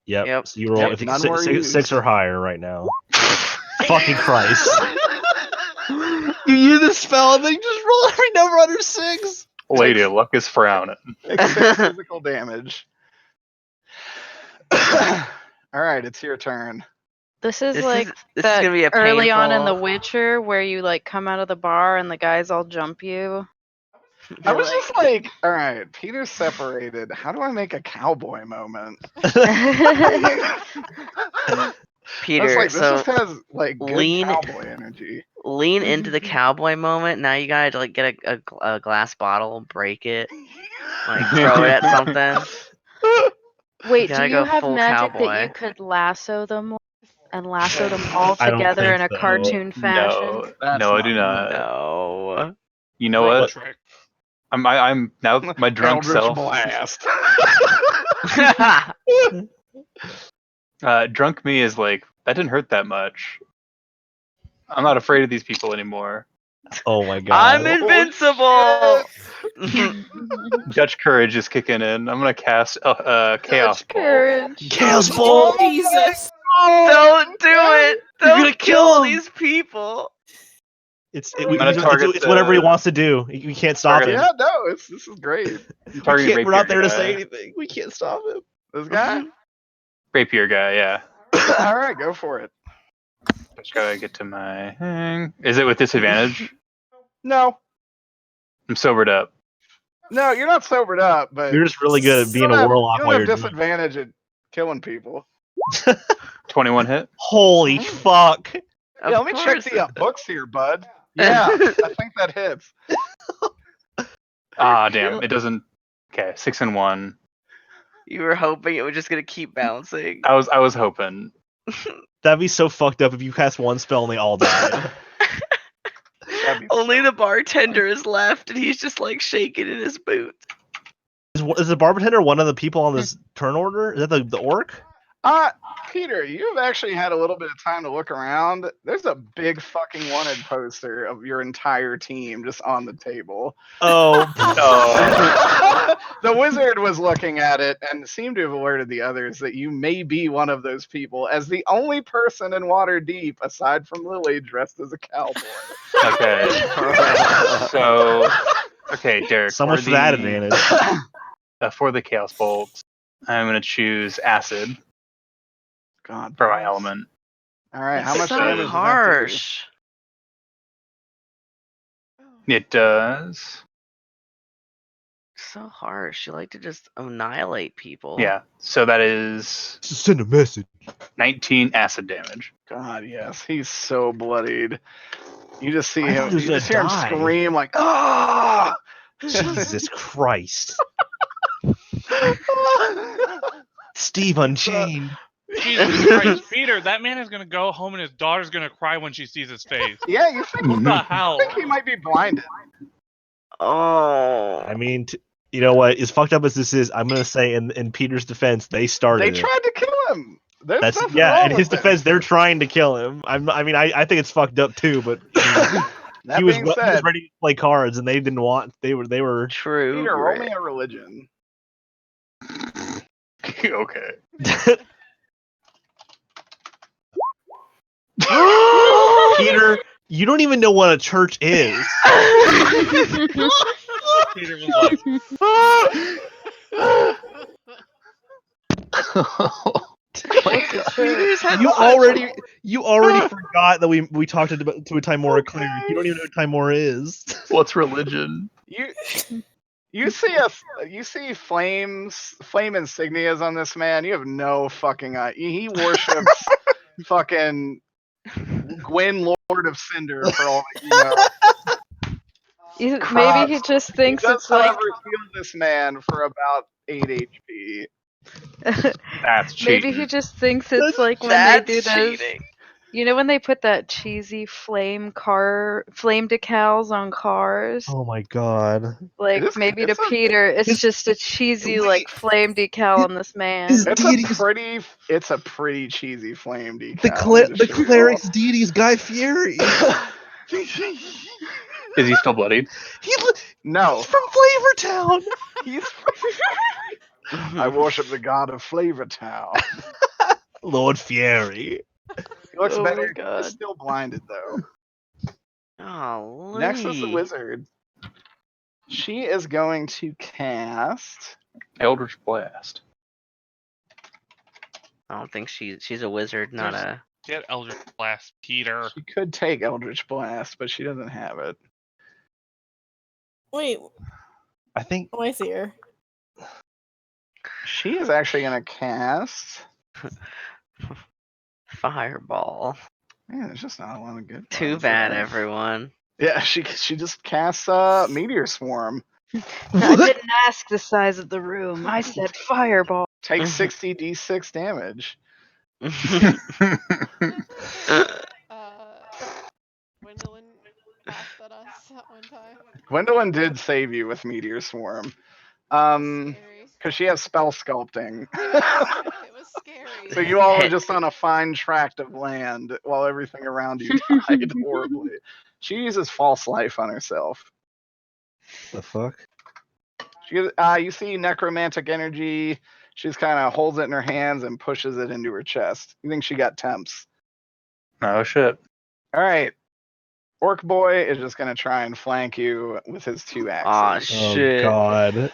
Yep. Yep. So you roll Yep, if you none were six used. or higher right now. Fucking Christ. You use the spell and then you just roll every number under 6. Lady Luck is frowning. Take 6 physical damage. All right, it's your turn. This is This like is this is that gonna be a early on in The painful- Witcher where you like come out of the bar and the guys all jump you. I was just like, all right, Peter's separated. How do I make a cowboy moment? Peter, I was like, this so just has like good lean- cowboy energy. lean into the cowboy moment. Now you gotta like get a glass bottle, break it, like throw it at something. Wait, do gotta you go have full magic that cowboy. you could lasso them and lasso them all I don't together in think a so. cartoon fashion? No, That's no, I not do not. No. You know Like- what? Trick. I'm now my drunk Eldritch self. blast. Drunk me is like that didn't hurt that much. I'm not afraid of these people anymore. Oh my god. I'm invincible. Dutch courage is kicking in. I'm gonna cast chaos ball. Courage. Chaos Bolt! Jesus. Don't do it. You're Don't gonna kill him. these people. It's gonna target it's whatever he the- wants to do. We can't stop Target- him. Yeah, no, this is great. I'm targeting We're not there to rapier say guy. anything. We can't stop him. This guy? Rapier guy, yeah. All right, go for it. Just gotta get to my thing. Is it with disadvantage? No, I'm sobered up. no, you're not sobered up, but You're just really good at being you don't a have- warlock You while don't you're have drunk. disadvantage at killing people. 21 hit. Holy fuck. Of Yeah, let me check course the it- books here, bud. Yeah, I think that hits. Ah, damn. It doesn't. Okay, 6 and 1. You were hoping it was just gonna keep bouncing. I was hoping. That'd be so fucked up if you cast one spell and they all died. That'd be Only the bartender is left, and he's just like shaking in his boots. Is the bartender one of the people on this turn order? Is that the orc? Peter, you've actually had a little bit of time to look around. There's a big fucking wanted poster of your entire team just on the table. Oh. Oh. The wizard was looking at it and seemed to have alerted the others that you may be one of those people as the only person in Waterdeep aside from Lily dressed as a cowboy. Okay. So, okay, Derek. So much for that advantage. For the chaos bolts, I'm gonna choose acid God, for my element. All right, how It's much so damage does that do? harsh. It does. So harsh. You like to just annihilate people. Yeah. So that is Send a message. 19 acid damage. God, yes, he's so bloodied. You just see I thought him. he was You just hear gonna him die. scream like, "Ah!" Jesus Christ. Steve Unchained. Jesus Christ, Peter, that man is gonna go home and his daughter's gonna cry when she sees his face. Yeah, you think, What the hell? think he might be blinded? Oh. I mean, you know what? As fucked up as this is, I'm gonna say in Peter's defense, they started They it. tried to kill him. There's That's nothing yeah. wrong In his with it. defense, they're trying to kill him. I mean, I think it's fucked up too. But That he was being he was said, ready to play cards, and they didn't want. They were. True. Peter, roll grit. me a religion. Okay. Peter, you don't even know what a church is. Peter was like, Peter's had You such- already forgot that we talked to a Timora cleric. You don't even know who Timora is. What's religion? You see flame insignias on this man. You have no fucking eye. He worships fucking Gwyn, Lord of Cinder, for all that you know. Maybe he just He thinks does, it's like however, heal this man for about 8 HP. That's cheating. maybe he just thinks it's like when they That's do those. cheating. You know when they put that cheesy flame decals on cars? Oh my god. Like It's- maybe to it's a- Peter, it's it's- just a cheesy wait. like flame decal on this man. His It's deities- a pretty cheesy flame decal. The I'm just the sure. cleric's deity is Guy Fieri. Is Is he still bloodied? No, He's from Flavortown. he's. I worship the god of Flavor Town. Lord Fieri. He looks Oh my better. God. He's still blinded though. Oh, Next is the wizard. She is going to cast. Eldritch Blast. I don't think she's a wizard, not There's- a. Get Eldritch Blast, Peter. She could take Eldritch Blast, but she doesn't have it. Wait, I think oh, I see her. She is actually going to cast. Fireball. Man, there's just not a lot of good. Too ones bad, there. everyone. Yeah, she just casts Meteor Swarm. I didn't ask the size of the room. I said fireball. Takes 60 d6 damage. Gwendolyn laughed at us at one time. Gwendolyn did save you with Meteor Swarm. Scary. Because she has spell sculpting. It was scary. So you all are just on a fine tract of land while everything around you died horribly. She uses false life on herself. the fuck. You see necromantic energy. She just kind of holds it in her hands and pushes it into her chest. You think she got temps? Oh shit. All right. Orc boy is just gonna try and flank you with his 2 Aw, axes. shit. Oh God.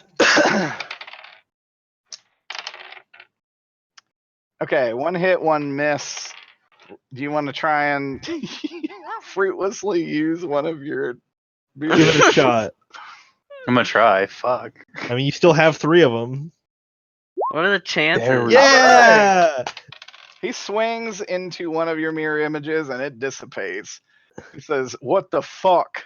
Okay, 1 hit, 1 miss. Do you want to try and fruitlessly use one of your? Give it a shot. I'm gonna try. Fuck. I mean, you still have 3 of them. What are the chances? There we Yeah. He swings into one of your mirror images and it dissipates. He says, "What the fuck?"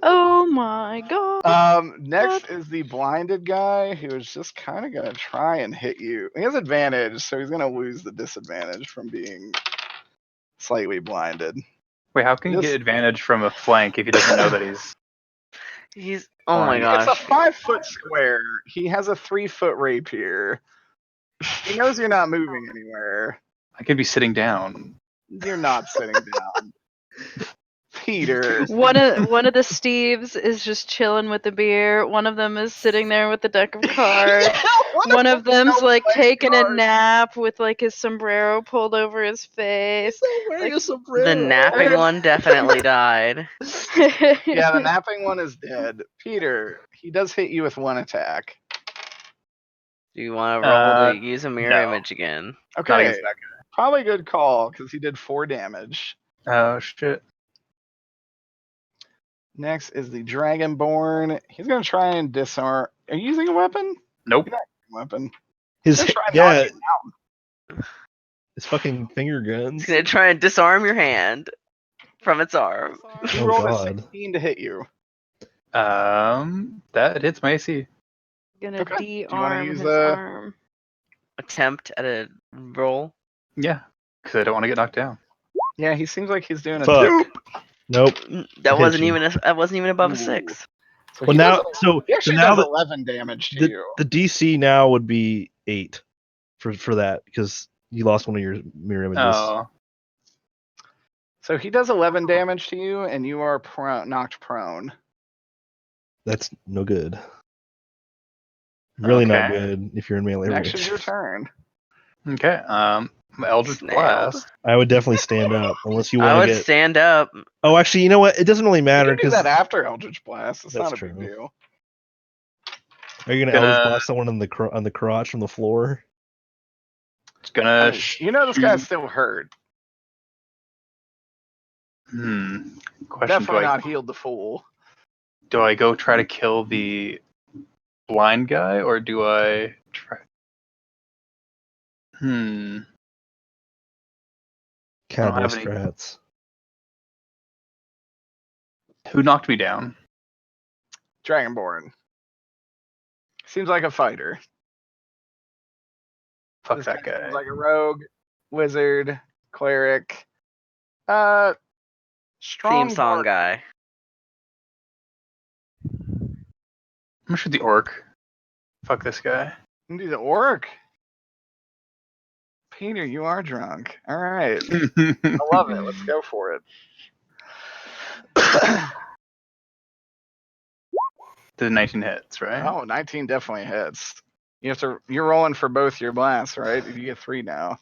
Oh my God. Next is the blinded guy who is just kind of gonna try and hit you. He has advantage, so he's gonna lose the disadvantage from being slightly blinded. Wait, how can he Just- get advantage from a flank if he doesn't know that He's. Oh my Fine. It's a gosh. 5-foot square. He has a 3-foot rapier. He knows you're not moving anywhere. I could be sitting down. You're not sitting down. Peter. One of the Steves is just chilling with the beer. One of them is sitting there with the deck of cards. One of them's like taking a nap with like his sombrero pulled over his face. wearing Like- a sombrero. The napping one definitely died. Yeah, the napping one is dead. Peter, he does hit you with 1 attack. Do you want to roll to Uh, use a mirror no. image again? Not Okay, against that probably a good call because he did 4 damage. guy. Oh shit. Next is the Dragonborn. He's gonna try and disarm. Are you using a weapon? Nope. Weapon. His He's gonna try and knock yeah, you his fucking finger guns. He's gonna try and disarm your hand from its arm. down. He Oh, rolled a God. 16 to hit you. That hits my AC. Gonna Okay. Do you wanna de-arm use his a- arm. Attempt at a roll. Yeah, because I don't want to get knocked down. Yeah, he seems like he's doing a Fuck. dupe. Nope. That hit wasn't you. even that wasn't even above a Ooh. 6. So Well, he now, does, so he actually now does that 11 damage to you. the DC now would be 8 for that because you lost one of your mirror images. Oh, So he does 11 damage to you, and you are knocked prone. That's no good. Really not Okay. good if you're in melee Next range. is your turn. okay. Eldritch Snailed. Blast. I would definitely stand up unless you I want would to get. stand up. Oh, actually, you know what? It doesn't really matter You can do because that after Eldritch Blast. It's That's not a big true. deal. are you gonna Gonna- Eldritch blast someone on the crotch from the floor? It's gonna. I mean, you know this guy's still hurt. Question: Definitely not healed the fool. Do I go try to kill the blind guy, or do I try? Cowboy have any- strats. Who knocked me down? Dragonborn. Seems like a fighter. Fuck This that guy guy. seems like a rogue, wizard, cleric. Strong Theme song bard. guy. I'm gonna shoot the orc. Fuck this guy. You can do the orc. Peter, you are drunk. All right. I love it. Let's go for it. The 19 hits, right? Oh, 19 definitely hits. You're rolling for both your blasts, right? You get 3 now.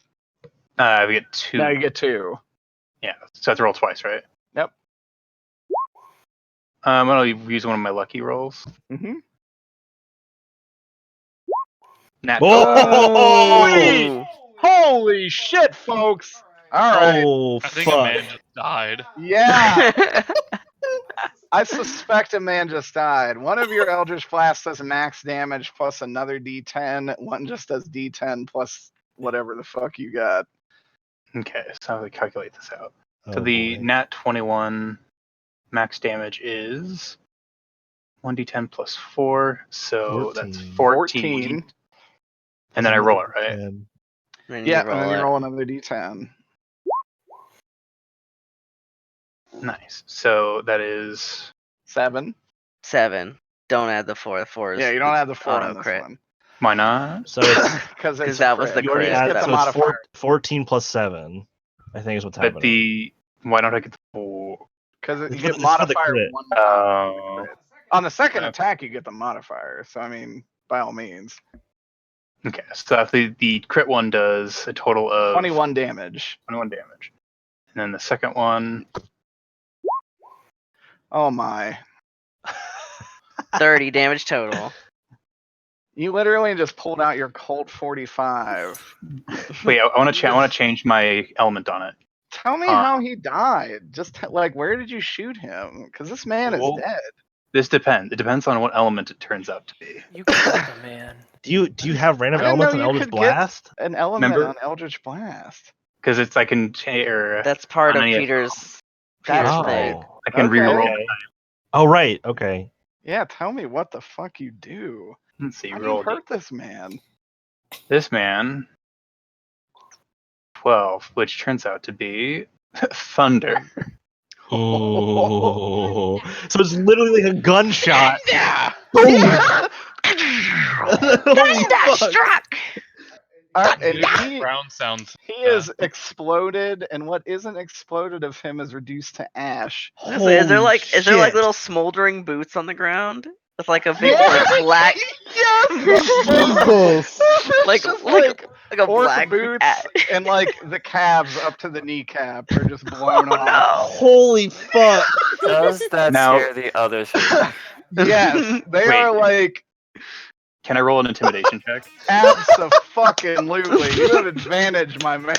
We get 2. No, you get 2. Yeah, so I have to roll twice, right? Yep. I'm gonna use one of my lucky rolls. Mm-hmm. Nat. Oh! Holy shit, folks! All right. Oh, I think a fuck. man just died. Yeah. I suspect a man just died. One of your Eldritch Blasts does max damage plus another D10. One just does D10 plus whatever the fuck you got. Okay, so I'm gonna calculate this out. So Oh, the boy. nat 21 max damage is 1d10 plus 4, so that's 14. And then I roll it, right? And Then Yeah, you and then you it. roll another D10. Nice. So that is 7. 7. Don't add the 4. The 4 is Yeah, you don't have the 4 auto on this crit. one. why not? so it's Because that was the you already crit. add, Get the so it's modifier. 14 plus 7. I think is what's But happening. why don't I get the 4? Because It's you for get the- it's for the modifier crit. 1 Oh. on the second Okay. attack, you get the modifier. So I mean, by all means, Okay, so if the crit one does a total of 21 damage. 21 damage. And then the second one, Oh my! 30 damage total. You literally just pulled out your Colt 45. wait, I want to change my element on it. Tell me how he died. Just like, where did you shoot him? Because this man is Well, dead. This depends. It depends on what element it turns out to be. You killed the man. Do you have random I didn't elements know on you Eldritch could get- Blast? An element Remember- on Eldritch Blast. Because it's I can change. That's part of on any Peter's That's thing. Oh. I can Okay. reroll. Okay. Oh, right. Okay. Yeah, tell me what the fuck you do. Let's see. How do you Roll hurt this man? this man. 12, which turns out to be thunder. Oh. So it's literally like a gunshot. Yeah. Holy Holy fuck. And he Brown sounds. he is exploded, and what isn't exploded of him is reduced to ash. Honestly, is there Holy like shit. little smoldering boots on the ground? With like a big Yes! like, black Jesus. like Just like like a orc black boots and like the calves up to the kneecap are just blown Oh, off. no. Holy fuck. Does that Now- scare the others? Yes, they Wait. are like Can I roll an intimidation check? abso-fucking-lutely. You have advantage, my man.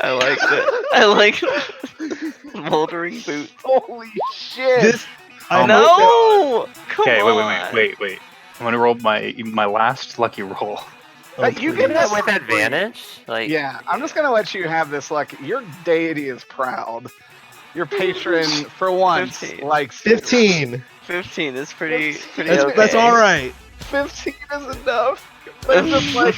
I like it. I like smoldering boots. Holy shit! This Oh my No! Come Okay, on. wait. I'm gonna roll my last lucky roll. You You get get that this with for free. advantage? Like, Yeah, I'm just gonna let you have this luck. Your deity is proud. Your patron, for once, 15. likes you. 15. 15 is pretty That's, okay. that's all right. 15 is enough. They're just like,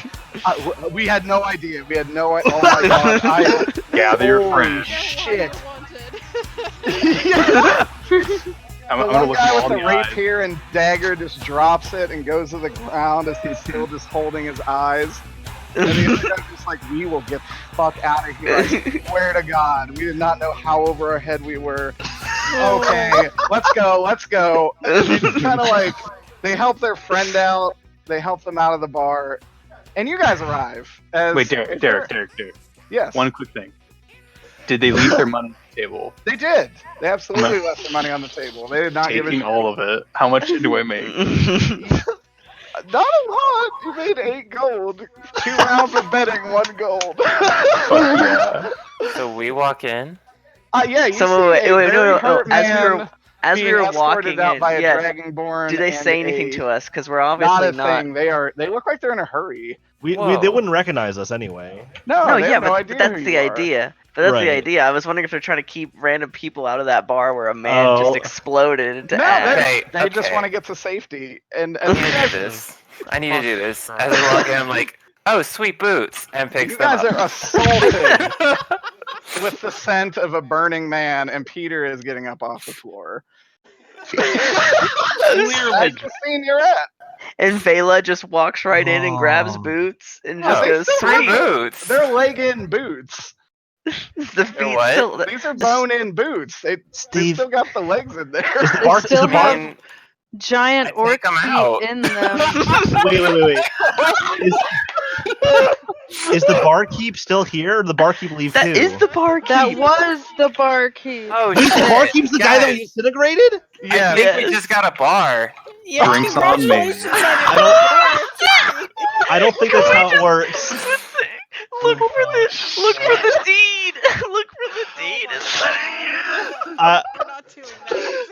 we had no idea. We had no idea. Oh my god. Gather your Holy friends. shit. Wanted. I'm The gonna one look guy you all with in the the eyes. rapier and dagger just drops it and goes to the ground as he's still just holding his eyes. And the other guy's just like, we will get the fuck out of here. I swear to God. We did not know how over our head we were. Okay, let's go. And they just kind of like, they help their friend out. They help them out of the bar. And you guys arrive. As, Wait, Derek. Yes. One quick thing. Did they leave their money on the table? They did. They absolutely left their money on the table. They did not give a Taking shit. all of it. How much do I make? Not a lot. You made 8 gold. 2 rounds of betting, 1 gold. Fuck yeah. so we walk in. Yeah, you So see a wait, very no, hurt man as we being were escorted walking out in, by a yeah, dragonborn. do they and say anything a- to us? Because we're Not obviously a not. thing. They look like they're in a hurry. They Whoa. wouldn't recognize us anyway. No, No, they yeah, have no but idea that's who the you are. idea. But that's the Right. idea. I was wondering if they're trying to keep random people out of that bar where a man Oh. just exploded into No, ash. Okay, they just okay. want to get to safety. And I need to do this. I need to do this. As we walk in, I'm like, oh, sweet boots, and picks you them guys up. are assaulted with the scent of a burning man, and Peter is getting up off the floor. That's the scene you're at. and Vaila just walks right in and grabs Oh. Boots and No, just they goes, still have "Sweet." Boots. They're leg-in boots. The feet what? still. These are bone-in boots. They've Steve, still got the legs in there. is the They bark? Is still the bark? have giant I take orc 'em feet out. in them. Wait. Is the barkeep still here, or did the barkeep leave That too? is the barkeep. That was the barkeep. Oh Wait, the shit! barkeep's the guy that we Guys, disintegrated? I think we just got a bar. Yeah, Drinks on me. congratulations on your I don't think that's how it works. Look for the look for the deed. Look for the deed. We're not doing that.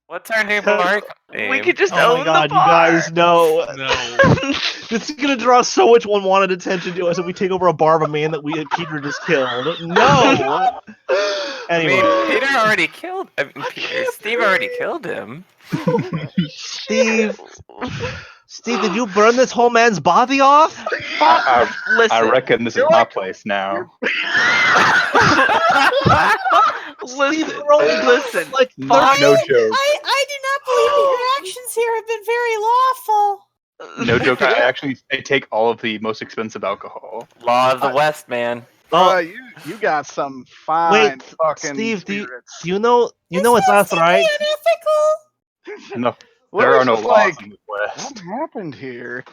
What's our new bar? We could just Oh own my god, the you bar. guys know. No. This is gonna draw so much unwanted attention to us if we take over a bar of a man that Peter just killed. No! I Anyway, mean, Peter already killed. Steve already killed him. Steve, did you burn this whole man's body off? I Listen, reckon this is my place now. Steve, listen, we're only listen. like No joke. I do not believe that your actions here have been very lawful. No joke. I take all of the most expensive alcohol. Law of the West, man. Oh, You got some fine wait, fucking Steve, do spirits. you know it's us, right? Unethical. No, What there are was no just laws like, in the West. what happened here?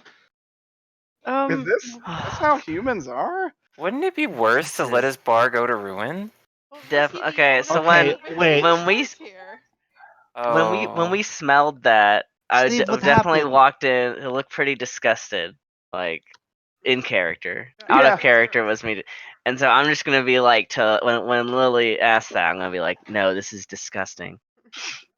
Is this how humans are? Wouldn't it be worse to let his bar go to ruin? Okay, so Okay, wait. when we Oh. when we smelled that, I Steve, what definitely happened? walked in. It looked pretty disgusted, like in character. Out Yeah. of character was me, and so I'm just gonna be like, when Lily asks that, I'm gonna be like, no, this is disgusting.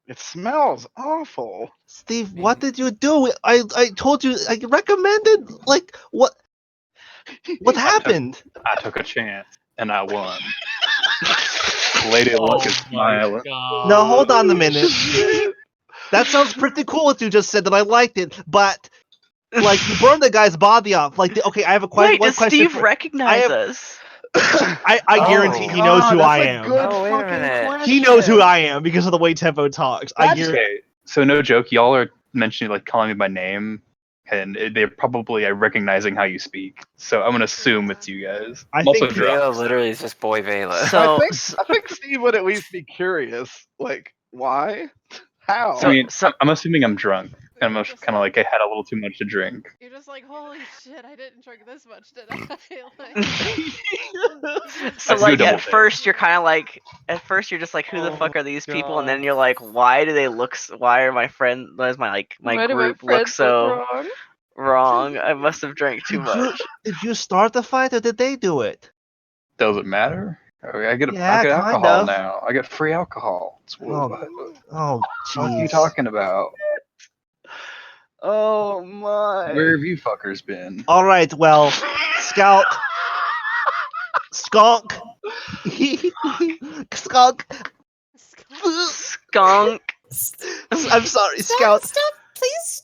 It smells awful. Steve, what did you do? I told you, I recommended, like, what happened? I took a chance and I won. Lady Luck is smiling. No, hold on a minute. That sounds pretty cool what you just said, that I liked it, but, like, you burned the guy's body off. Like, okay, I have a Wait, one does question. Steve recognize us? I guarantee he knows who I am. Oh, wait a minute. He knows who I am because of the way Tempo talks. I guarantee. Okay, so no joke, y'all are mentioning like calling me by name, and they're probably recognizing how you speak. So I'm gonna assume it's you guys. I I'm also think drunk. Vaila literally is just boy Vaila. So, I think Steve would at least be curious. Like, why? How? I mean, I'm assuming I'm drunk. And I'm kind of like I had a little too much to drink. You're just like, holy shit, I didn't drink this much, did I? so I like do double at first you're kind of like, at first you're just like, who the fuck are these people? And then you're like, why do they look? Why are my friend? Why does my Why do my group look friends so wrong? wrong? I must have drank too much. Did you start the fight or did they do it? Does it matter? I get Yeah, kind alcohol of. now. I get free alcohol. Oh, What are you jeez. talking about? Oh my. Where have you fuckers been? All right, well, Scout, Skunk, Skunk. Skunk. I'm sorry, Scout. Stop, please.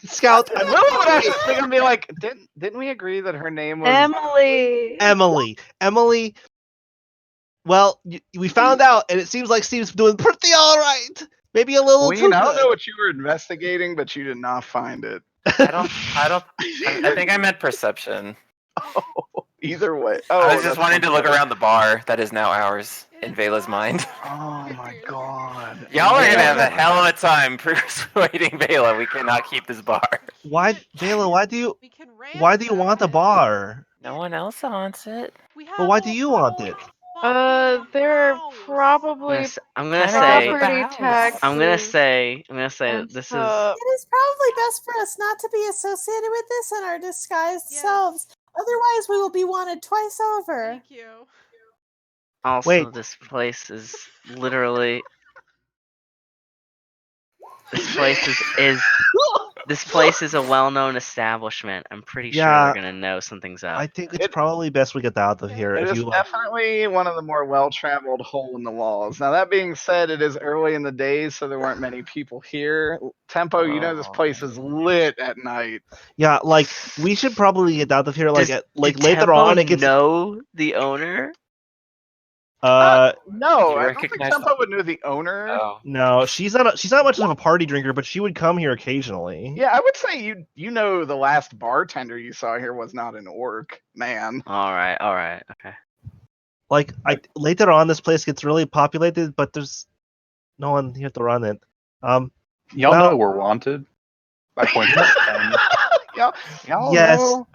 Scout. I really would actually think and be like, didn't we agree that her name was Emily. Emily. Well, we found out, and it seems like Steve's doing pretty all right. Maybe a little too Ween? I don't good. know what you were investigating, but you did not find it. I think I meant perception. Oh, either way. Oh, I was just that's wanting to look okay. around the bar that is now ours in Vela's mind. Oh my god. Y'all are gonna have a hell of a time persuading Vaila we cannot keep this bar. Why, Vaila? Why do you We can want the bar? No one else wants it. But why do you want it? There are probably I'm gonna say. property taxes. I'm gonna say and this is. stuff. It is probably best for us not to be associated with this in our disguised selves. Otherwise, we will be wanted twice over. Thank you. Also, Wait. this place is literally. This place is a well-known establishment. I'm pretty sure Yeah. they're gonna know something's up. I think it's probably best we get out of here. It If is you definitely one of the more well-traveled hole in the walls. Now that being said, it is early in the day, so there weren't many people here. Tempo, you know this place is lit at night. yeah, like we should probably get out of here. Like Does- like Did later Tempo on, it gets. know the owner. No, Do I you don't think recognize Tempo would know the owner. Oh. No, she's not much of a party drinker, but she would come here occasionally. Yeah, I would say you know the last bartender you saw here was not an orc man. All right. Okay. Like later on, this place gets really populated, but there's no one here to run it. Y'all Well- know we're wanted. I pointed out. Y'all Yes. know.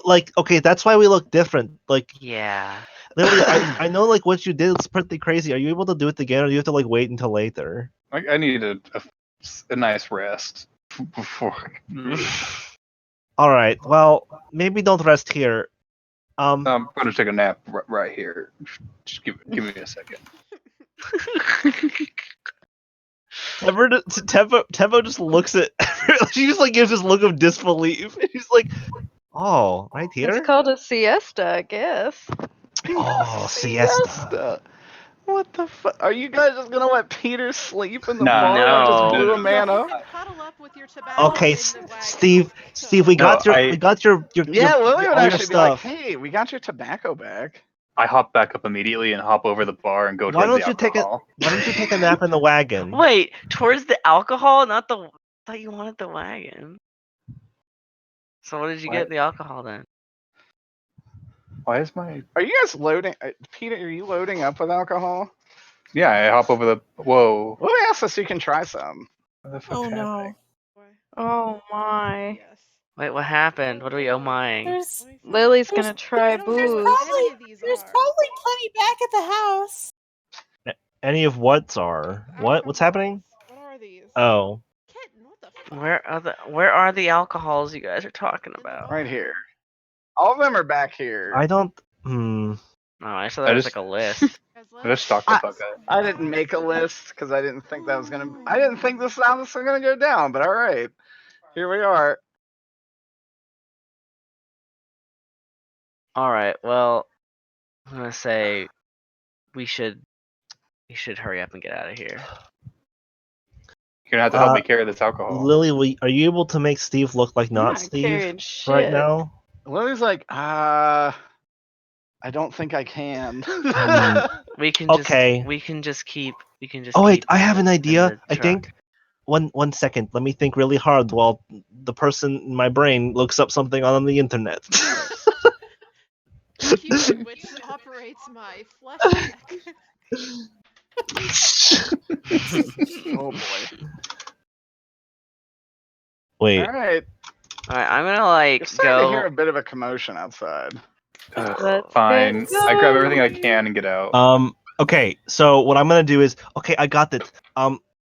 Like, okay, that's why we look different. Like, Yeah. Lily, I know like what you did is pretty crazy. Are you able to do it again, or do you have to like wait until later? I need a nice rest before. All right. Well, maybe don't rest here. I'm gonna take a nap right here. Just give me a second. Tempo just looks at. She just like gives this look of disbelief. She's like, "Oh, right here." It's called a siesta, I guess. Oh, siesta. What the fuck? Are you guys just gonna let Peter sleep in the Nah. bar and just No. blew a man You up? can cuddle up with your tobacco Okay, in the wagon. Steve, we got No, your Yeah, Lily would all your actually be like, stuff. "Hey, we got your tobacco back." I hop back up immediately and hop over the bar and go Why towards don't the you take a alcohol. Why don't you take a nap in the wagon? Wait, towards the alcohol, not the. I thought you wanted the wagon. So what did you What? get in the alcohol then? Why is my? Are you guys loading? Peter, are you loading up with alcohol? Yeah, I hop over the. Whoa. Lily asked us so you can try some. What the fuck's Oh happening? no. Boy, Oh my. yes. Wait, what happened? What are we oh-mying? There's Let me see. Lily's There's- gonna try I don't know what booze. any of these there's are. probably plenty back at the house. Any of what's are? What's happening? What are these? Oh, Kitten, what the fuck? Where are the alcohols you guys are talking In the about? bar. Right here. All of them are back here. I don't. Oh, I saw I there was just- like a list. Guys, I just stalked the fuck out. I didn't make a list because I didn't think that was gonna. I didn't think this was gonna go down. But all right, here we are. All right. Well, I'm gonna say we should hurry up and get out of here. You're gonna have to help me carry this alcohol. Lily, are you able to make Steve look like I'm not not Steve carrying shit. right now? Lily's like, I don't think I can. We can Okay. just we can just keep Oh wait, keep I have in an the idea. I truck. think. One second. Let me think really hard while the person in my brain looks up something on the internet. The Cupid which operates my flesh pack. Oh boy. Wait. All right. All right, I'm gonna like You're starting to hear go. a bit of a commotion outside. Let's Fine. get I grab everything I can and get out. Okay, so what I'm gonna do is, okay, I got it.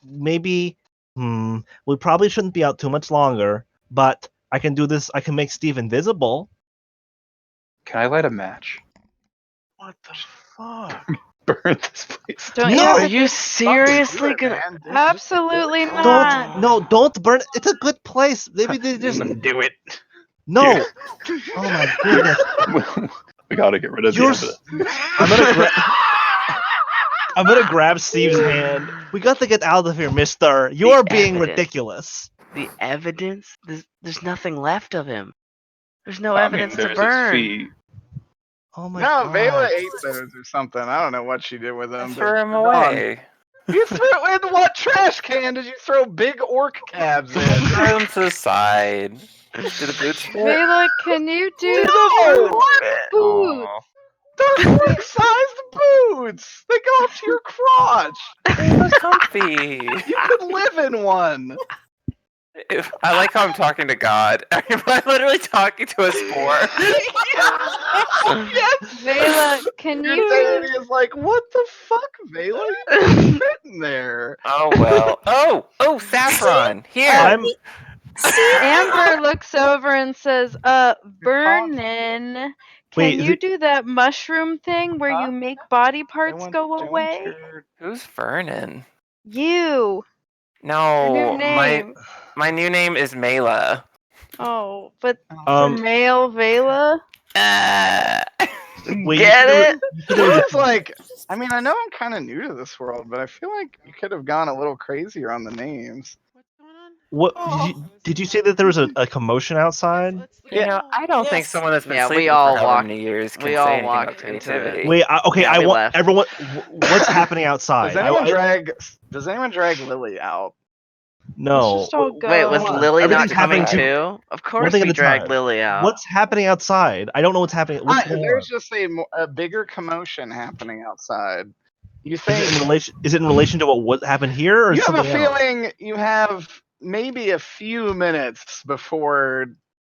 Maybe, we probably shouldn't be out too much longer, but I can do this. I can make Steve invisible. Can I light a match? What the fuck? Burn this place. Don't No! you Are have you to seriously gonna? Absolutely not. Don't burn it. It's a good place. Maybe they just do it. no. Here. Oh my goodness. We gotta get rid of You're the I'm gonna grab Steve's hand. We got to get out of here, Mister. You The are being evidence. ridiculous. The evidence? There's nothing left of him. There's no I mean, evidence to there's his burn. feet. Oh my No, god. Vaila ate those or something. I don't know what she did with them. Throw but him they're gone. away. You threw in what trash can did you throw big orc cabs in? Throw them to the side. Do the boots fit? Vayla, can you do No! food? Aw. They're orc-sized boots. They go up to your crotch. They look comfy. You could live in one. I like how I'm talking to God. I'm literally talking to a spore. Yes. Vayla, can Your you deity is like, what the fuck, Vaila? You don't fit in there. Oh well. Oh, Saffron. Here. I'm Amber looks over and says, Vernon, Wait, can is you it- do that mushroom thing where Huh? you make body I parts want- go I want away? your- Who's Vernon? You. No, Your new name. my new name is Mela. Oh, but Um, for male Vayla? wait, Get it? you could do I was like, I mean, I know I'm kind of new to this world, but I feel like you could have gone a little crazier on the names. What's going on? What Oh. did you say that there was a commotion outside? You know, I don't think Yes. someone that's been Yeah, we sleeping all for however walked- many years can we say all anything about walked into it. creativity. Wait, okay, Yeah, I we want left. everyone. What's happening outside? Does anyone drag Lily out? No. Let's just all go. Wait, was Hold on. Lily not Everything's coming happening too? Of One course thing we at a dragged time. Lily out. What's happening outside? I don't know what's happening. What's going There's on? just a bigger commotion happening outside. You Is think it in relation? Is it in relation to what happened here, or you have a something else? feeling you have maybe a few minutes before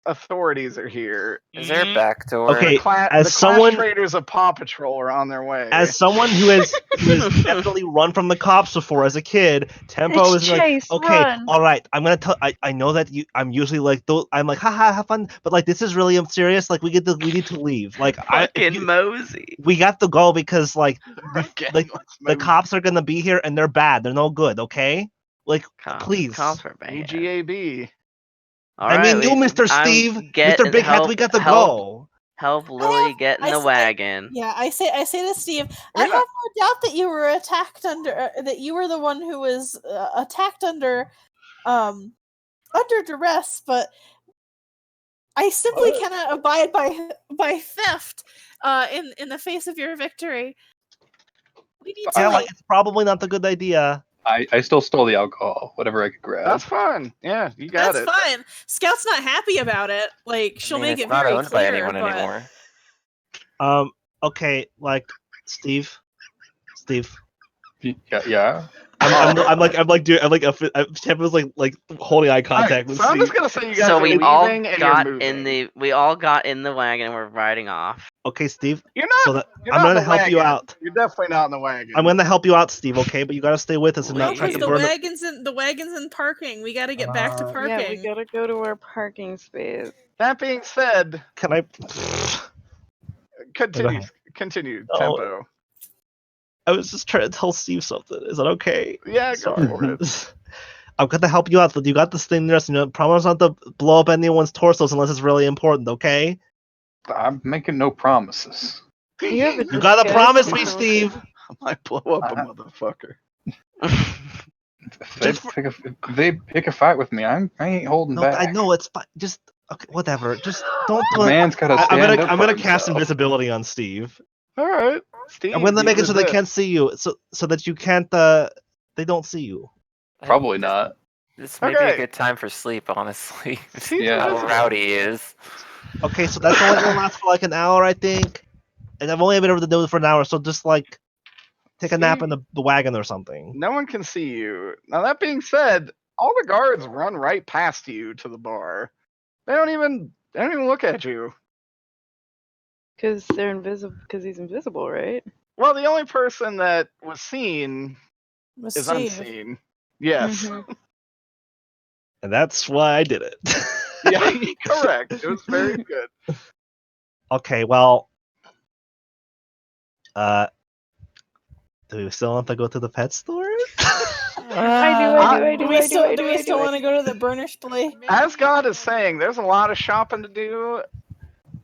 authorities are here. Is there a back door? Okay, The as someone traders of Paw Patrol are on their way. as someone who has definitely run from the cops before as a kid, Tempo It's is like, Chase, okay, run. all right, I'm gonna tell. I know that I'm usually like, I'm like, haha, have fun, but like this is really serious. Like we need to leave. Like Fucking mosey. we got to go because like Again, like let's the move. cops are gonna be here and they're bad. They're no good. Okay, like please. Cops are bad. UGAB. I mean, you, Mr. Steve, Mr. Big Hat, we got to go. Help Lily get in the wagon. Yeah, I say to Steve, I have no doubt that you were attacked under that you were the one who was attacked under duress, but I simply cannot abide by theft in the face of your victory. We need Yeah, to like it's probably not the good idea. I still stole the alcohol, whatever I could grab. That's fine. Yeah, you got That's it. fine. Scout's not happy about it. Like she'll make it's it not very owned clear. by anyone but... anymore. Okay, like Steve. Yeah. I'm like Tempo's like holding eye contact with So I'm Steve. just gonna say you guys So are we all leaving and got you're in moving. we all got in the wagon and we're riding off. Okay, Steve. You're So not. that You're I'm not in gonna the help you wagon. out. You're definitely not in the wagon. I'm gonna help you out, Steve. Okay, but you gotta stay with us and not Please. try Because to the burn. wagon's in parking. We got to get back to parking. Yeah, we gotta go to our parking space. That being said, Can I? continue Oh. Tempo. I was just trying to tell Steve something. Is that okay? Yeah, go for it. I'm gonna help you out. You got this thing there, so you know, promise not to blow up anyone's torsos unless it's really important. Okay? I'm making no promises. You have a You gotta disguise promise me, control, Steve. I might blow up a motherfucker. If they pick a fight with me, I ain't holding No, back. I know it's fine. Just okay, whatever. Just don't do The it. man's gotta I'm stand up gonna for cast himself. invisibility on Steve. All right, Steve. I'm gonna make it so they resist. can't see you, so that you can't. They don't see you. Probably not. This may be Okay. a good time for sleep, honestly. Yeah. How rowdy he is. Okay, so that's only gonna last for like an hour, I think. And I've only been able to do it for an hour, so just like take a nap in the wagon or something. No one can see you. Now that being said, all the guards run right past you to the bar. They don't even look at you. Because they're invisible. Because he's invisible, right? Well, the only person that was seen Was is Steve. unseen. Yes. Mhm. And that's why I did it. Yeah, correct. It was very good. Okay, well, do we still want to go to the pet store? I Do we still want to go to the burnish play? As God is saying, there's a lot of shopping to do,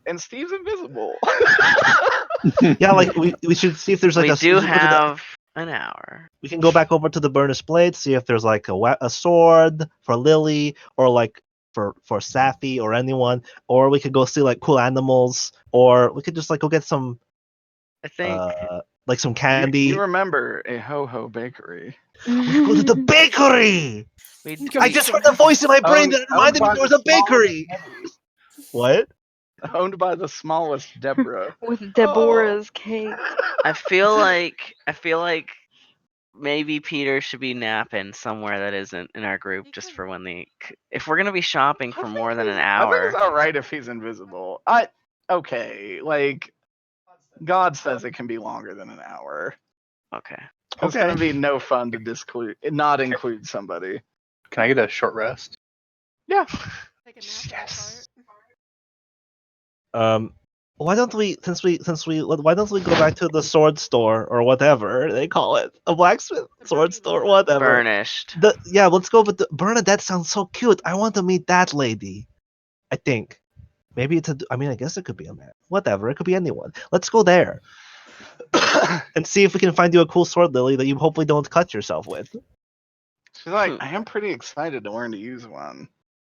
and Steve's invisible. Yeah, like we should see if there's like we a. do we should go to the- have an hour. We can go back over to the burnish blade, see if there's like a sword for Lily, or like for Safi or anyone, or we could go see like cool animals, or we could just like go get some I think like some candy. You remember a ho-ho bakery. Go to the bakery. we I just heard the voice in my brain that reminded me there was a bakery. What? Owned by the smallest Deborah. With Deborah's cake. I feel like maybe Peter should be napping somewhere that isn't in our group just for when if we're gonna be shopping for more than an I think hour. it's all right if he's invisible. Okay, like God says it can be longer than an hour. Okay. It's gonna be no fun to not include somebody. Can I get a short rest? Yeah. Take a nap in the cart. Why don't we why don't we go back to the sword store or whatever they call it, a blacksmith sword store, whatever. Burnished. Yeah, let's go with the Bernadette. Sounds so cute. I want to meet that lady. I think maybe it's I guess it could be a man. Whatever, it could be anyone. Let's go there and see if we can find you a cool sword, Lily, that you hopefully don't cut yourself with. She's like, I am pretty excited to learn to use one.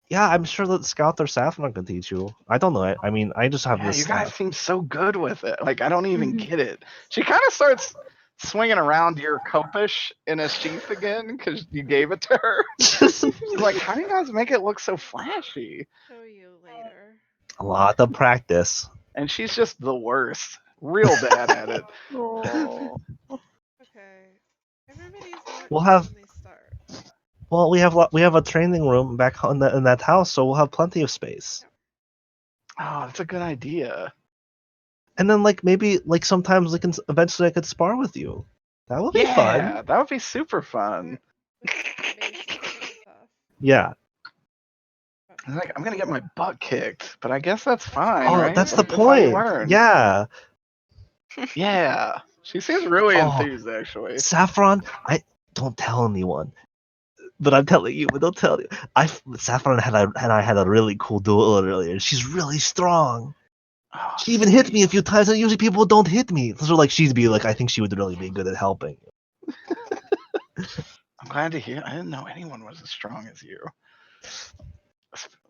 Yeah, I'm sure that Scout or Saffron can teach you. I don't know it. I mean, I just have Yeah, this you guys staff. seem so good with it. Like, I don't even Mhm. get it. She kind of starts swinging around your copish in a sheath again because you gave it to her. She's like, how do you guys make it look so flashy? Show you later. A lot of practice. And she's just the worst. Real bad at it. Oh. Okay. Everybody's not We'll here have- when they start. Well, we have a training room back in that house, so we'll have plenty of space. Oh, that's a good idea. And then like maybe like sometimes eventually I could spar with you. That would be fun. Yeah, that would be super fun. With the bases and stuff. Yeah. I'm like, I'm gonna get my butt kicked, but I guess that's fine, Oh, right? that's the That's how you point. learn. Yeah. Yeah. She seems really Oh. enthused, actually. Saffron, I don't tell anyone. But I'm telling you, but don't tell you. Saffron and I had a really cool duel earlier. She's really strong. Oh, She even hit me a few times, and usually people don't hit me. So like she'd be like, I think she would really be good at helping. I'm glad to hear. I didn't know anyone was as strong as you.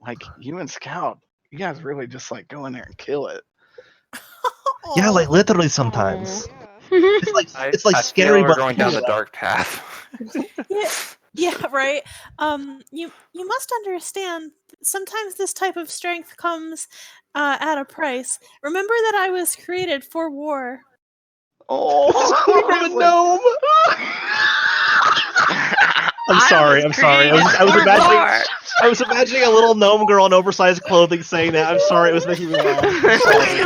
Like you and Scout, you guys really just like go in there and kill it. Yeah, Aw. like literally sometimes. Yeah. It's like I scary, feel we're but going down the cool. dark path. Yeah, right. You must understand. Sometimes this type of strength comes at a price. Remember that I was created for war. Oh, From a gnome. I'm sorry. I was imagining a little gnome girl in oversized clothing saying that. I'm sorry. It was making me laugh. I'm sorry.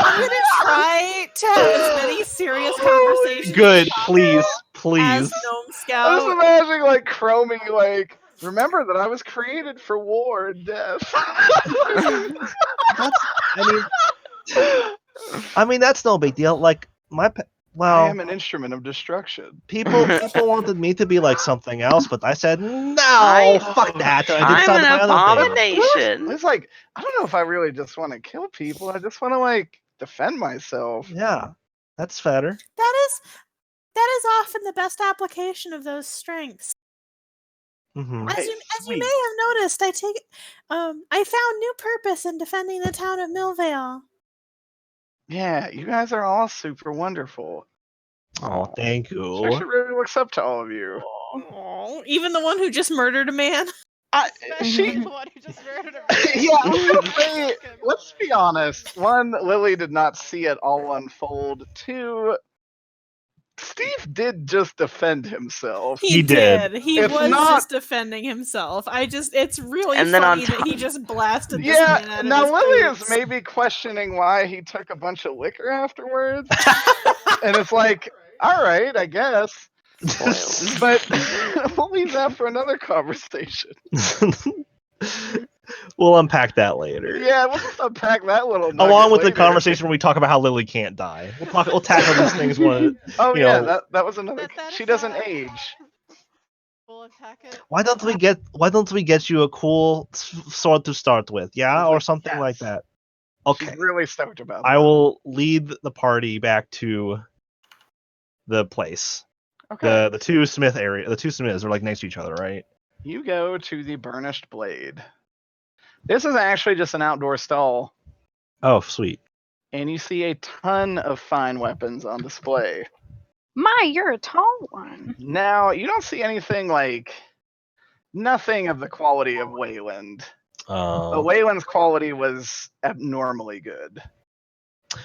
I'm gonna try to have as many serious conversations. Good, as please, possible as please. Gnome I was Scout. imagining like Chromie, like, remember that I was created for war and death. I mean, that's no big deal. Like I well, am an instrument of destruction. people wanted me to be like something else, but I said I- fuck that. I did I'm something an other thing. abomination. It's like, I don't know if I really just want to kill people. I just want to like defend myself. Yeah, that's fair. That is often the best application of those strengths. Hmm. As Right, you sweet. may have noticed, I found new purpose in defending the town of Millvale. Yeah, you guys are all super wonderful. Oh, thank She you. really looks up to all of you. Aw, even the one who just murdered a man. Especially She, the one who just murdered a man. yeah, I was gonna say, let's be honest. One, Lily did not see it all unfold. Two, Steve did just defend himself. He did. He It's was not- just defending himself. It's really And then on funny that he top- just blasted this Yeah, man out of now his Lily boots. is maybe questioning why he took a bunch of liquor afterwards. And it's like, all right, I guess. But we'll leave that for another conversation. We'll unpack that later. Yeah, we'll just unpack that little nugget Along with the later. conversation where we talk about how Lily can't die. We'll tackle these things one. Oh you yeah, know. that was another. That She doesn't aside, age. We'll unpack it. Why don't we get you a cool sword to start with? Yeah, or something like Yes. that. Okay. She's really stoked about I that. will lead the party back to the place. Okay. The two smiths are like next to each other, right? You go to the Burnished Blade. This is actually just an outdoor stall, Oh, sweet. and you see a ton of fine weapons on display. My, you're a tall one. Now, you don't see anything like nothing of the quality of Wayland. But Wayland's quality was abnormally good.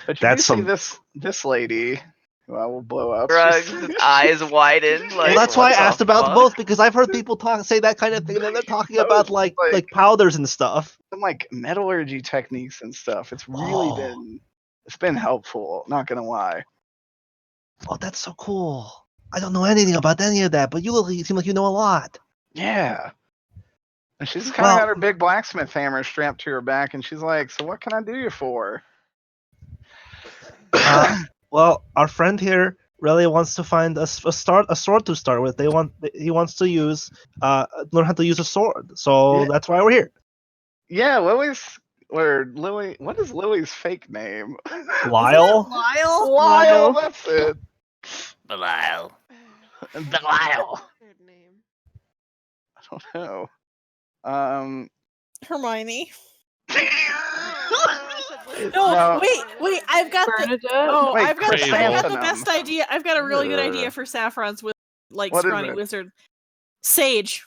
But you That's do see this lady, who I will blow up. Drugs, eyes widened. Like, Well, that's why I what the asked about fuck? both, because I've heard people say that kind of thing, and then they're talking about like powders and stuff. Some like metallurgy techniques and stuff. It's really been helpful. Not gonna lie. Oh, that's so cool. I don't know anything about any of that, but you seem like you know a lot. Yeah. And she's kind of got her big blacksmith hammer strapped to her back, and she's like, "So what can I do you for?" Well, our friend here really wants to find a sword to start with. He wants to learn how to use a sword. So that's why we're here. Yeah, Lily. What is Lily's fake name? Lyle. Lyle. That's it. Belial. Belial. Weird name. don't know. Hermione. I said, listen, No, No. wait, I've got the Bernadette? oh, Wait, I've got the Chrysanthemum. best idea. I've got a really good idea Ugh. for Saffron's with like What is scrawny it? wizard. Sage.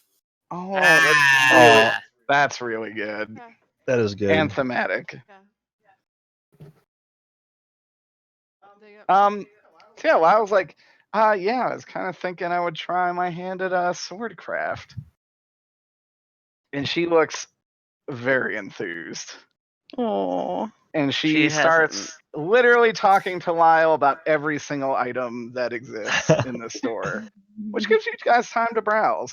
Oh, Ah. that's really good. yeah, That is good. And thematic. yeah. So yeah, well, I was like, yeah, I was kind of thinking I would try my hand at swordcraft. And she looks very enthused. Oh. And She she has- starts literally talking to Lyle about every single item that exists in the store, which gives you guys time to browse.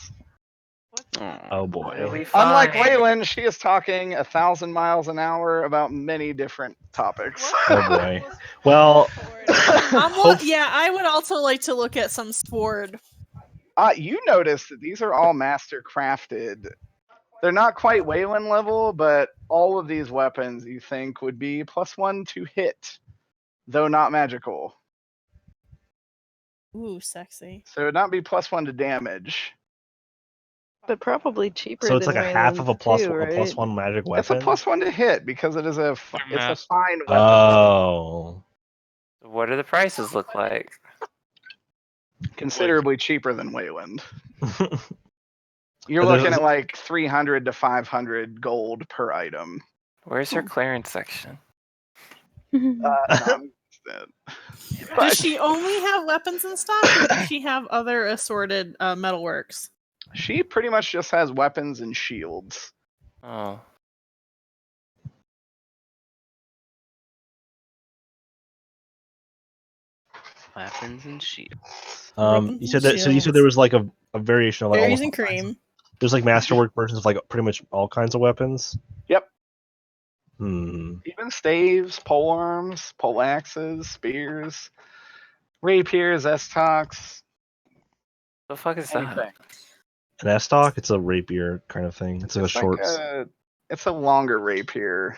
Oh It'll boy. be Unlike fine. Waylon, she is talking 1,000 miles an hour about many different topics. Oh boy. Well, Yeah, I would also like to look at some sword. You notice that these are all master crafted. They're not quite Waylon level, but all of these weapons you think would be +1 to hit, though not magical. Ooh, sexy. So it would not be +1 to damage. But probably cheaper so it's than like a half of a Wayland's too, a right? +1 magic It's a weapon. +1 to hit because it is it's a master. fine weapon. Oh. What do the prices look like? Considerably cheaper than Wayland. You're But there's- looking at like 300 to 500 gold per item. Where's her clearance section? Non-existent. Does she only have weapons in stock, or does she have other assorted metalworks? She pretty much just has weapons and shields. Oh. Weapons and shields. You said that. So you said there was like a variation of like Berries almost and all kinds cream. of- There's like masterwork versions of like pretty much all kinds of weapons. Yep. Even staves, pole arms, pole axes, spears, rapiers, estocs. The fuck is anything. that? An estoc, it's a rapier kind of thing. It's like a short. It's a longer rapier.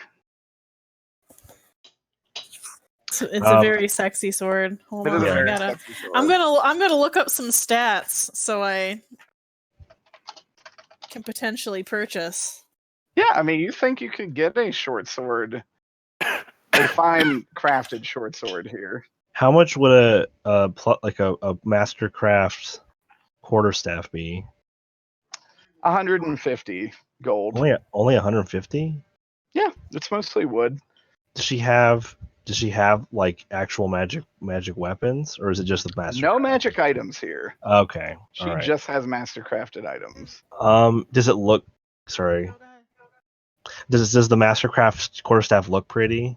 It's a very sexy sword. Hold It is on, a I very gotta. sexy sword. I'm gonna look up some stats so I can potentially purchase. Yeah, I mean, you think you could get a short sword, a fine crafted short sword here. How much would a mastercraft quarterstaff be? 150 gold. Only 150? Yeah, it's mostly wood. Does she have like actual magic weapons, or is it just the master? No magic items here. Okay. She all right. just has mastercrafted items. Does it look? Sorry. Does the mastercraft quarterstaff look pretty?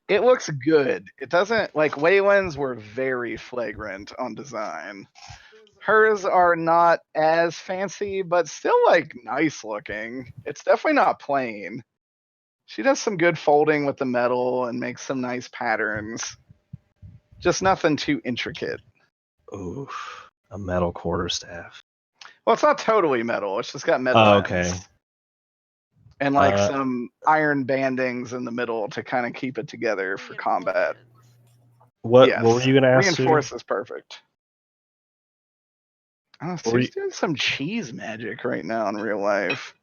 It looks good. It doesn't like Wayland's were very flagrant on design. Hers are not as fancy, but still like nice looking. It's definitely not plain. She does some good folding with the metal and makes some nice patterns. Just nothing too intricate. Oof, a metal quarterstaff. Well, it's not totally metal. It's just got metal ends. Okay. And like some iron bandings in the middle to kind of keep it together for combat. What were you gonna ask? Reinforce is perfect. Oh, What were Sue's doing some cheese magic right now in real life.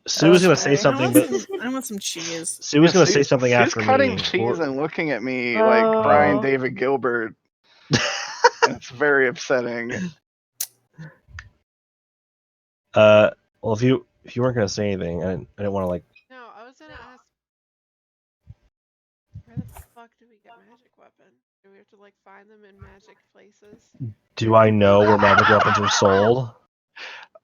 Sue was gonna say something, but I want some cheese. Sue was gonna say something after She's cutting me. cheese and looking at me like Brian David Gilbert. It's very upsetting. Well, if you weren't gonna say anything, I didn't want to like. No, I was gonna ask, where the fuck do we get magic weapons? Do we have to like find them in magic places? Do I know where magic weapons are sold?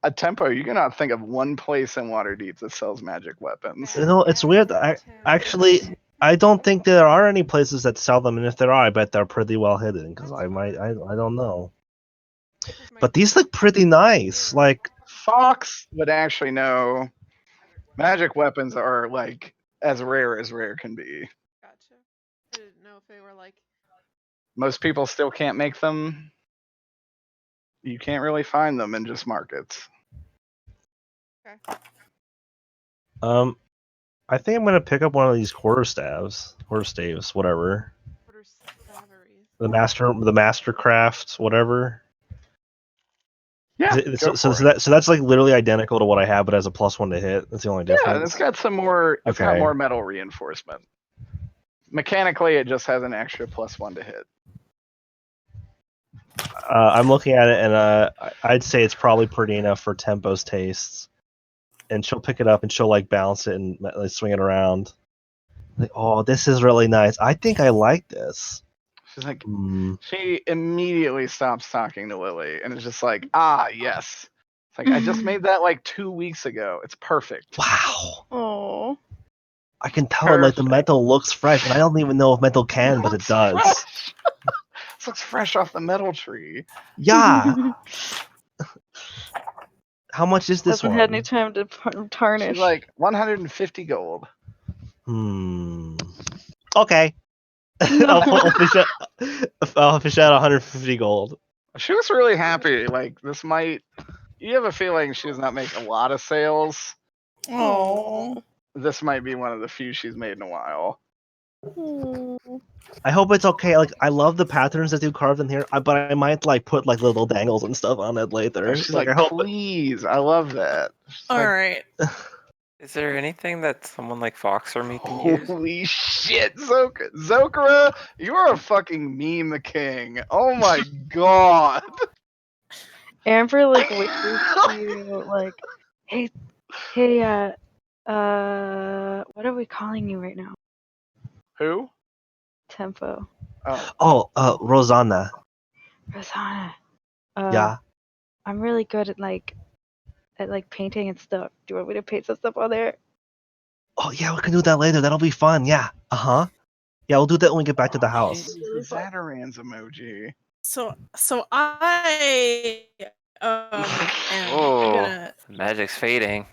A Tempo, you cannot think of one place in Waterdeep that sells magic weapons. No, it's weird. I don't think there are any places that sell them, and if there are, I bet they're pretty well hidden. Because I don't know. But these look pretty nice. Like Fawkes would actually know. Magic weapons are like as rare can be. Gotcha. I didn't know if they were like. Most people still can't make them. You can't really find them in just markets. Okay. I think I'm gonna pick up one of these quarterstaves, whatever. The mastercrafts, whatever. Yeah. So that's like literally identical to what I have, but has a +1 to hit. That's the only difference. Yeah, and it's got some more. It's got Okay. more metal reinforcement. Mechanically, it just has an extra +1 to hit. I'm looking at it, and I'd say it's probably pretty enough for Tempo's tastes. And she'll pick it up and she'll like balance it and like, swing it around. Like, oh, this is really nice. I think I like this. She's like, she immediately stops talking to Lily and is just like, ah, yes. It's like, I just made that like 2 weeks ago. It's perfect. Wow. Oh. I can tell like the metal looks fresh, and I don't even know if metal can, but it does. This looks fresh off the metal tree. Yeah. How much is this Hasn't one? had any time to tarnish. She's like 150 gold. Okay. I'll fish out 150 gold. She was really happy. Like, this might. You have a feeling she does not make a lot of sales. Oh. This might be one of the few she's made in a while. I hope it's okay. Like, I love the patterns that you carved in here, but I might like put like little dangles and stuff on it later. She's like, I hope please, I love that. All right. Is there anything that someone like Fawkes or me can use? Holy shit, Zocura, you're a fucking meme king. Oh my god. Amber like wishes you like, hey, what are we calling you right now? Who? Tempo. Rosanna. Rosanna. Yeah. I'm really good at painting and stuff. Do you want me to paint some stuff on there? Oh yeah, we can do that later. That'll be fun. Yeah. Yeah, we'll do that when we get back to the house. The Zataran's emoji. So I am gonna. Magic's fading.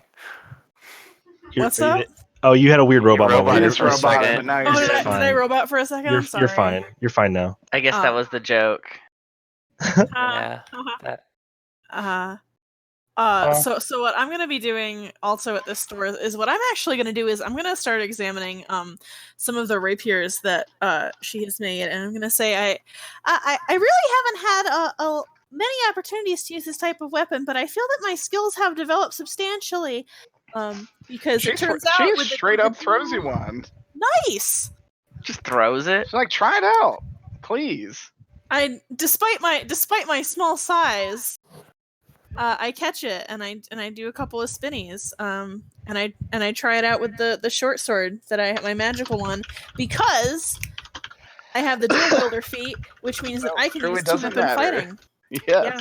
What's up? Oh, you had a weird robot robot moment. It's robot, but now Oh, you're did I robot for a second? I'm sorry. You're fine. You're fine now. I guess that was the joke. Yeah. So what I'm gonna be doing also at this store is what I'm actually gonna do is I'm gonna start examining some of the rapiers that she has made, and I'm gonna say I really haven't had many opportunities to use this type of weapon, but I feel that my skills have developed substantially. Because it turns out she straight up throws you one. Nice. Just throws it. She's like, try it out, please. Despite my small size, I catch it and I do a couple of spinnies. And I try it out with the short sword that I have, my magical one, because I have the dual wielder feat, which means that I can use two-weapon fighting. Yes. Yeah.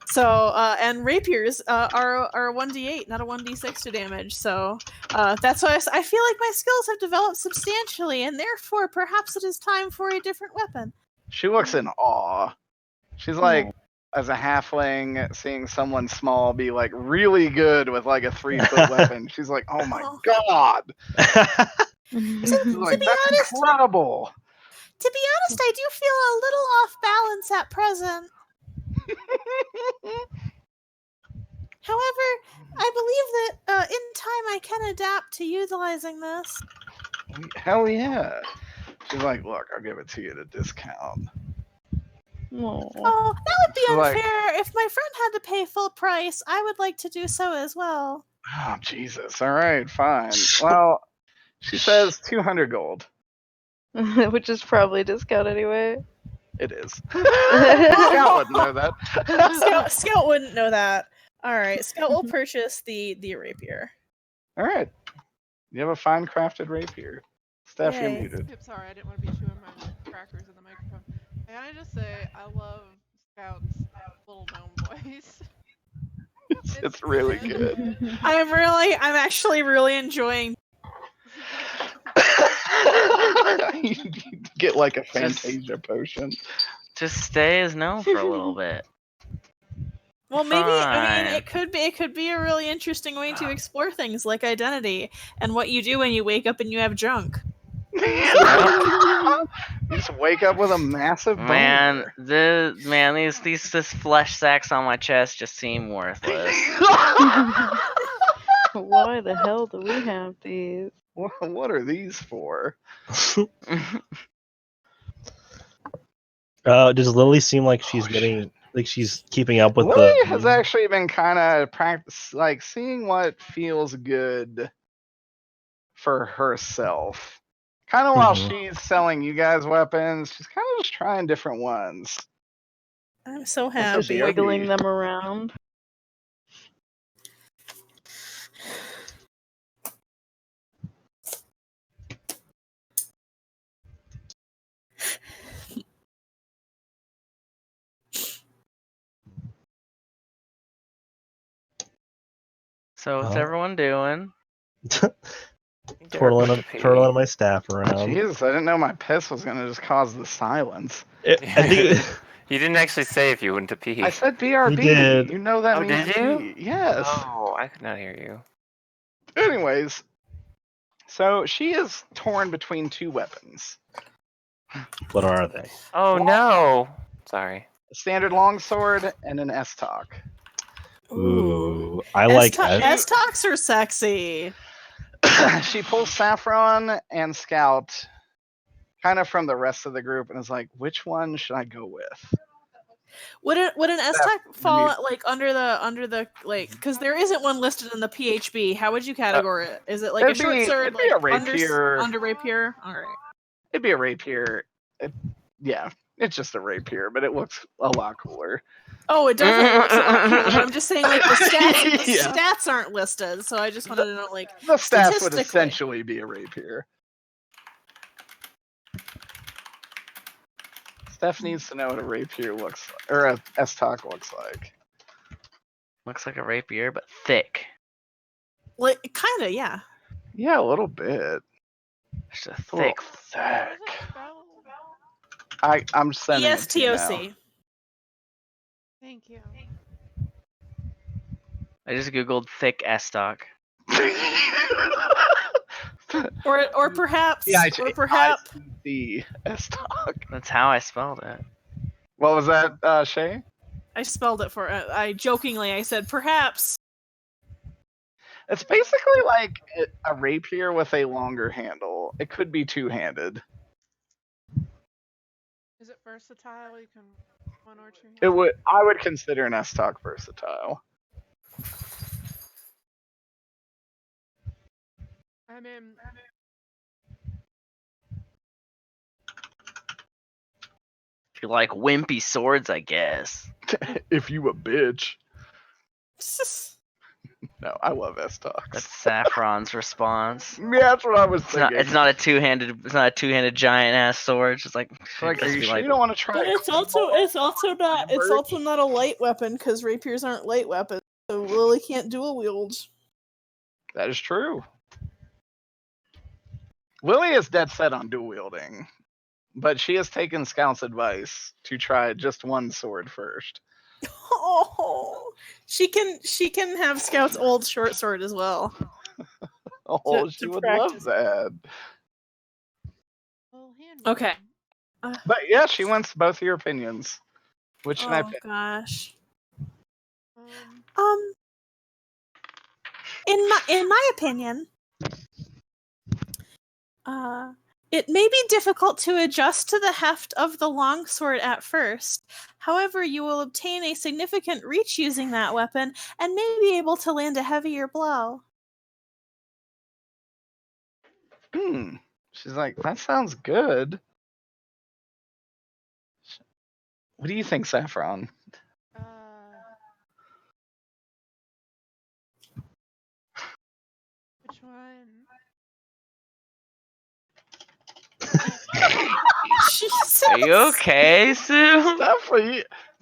So and rapiers are a 1d8, not a 1d6 to damage. So that's why I feel like my skills have developed substantially, and therefore perhaps it is time for a different weapon. She looks in awe. She's like, as a halfling, seeing someone small be like really good with like a 3-foot weapon. She's like, oh my god. She's like, that's incredible. To be honest, I do feel a little off balance at present. However, I believe that in time I can adapt to utilizing this. Hell yeah. She's like, look, I'll give it to you at a discount. Oh, that would be unfair. If my friend had to pay full price, I would like to do so as well. Oh, Jesus. All right, fine. Well, she says 200 gold. Which is probably a discount anyway. It is. Scout wouldn't know that. Scout wouldn't know that. All right, Scout will purchase the rapier. All right. You have a fine crafted rapier. Steph, you're muted. Yep, sorry, I didn't want to be chewing my crackers in the microphone. Can I just say, I love Scout's little gnome voice. It's really good. I'm actually really enjoying. You get like a Fantasia potion. Just stay as gnome for a little bit. Well, maybe I mean it could be a really interesting way to explore things like identity and what you do when you wake up and you have junk. You just wake up with a massive boner. These flesh sacks on my chest just seem worthless. Why the hell do we have these? What are these for? Does Lily seem like she's getting Like she's keeping up with Lily the. has actually been kind of seeing what feels good for herself. Kind of while she's selling you guys weapons, she's kind of just trying different ones. I'm so This is happy. BRB. Wiggling them around. So what's Well. everyone doing? twirling my staff around. Jesus, I didn't know my piss was gonna just cause the silence. I think You didn't actually say if you went to pee. I said BRB. You did. You know that Oh, means did you? pee. Yes. Oh, I could not hear you. Anyways, so she is torn between two weapons. What are they? Oh no! Sorry. A standard longsword and an S-Talk. Ooh, I like S-Talks are sexy. She pulls Saffron and Scout kind of from the rest of the group and is like, which one should I go with? Would an S-Talk fall like under the like, because there isn't one listed in the PHB? How would you categorize it? Is it like a short sword, it'd be like a rapier. under rapier? All right. It'd be a rapier. Yeah, it's just a rapier, but it looks a lot cooler. Oh, it definitely looks a lot cooler. But I'm just saying, like the stats, Yeah. stats aren't listed, so I just wanted to know, like, The stats would statistically. essentially be a rapier. Steph needs to know what a rapier looks like, or a S-Talk looks like. Looks like a rapier, but thick. Like, kind of, yeah. Yeah, a little bit. Just a A little thick. thick. I'm sending it to you now. ESTOC. Thank you. I just googled thick S-Stock. Or perhaps, the S-Talk. That's how I spelled it. What was that, Shay? I spelled it for. I jokingly I said perhaps. It's basically like a rapier with a longer handle. It could be two-handed. Is it versatile? You can one or two. It would. I would consider an S-Talk versatile. I mean, If you like wimpy swords, I guess. If you a bitch. No, I love S-Talks. That's Saffron's response. Yeah, that's what I was thinking. It's not a two-handed giant ass sword. It's just like, Like, are you just sure like, you don't want to try? But it's also not a light weapon because rapiers aren't light weapons, so Lily can't dual wield. That is true. Lily is dead set on dual wielding, but she has taken Scout's advice to try just one sword first. Oh, she can have Scout's old short sword as well. Oh, To she would practice. love that. well, hand Okay. But yeah, she wants both your opinions. Which should I Oh pick? gosh. Um, In my opinion, it may be difficult to adjust to the heft of the longsword at first. However, you will obtain a significant reach using that weapon and may be able to land a heavier blow. She's like, that sounds good. What do you think, Saffron? which one? Jesus. are you okay, Sue? Steph,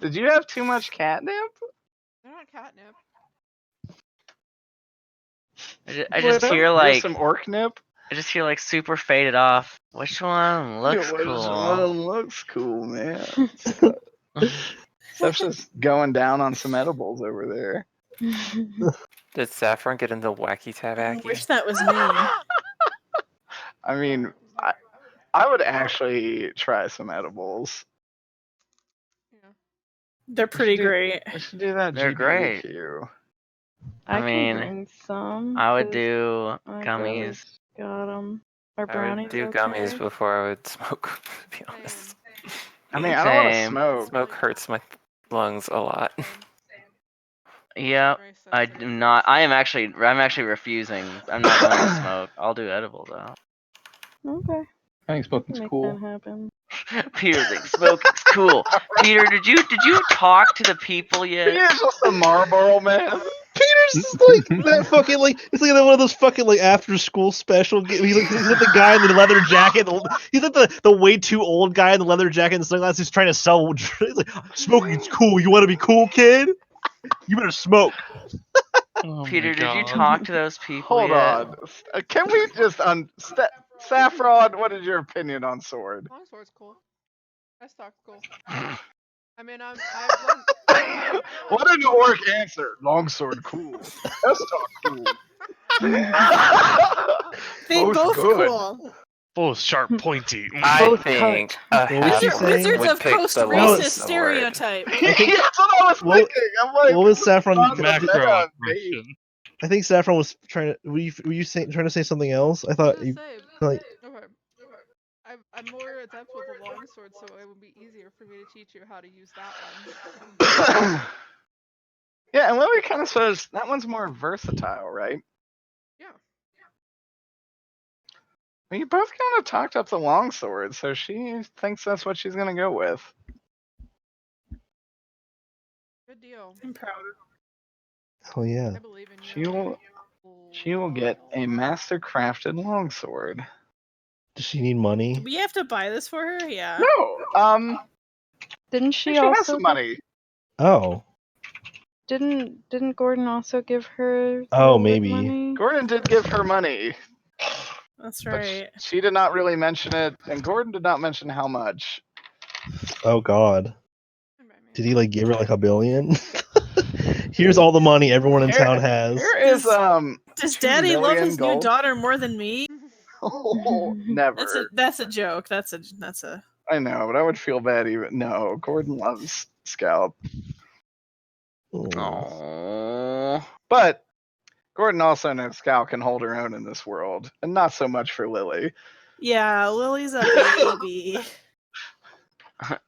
did you have too much catnip? They're not catnip. I just hear There's like some orc nip. I just hear like super faded off. Which one looks Which cool? one looks cool, man? Steph's just going down on some edibles over there. Did Saffron get into wacky I tabaki? wish that was me. I mean, I would actually try some edibles. Yeah. They're pretty great. I should do that. They're great. GBQ. I mean, can bring some. I would 'cause do my gummies. brother's got 'em. Are I brownies would do okay? gummies before I would smoke, to be honest. I mean, I don't want to Same. smoke. Smoke hurts my lungs a lot. Yeah, Very I sensitive. do not. I'm actually refusing. I'm not going to smoke. I'll do edible though. Okay, I think we smoking's can make cool. that happen. Peter's like smoking's cool. Peter, did you talk to the people yet? Peter's just a Marlboro man. Peter's just like that fucking like it's like one of those fucking like after school special. He's like the guy in the leather jacket. He's like the way too old guy in the leather jacket and sunglasses who's trying to sell. He's like smoking's cool. You want to be cool, kid? You better smoke. Oh Peter, my did you God. talk to those people Hold yet? on. Can we just Saffron? What is your opinion on sword? Longsword's cool. That stock's cool. I mean, I What an orc answer. Longsword cool. That's not cool. They both good. cool. Both sharp, pointy. I Both think cut. a What was she half saying? Wizards would of pick Coast the racist longsword. stereotype. I think- That's what I was What- thinking. I'm like, What was Saffron? Not Macro Yeah, aggression. I think Saffron was trying to. Were you trying to say something else? I thought you like. okay. I'm more adept with the longsword, so it would be easier for me to teach you how to use that one. yeah, and Lily kind of says that one's more versatile, right? Yeah. I mean, you both kind of talked up the longsword, so she thinks that's what she's gonna go with. Good deal. I'm proud. Oh yeah. I believe in you. She will get a master crafted longsword. Does she need money? Do we have to buy this for her? Yeah. No, Didn't she she has also? some money. Oh. Didn't Gordon also give her? Oh, the wood maybe. Money? Gordon did give her money, That's but right. she did not really mention it, and Gordon did not mention how much. Oh God. Remind me. Did he like give her like $1 billion? Here's all the money everyone in town has. Here is Does 2 Daddy love million his new gold. daughter more than me? Never. That's a joke. That's a. I know, but I would feel bad even. No, Gordon loves Scout, Oh. Oh. but Gordon also knows Scout can hold her own in this world, and not so much for Lily. Yeah, Lily's a baby.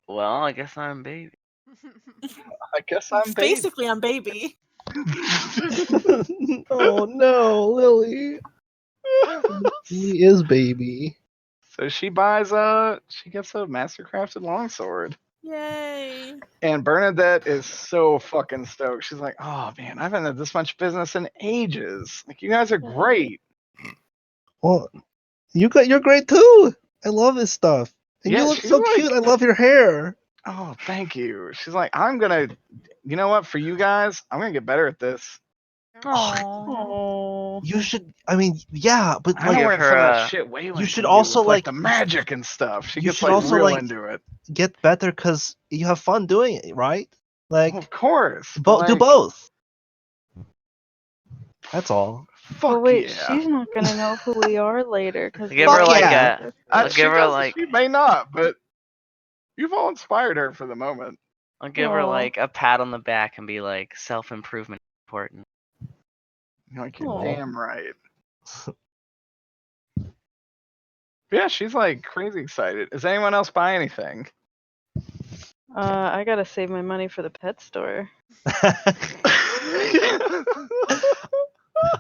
Well, I guess I'm baby. I guess I'm baby. Basically, I'm baby. Oh no, Lily. He is baby. So she gets a mastercrafted longsword. Yay. And Bernadette is so fucking stoked. She's like, oh man, I haven't had this much business in ages. Like, you guys are great. Well, you're great too. I love this stuff. And Yeah, you look she's so like- cute. I love your hair. Oh, thank you. She's like, you know what, for you guys, I'm gonna get better at this. Oh. You should. I mean, yeah, but I like, don't Give want her some of a- that shit Waylon you should can do also, with, like- the magic and stuff. She you gets should like also, real like- into it. get better because you have fun doing it, right? Like, Of course. but, do like, both. That's all. Fuck But wait, yeah. she's not gonna know who we are later because Give her Fuck like yeah. I'll She give her does- like she may not, but you've all inspired her for the moment. I'll give her Aw. like a pat on the back and be like self-improvement important. You're like, you're Aw. damn right. Yeah, she's like crazy excited. Does anyone else buy anything? I gotta save my money for the pet store.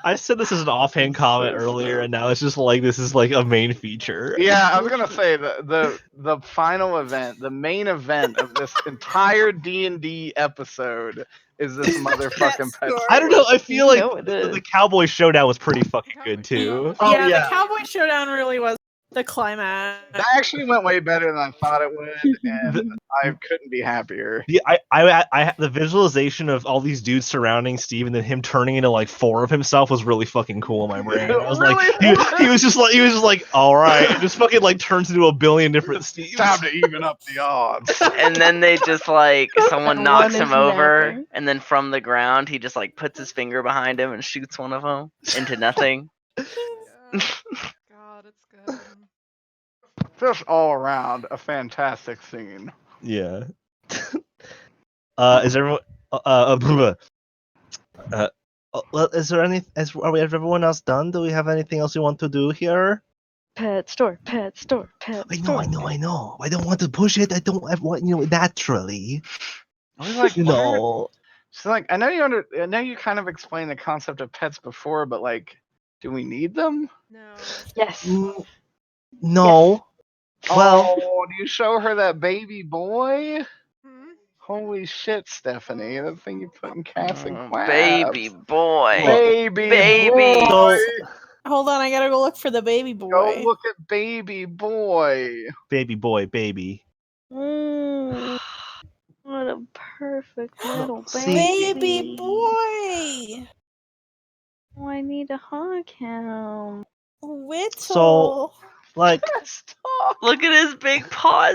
I said this as an offhand comment earlier, and now it's just like this is like a main feature. Yeah, I was gonna say the final event, the main event of this entire D&D episode is this motherfucking pet. I don't know. I feel You know like it the is. Cowboy Showdown was pretty fucking good too. Oh, yeah, yeah. the Cowboy Showdown really was the climax. That actually went way better than I thought it would, and I couldn't be happier. The visualization of all these dudes surrounding Steve and then him turning into like 4 of himself was really fucking cool in my brain. I was like, he was just like, all right, and just fucking like turns into a billion different Steves. Time to even up the odds. And then they just like someone One knocks is him over, napping. and then from the ground he just like puts his finger behind him and shoots one of them into nothing. Yeah. God, it's good. Just all around a fantastic scene. Yeah. Is everyone? Well, is there any? Are we everyone else done? Do we have anything else you want to do here? Pet store, pet store, pet I store. know. I don't want to push it. I want naturally. I was like, what are- No. She's like, I know you kind of explained the concept of pets before, but like, do we need them? No. Yes. No. Well, Oh, do you show her that baby boy? Hmm? Holy shit, Stephanie! That thing you put in cats and crabs. Baby boy. Baby Baby. boy. Hold on, I gotta go look for the baby boy. Go look at baby boy. baby boy, baby. Mm, what a perfect little See- Baby boy! Oh, I need to hug him. Whittle! So, like, Stop. Look at his big pawsies.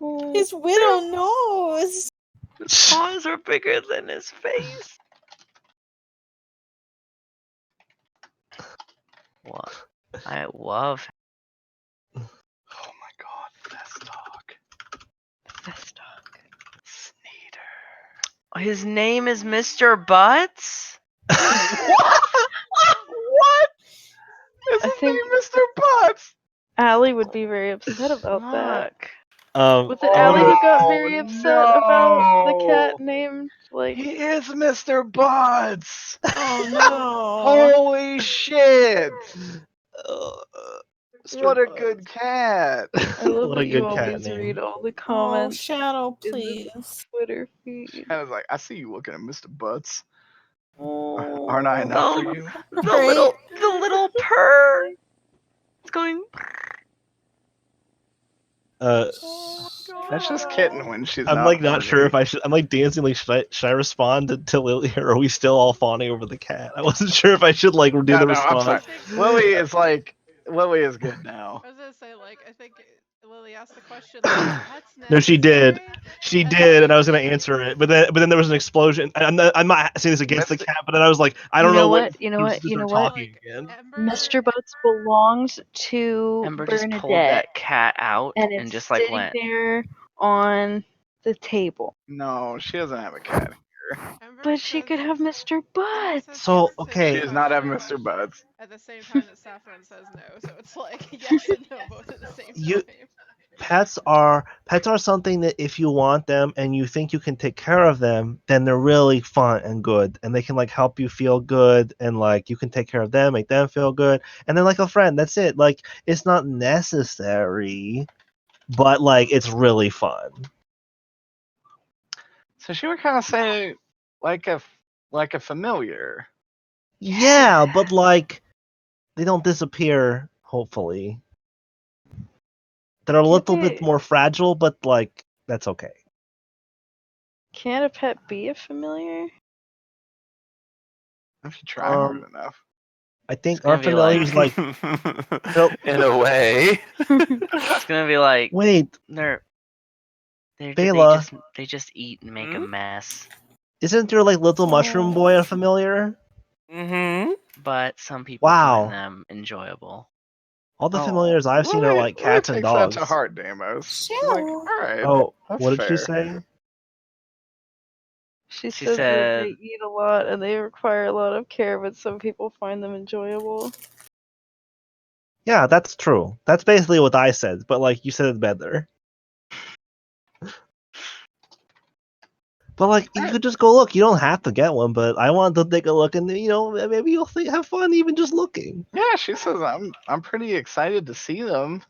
Oh, His whittle nose! His paws are bigger than his face. What? I love Oh my god, best dog. best dog. Sneeder. his name is Mr. Butts. What? Is I his think- name Mr. Butts? Allie would be very upset about that. Look. Was it Allie who got very upset about the no. cat named like? He is Mr. Butts. Oh no! Holy shit. Mr. What a Butts. good cat. I love What that a you good cat always name. read all the Oh, comments Shadow, in the please. Twitter feed. I was like, I see you looking at Mr. Butts. Oh, Aren't I enough for you? The Right? little purr. It's going. That's just kitten when she's I'm not like not horny. sure if I should. I'm like dancing. Like, should I respond to Lily, or are we still all fawning over the cat? I wasn't sure if I should like do No, the no, I'm sorry. response. Lily is good now. I was gonna say, like, I think Lily asked the question, like, pets No, she did. necessary? She And did, and I was then- gonna answer it, but then there was an explosion. I'm not saying this against the cat, but then I was like, I don't You know know what? You know who's what? You know start what? talking again. Ember, Mr. Butts belongs to Ember just Bernadette, pulled that cat out and and it's just like sitting went. there on the table. No, she doesn't have a cat. Ember But she says- could have Mr. Ember Butts. says So, yes to okay. She the does not have question Mr. Butts. at the same time that Saffron says no, so it's like yes and no both at the same You- time. Pets are something that if you want them and you think you can take care of them, then they're really fun and good, and they can like help you feel good, and like you can take care of them, make them feel good, and they're like a friend. That's it. Like, it's not necessary, but like it's really fun. So she would kind of say like a familiar. Yeah, but like they don't disappear. Hopefully, they're a little bit more fragile, but like that's okay. Can a pet be a familiar? If you try hard Um, enough. I think It's gonna our be familiars like. In a way. It's gonna be like Wait, they Vaila. just eat and make a Hmm? mess. Isn't your like little mushroom boy a familiar? Mm-hmm. But some people Wow. find them enjoyable. All the familiars I've seen are like cats and takes dogs. that to heart, Deumos. She's like, Shadow. all right. Oh, that's what did fair. she say? She She says that said- they eat a lot and they require a lot of care, but some people find them enjoyable. Yeah, that's true. That's basically what I said, but like you said it better. But like you could just go look. You don't have to get one, but I wanted to take a look, and maybe you'll have fun even just looking. Yeah, she says I'm pretty excited to see them.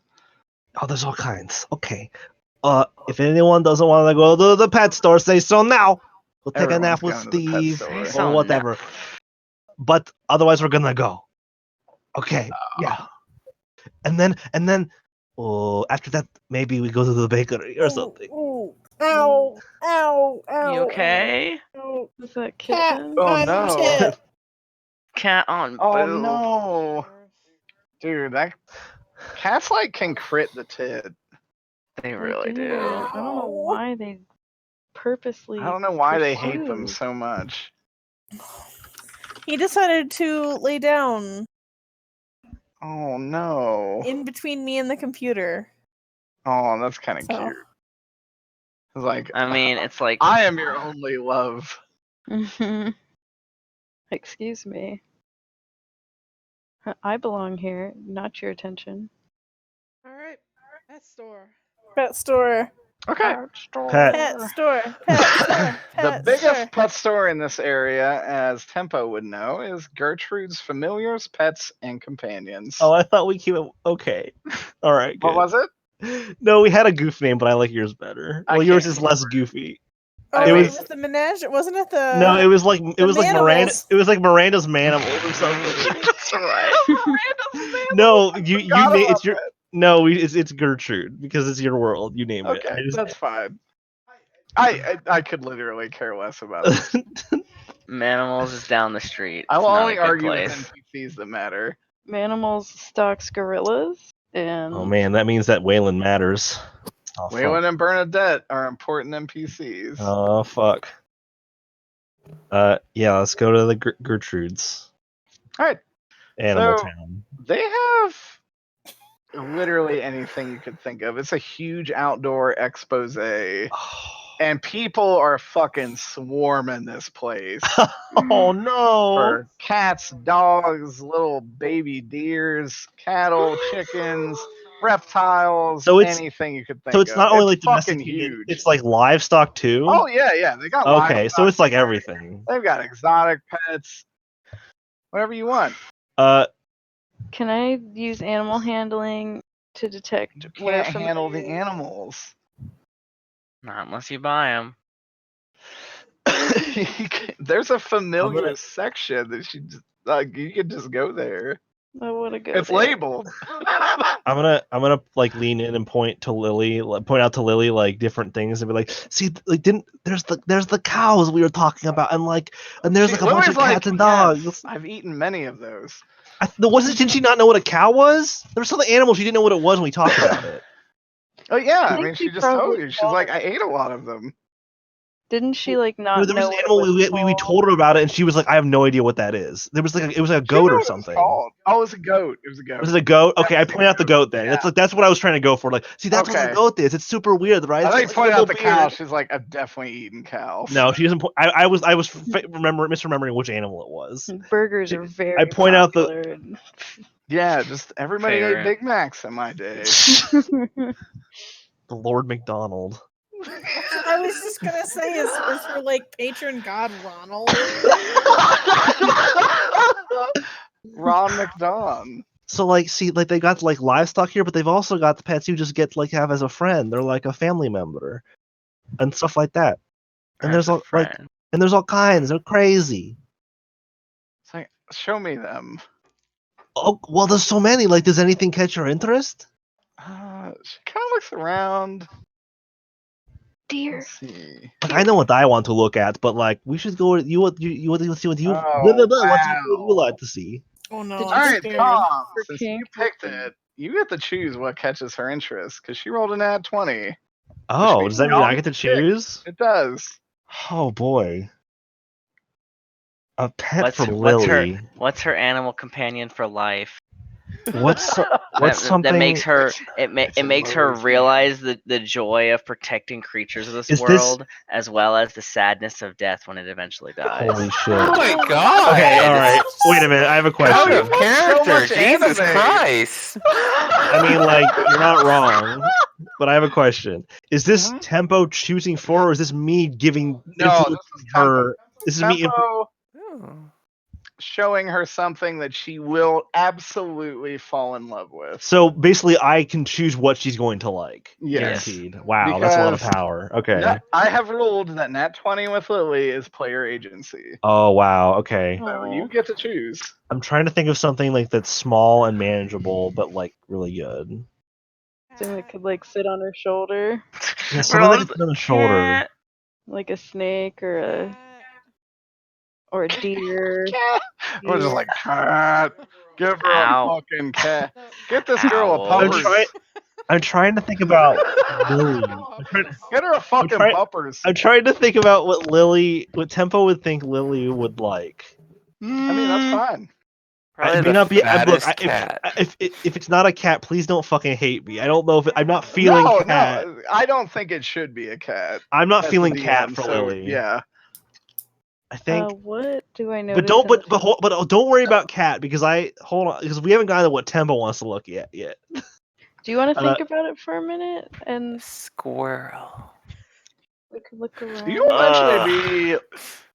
Oh, there's all kinds. Okay. If anyone doesn't want to go to the pet store, say so now. We'll take a nap with Everyone's going to the pet Steve store. So or whatever. But otherwise, we're gonna go. Okay. Yeah. And then, after that, maybe we go to the bakery or something. Ooh, ow, ow, ow. You okay? Ow. Is that Cat kitten? Oh on no. tip. Cat on Oh boob. no. Dude, that cats like can crit the tit. They They really do. I don't know why they purposely. I don't know why they hate them pursue. so much. He decided to lay down Oh no. in between me and the computer. Oh, that's kind of So. cute. It's like I mean, it's like I am your only love. Excuse me. I belong here, not your attention. All right, pet store. Pet store. Okay. Pet store. Pet store. Pet store. The Pet biggest store. pet store in this area, as Tempo would know, is Gertrude's Familiars, Pets, and Companions. Oh, I thought we keep it okay. All right, good. What was it? No, we had a goof name, but I like yours better. I Well, yours can't is less goofy. Oh, I it mean, was with the menage. Wasn't it the? no, it was like Miranda. Manimals. It was like Miranda's Manimal or something. That's right. No, you Forgot name about it's your no. It's Gertrude because it's your world. You name it. Okay, I just- that's fine. I could literally care less about it. Manimals is down the street. I It's will not only a good argue place. with NPCs that matter. Manimals stocks gorillas and Oh man, that means that Waylon matters. Oh, fuck. Waylon and Bernadette are important NPCs. Oh fuck. Yeah, let's go to the Gertrudes. All right, Animal So- Town. they have literally anything you could think of. It's a huge outdoor expose, and people are fucking swarming this place. Oh no! For cats, dogs, little baby deers, cattle, chickens, reptiles, So it's- anything you could think So it's of. not only like fucking domesticated, huge. it's like livestock too. Oh yeah, they got okay, so livestock. it's like everything. They've got exotic pets, whatever you want. can I use animal handling to detect You where can't handle the familiar- animals. Not unless you buy them. There's a familiar gonna- section that you can just go there. I want to go. It's there. labeled. I'm gonna like lean in and point out to Lily like different things and be like, see, like there's the cows we were talking about and there's like a bunch of cats and dogs. "Yes, I've eaten many of those. Didn't she not know what a cow was? There was some animal she didn't know what it was when we talked about it. Oh yeah, I think mean she she just told probably you. She's like, I ate a lot of them. Didn't she like not There was know an what animal it was we called? told her about it and she was like, I have no idea what that is. There was like it was like a She goat knew or what it was something. called. Oh, it was a goat. It was a goat. Was it a goat? Okay, I Definitely point out the goat then. Yeah. That's what I was trying to go for. Like, see, that's what Okay. a goat is. It's super weird, right? I It's think got, pointed like, a out the little cow. beard. She's like, I've definitely eaten cows. No, she doesn't. I was misremembering which animal it was. Burgers are very. I point out the- popular and- Yeah, just everybody ate Favorite. Big Macs in my day. The Lord McDonald. I was just gonna say, is her like patron god Ronald? Ron McDonald. So like, see, like they got like livestock here, but they've also got the pets you just get to like have as a friend. They're like a family member, and stuff like that. And there's all like, and there's all kinds. They're crazy. It's like, show me them. Oh well, there's so many. Like, does anything catch your interest? She kind of looks around. Deer. Let's see. Like, I know what I want to look at, but like, we should go. You want to see what you Oh, blah, blah, blah, what wow. you would like to see. Oh no! Did All you right, scared Tom. for Since King? you picked it, you get to choose what catches her interest because she rolled an ad 20. Oh, means does that we mean all I get to get to pick. choose? It does. Oh boy. A pet from Lily. What's her animal companion for life? What's That something makes her it It's a makes her low realize the joy of protecting creatures of this Is this- world, as well as the sadness of death when it eventually dies. Holy shit. Oh my god! Okay, all right. Wait a minute. I have a Out question. of character, much Jesus anime. Christ! I mean, like, you're not wrong, but I have a question. Is this Mhm. Tempo choosing for her, or is this me giving No, influencing this is her? This is me. Tempo showing her something that she will absolutely fall in love with. So basically, I can choose what she's going to like. Yes. Guaranteed. Wow, that's a lot of Because- power. Okay. I have ruled that Nat 20 with Lily is player agency. Oh wow. Okay. So Aw. you get to choose. I'm trying to think of something like that's small and manageable, but like really good. Something that could like sit on her shoulder, Yeah, something that can sit on the shoulder. like a snake or a deer. We're just like, cat. Give her Ow. a fucking cat. Get this girl a Ow. puppers. I'm trying to think about Lily. I'm trying, Get her a fucking trying- puppers. I'm trying to think about what Tempo would think Lily would like. I mean, that's fine. Probably It may the not be. Look, fattest cat. if it's not a cat, please don't fucking hate me. I don't know if I'm not feeling No, cat. no, I don't think it should be a cat. I'm not That's feeling the cat DM, for so, Lily. Yeah. I think. What do I know? But don't worry about cat because because we haven't gotten to what Tempo wants to look at yet. Do you want to think about it for a minute? And Squirrel. we could look around. Squirrel. We could look around. You will eventually be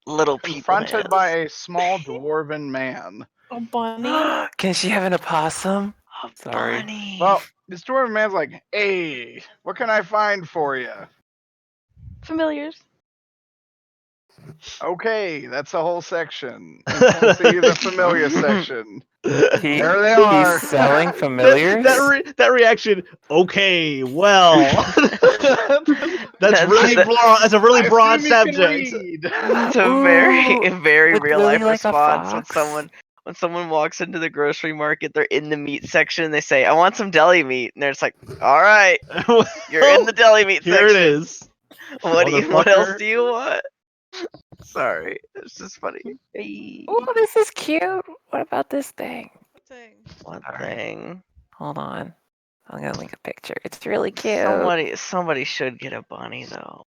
Little people confronted hands. by a small dwarven man. A bunny. Can she have an opossum? Sorry. Bunny. Well, this dwarven man's like, "Hey, what can I find for you?" Familiars. Okay, that's a whole section. Let's see the familiar section. He, There they are. He's selling familiars. That reaction. Okay, well, that's really that- broad. That's a really I broad assume you can subject. read. It's a Ooh, very with real Lily life like a response fox. when someone walks into the grocery market, they're in the meat section, they say, "I want some deli meat," and they're just like, "All right, you're in the deli meat Here section. it is. What else motherfucker." do you want?" Sorry, it's just funny. Hey. Oh, this is cute. What about this thing? Thing. One All right. thing. Hold on. I'm gonna link a picture. It's really cute. Somebody should get a bunny though.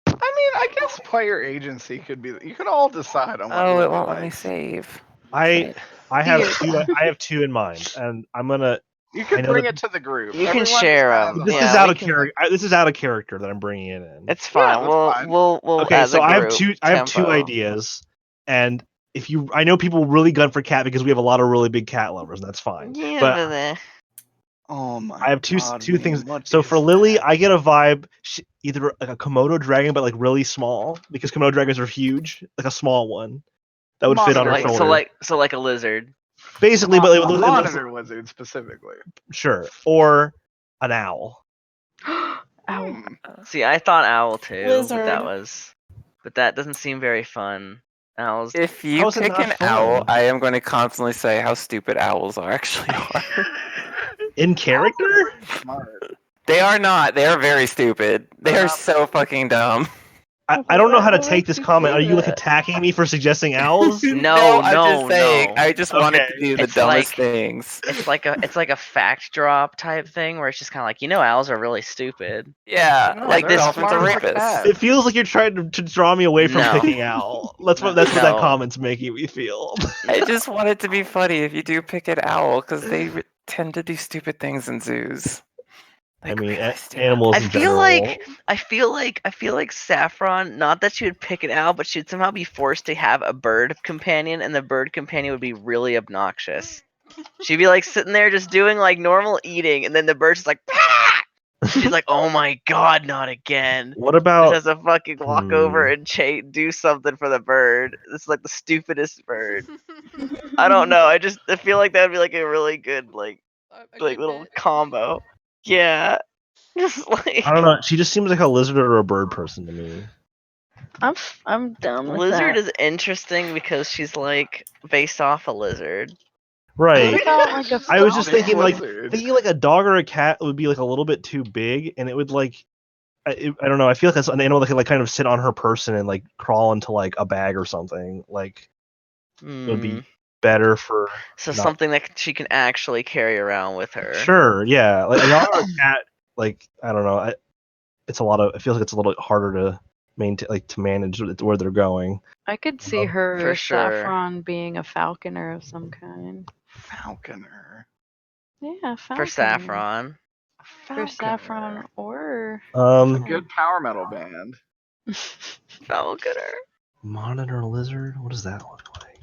I mean, I guess player agency could be. You could all decide on what. Oh, it Lily won't let me likes. save. I have Here. two. I have two in mind, and I'm gonna. You I could know bring that- it to the group. You can Everyone share just has 'em. a This whole- is Yeah, out we of can- character. This is out of character that I'm bringing it in. It's fine. that's we'll fine. we'll Okay, as so a I have group, two. I have two tempo. ideas, and if you, I know people really gun for cat because we have a lot of really big cat lovers, and that's fine. Yeah, But Oh my! I have two God, two man, things. what So is for Lily, that? I get a vibe either like a Komodo dragon, but like really small because Komodo dragons are huge, like a small one that would fit on her Monitor shoulder. so like a lizard. Basically, but it looks monitor lizard specifically. sure, or an owl. Ow. Hmm. See, I thought owl too, Lizard. but that doesn't seem very fun. Owls. If you How's it pick not an owl, fun? I am going to constantly say how stupid owls actually are. In character? Smart. They are not. They are very stupid. They They're are not- so fucking dumb. I don't know how to Why take would this you comment. say Are you like that? attacking me for suggesting owls? No, I'm just saying. no. I just wanted Okay. to do the It's dumbest like- things. It's like a fact drop type thing where it's just kind of like, owls are really stupid. Yeah, No, like they're dolphins are smart as a rapists. cat. It feels like you're trying to draw me away from No. picking owl. That's what that No. comment's making me feel. I just want it to be funny if you do pick an owl, because they tend to do stupid things in zoos. I Like, mean, really stupid. animals I in feel general. I feel like Saffron, not that she would pick an owl, but she'd somehow be forced to have a bird companion, and the bird companion would be really obnoxious. She'd be like sitting there just doing like normal eating, and then the bird's just like, "Pah!" She's like, "Oh my god, not again!" What Just about has to fucking walk over and do something for the bird. This is like the stupidest bird. I don't know. I feel like that'd be like a really good A like good little bit. combo. Yeah, just like I don't know. She just seems like a lizard or a bird person to me. I'm down with lizard that. is interesting because she's like based off a lizard. Right. What about like a I was just Big thinking lizard. like a dog or a cat would be like a little bit too big, and it would like I don't know. I feel like that's an animal that could like kind of sit on her person and like crawl into like a bag or something. Like it would be better for So not- something that she can actually carry around with her. Sure, yeah. Like a dog or a cat, like I don't know. It's a lot of. It feels like it's a little harder to maintain, like to manage where they're going. I could see her For sure. Saffron being a falconer of some kind. Falconer. Yeah, falconer. For Saffron. For Saffron or Good power metal band. Falconer. Monitor lizard. What does that look like?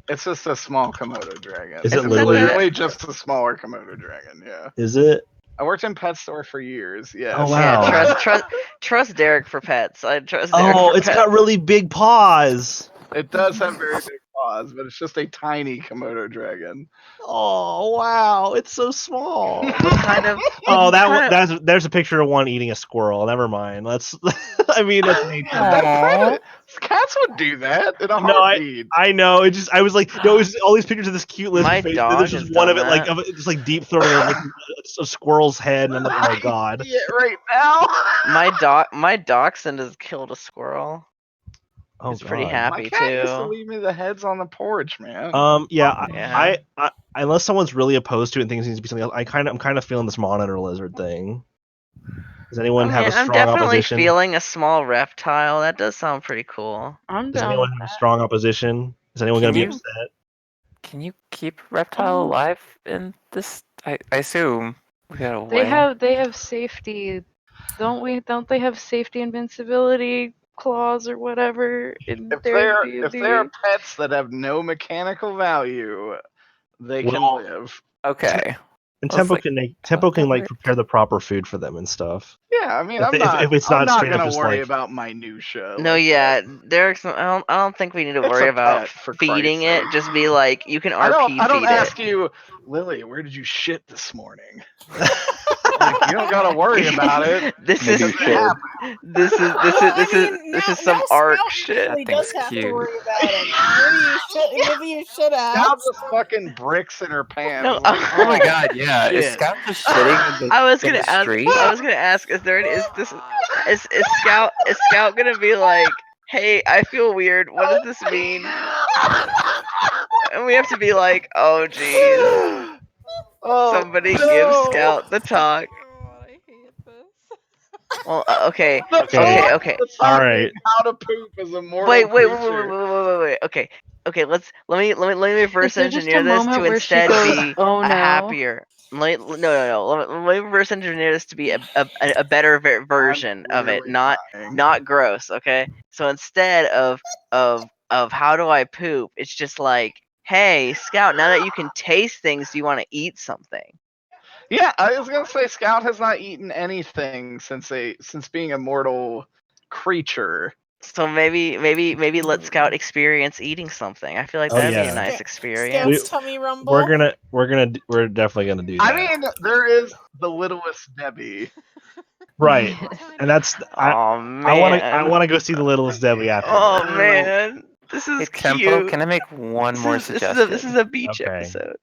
It's just a small Komodo dragon. Is it It's literally- literally just a smaller Komodo dragon? Yeah. Is it? I worked in pet store for years. Yes. Oh, wow. Yeah, trust Derek for pets. I trust Derek Oh, for it's pets. got really big paws. It does have very big paws, but it's just a tiny Komodo dragon. Oh wow, it's so small. kind of. Oh, kind of- there's a picture of one eating a squirrel. Never mind. Let's. I mean, that's nature. Cats would do that in a No, heartbeat. I know. It just I was like, no, it was all these pictures of this cute lizard My face. dog There's has just one of done it, like that. of it, just like deep throating like, a squirrel's head, and I'm like, oh god. Yeah, right now. my dachshund has killed a squirrel. Oh He's pretty God. happy My cat used to too. leave me the heads on the porch, man. Yeah, Yeah. I unless someone's really opposed to it and thinks it needs to be something else, I'm kind of feeling this monitor lizard thing. Does anyone have a I'm strong definitely opposition? feeling a small reptile. That does sound pretty cool. I'm Does down anyone with have a that. strong opposition? Is anyone going to be Can you- upset? Can you keep reptile alive in this? I assume. We got a They way. have safety. Don't they have safety invincibility clause or whatever in If their they're D&D? pets that have no mechanical value, they can Well, live. Okay. And Well, it's Tempo can like alright. prepare the proper food for them and stuff. Yeah, I mean, If it's I'm not not straight up gonna just worry like about minutia. No, like yeah, that. Derek's. I don't think we need to It's worry a about pet, for feeding Christ's it. sake. Just be like, you can I RP don't feed it. ask you, Lily, where did you shit this morning? Like, you don't gotta worry about it. This Maybe is you should. this is some now arc Scout shit. actually That thing's does have to cute. worry about it. Maybe you should ask. Now just fucking bricks in her pants. No, like, Oh my god, yeah. Is shit. Scout just shitting in the, I was in gonna the ask. street? I was gonna ask. Is Scout gonna be like, hey, I feel weird. What does this mean? And we have to be like, oh jeez. Oh, Somebody give no. Scout the talk. Oh, I hate this. Well, okay. The Okay. talk, Okay. the All talk right. is how to poop as a mortal Wait. creature. Okay. Okay. Let me reverse Is there just engineer a this moment to where she instead goes, be "Oh a no"? happier. No. Let me reverse engineer this to be a better version of it, really dying. not gross. Okay. So instead of how do I poop, it's just like, hey, Scout. Now that you can taste things, do you want to eat something? Yeah, I was gonna say Scout has not eaten anything since being a mortal creature. So maybe let Scout experience eating something. I feel like Oh, that'd be a yeah. nice experience. Scout's tummy rumble. we're definitely gonna do that. I mean, there is the littlest Debbie. Right. And that's I Oh man. I wanna go see the littlest Debbie after Oh this. man, this is Hey, Tempo, cute. can I make one more This suggestion? is a beach Okay. episode.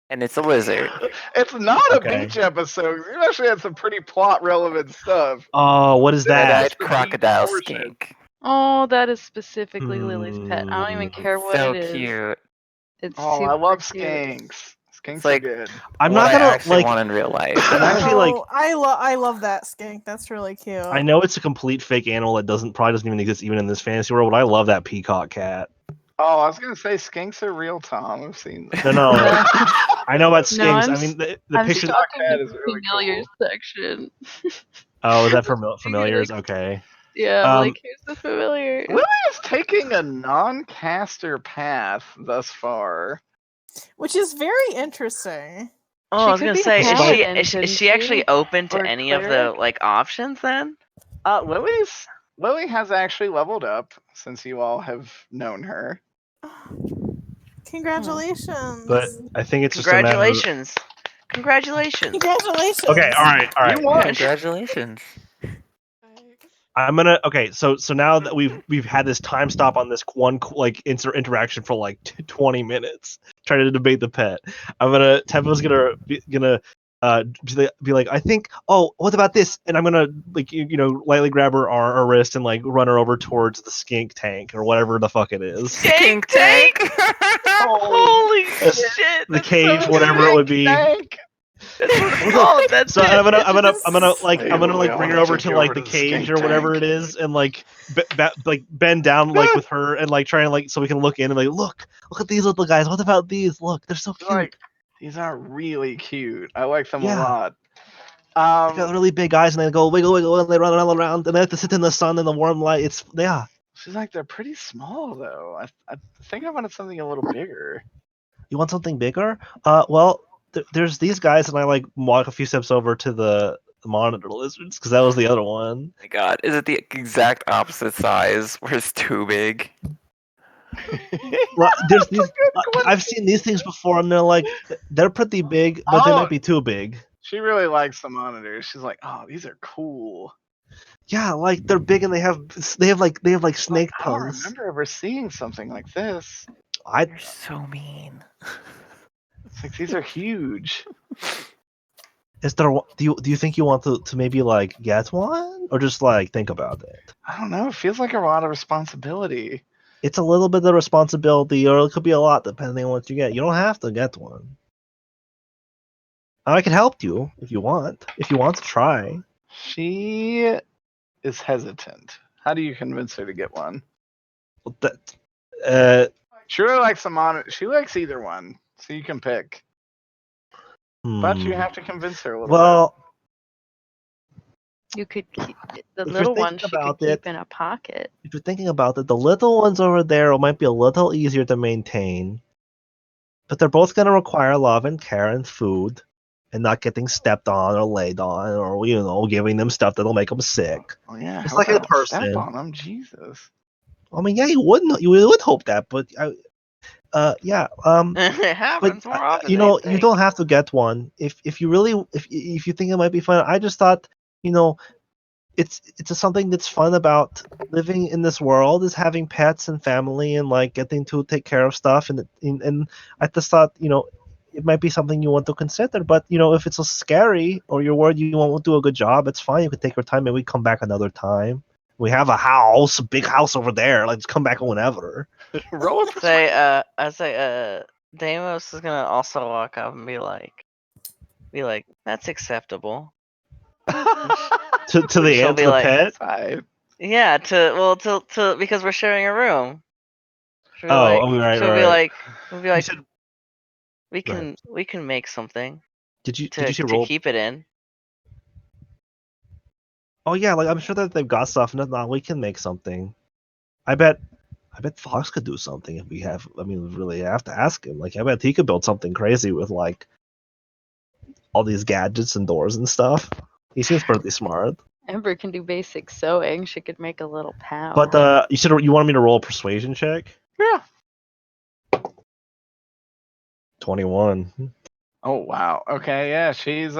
And it's a lizard. It's not Okay. a beach episode. You actually had some pretty plot relevant stuff. Oh, what is that? Red-eyed the beach crocodile portion. skink. Oh, that is specifically Lily's pet. I don't even care what So it is. cute. It's Oh, super I love cute. skanks. Skanks It's like are good. I'm what not I gonna actually like want in real life. I'm actually like Oh, I love that skink. That's really cute. I know it's a complete fake animal that probably doesn't even exist even in this fantasy world, but I love that peacock cat. Oh, I was gonna say skanks are real, Tom. I've seen them. No. No. I know about No, skinks. I'm I mean the I'm picture. stalking Cat the is really familiars cool. section. Oh, is that for You're familiars? gonna- Okay. Yeah, I'm like, here's the familiar. Lily is taking a non-caster path thus far. Which is very interesting. Oh, She I was could gonna be a say, paladin, is couldn't she actually she? open to Or any of the cleric? like options then? Lily has actually leveled up since you all have known her. Congratulations. But I think it's just a matter of Congratulations. Congratulations. Congratulations. Okay, all right. You won. Congratulations. Thanks. I'm gonna so now that we've had this time stop on this one like interaction for like 20 minutes trying to debate the pet. Tempo's gonna be like, I think, oh, what about this? And I'm gonna like lightly grab her wrist and like run her over towards the skink tank or whatever the fuck it is. Skink tank. Holy shit! The that's cage, so whatever it would be. Tank. That's what it's called. That's So it. I'm It's gonna Lily, bring I'll her over take to you like over the to the cage skink or whatever tank. it is, and like bend down like with her and like try and like so we can look in and like look at these little guys. What about these? Look, they're so cute. Like, these are really cute. I like them a Yeah. lot. They got really big eyes and they go wiggle and they run all around and they have to sit in the sun in the warm light. She's like, they're pretty small though. I think I wanted something a little bigger. You want something bigger? Well, there's these guys and I like walk a few steps over to the monitor lizards because that was the other one. Oh my god, is it the exact opposite size where it's too big? Well, there's these. I've seen these things before, and they're pretty big, but they Oh. might be too big. She really likes the monitors. She's like, oh, these are cool. Yeah, like they're big and they have like snake I don't tongues. remember ever seeing something like this. You're so mean. It's like these are huge. Is there? Do you think you want to maybe like get one or just like think about it? I don't know. It feels like a lot of responsibility. It's a little bit of responsibility, or it could be a lot depending on what you get. You don't have to get one. I can help you if you want. If you want to try. She is hesitant. How do you convince her to get one? That, She really likes the monitor. She likes either one, so you can pick. But you have to convince her a little Well, You could keep the If you're little thinking one. She could about keep it- in a pocket. if you're thinking about it, the little ones over there might be a little easier to maintain, but they're both going to require love and care and food, and not getting stepped on or laid on, or giving them stuff that'll make them sick. bit. Oh yeah, It's hope like I a don't person. Step on them, Jesus. I mean, yeah, you would hope that, but yeah. It happens But more often. you than know, you you think. don't have to get one if you really if you think it might be fun. I just thought, it's something that's fun about living in this world is having pets and family and like getting to take care of stuff and I just thought it might be something you want to consider. But if it's so scary or you're worried you won't do a good job, it's fine. You can take your time. Maybe come back another time. We have a big house over there. Like just come back whenever. Roll a I say, Deumos is gonna also walk up and be like, that's acceptable. To the She'll ant, be the like, pet. Yeah, to because we're sharing a room. She'll be Right. she'll be like, we'll be You like, said, we go ahead. can make something Did you to say roll? keep it in. Oh yeah, like I'm sure that they've got stuff. No, we can make something. I bet Fawkes could do something if we have. I mean, we really have to ask him. Like, I bet he could build something crazy with like all these gadgets and doors and stuff. He seems pretty smart. Ember can do basic sewing. She could make a little pouch. But you said you wanted me to roll a persuasion check. Yeah. 21. Oh wow. Okay, yeah, she's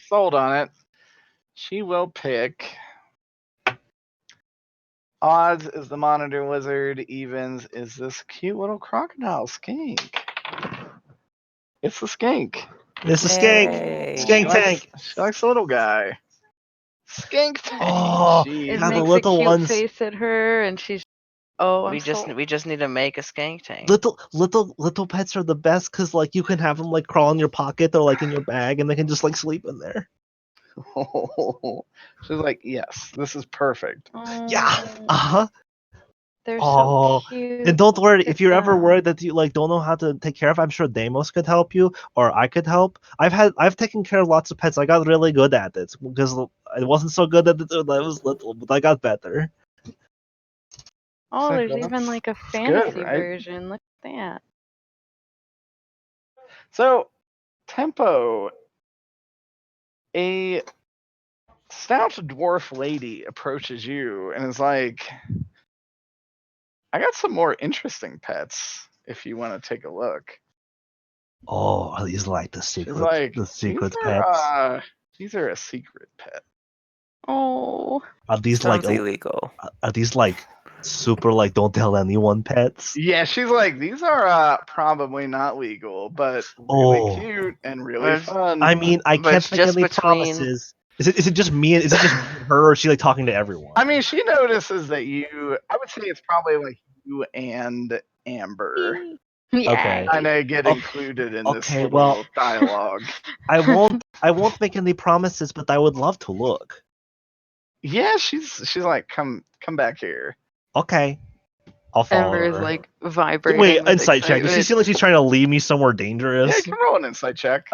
sold on it. She will pick. Odds is the monitor wizard. Evens is this cute little crocodile skink. It's the skink. It's a skank. Yay. Skank tank. She likes the little guy. Skink tank. Oh, Jeez. It yeah, the makes a little cute ones. face at her, and she's. Oh, I'm we just sold. we just need to make a skank tank. Little pets are the best because like you can have them like crawl in your pocket or like in your bag and they can just like sleep in there. She's like, yes, this is perfect. Yeah. Oh, they're Oh, so cute. and don't worry Look if at you're ever them. worried that you like don't know how to take care of. I'm sure Deumos could help you, or I could help. I've taken care of lots of pets. I got really good at it because I wasn't so good at it when I was little, but I got better. Oh, It's there's like, even well, like a that's good, fantasy right? version. Look at that. So, Tempo, a stout dwarf lady approaches you and is like, I got some more interesting pets if you want to take a look. Oh, are these like the She's like, secret these pets? these are a secret pet. Oh, Are these Sounds like illegal. are these like super like don't tell anyone pets? Yeah, she's like, these are probably not legal, but really Oh, cute and really But- fun. I mean, I But can't it's make just any between- promises. Is it just me? Is it just me and her, or is she like talking to everyone? I mean, she notices that I would say it's probably like you and Amber Okay. kind of get Oh, included in this okay, little well- dialogue. I won't make any promises, but I would love to look. Yeah, she's like, come back here. Okay, I'll follow Ember is her. like vibrating. Wait, with insight check. Does she excitement. seem like she's trying to lead me somewhere Yeah, dangerous? you can roll an insight check.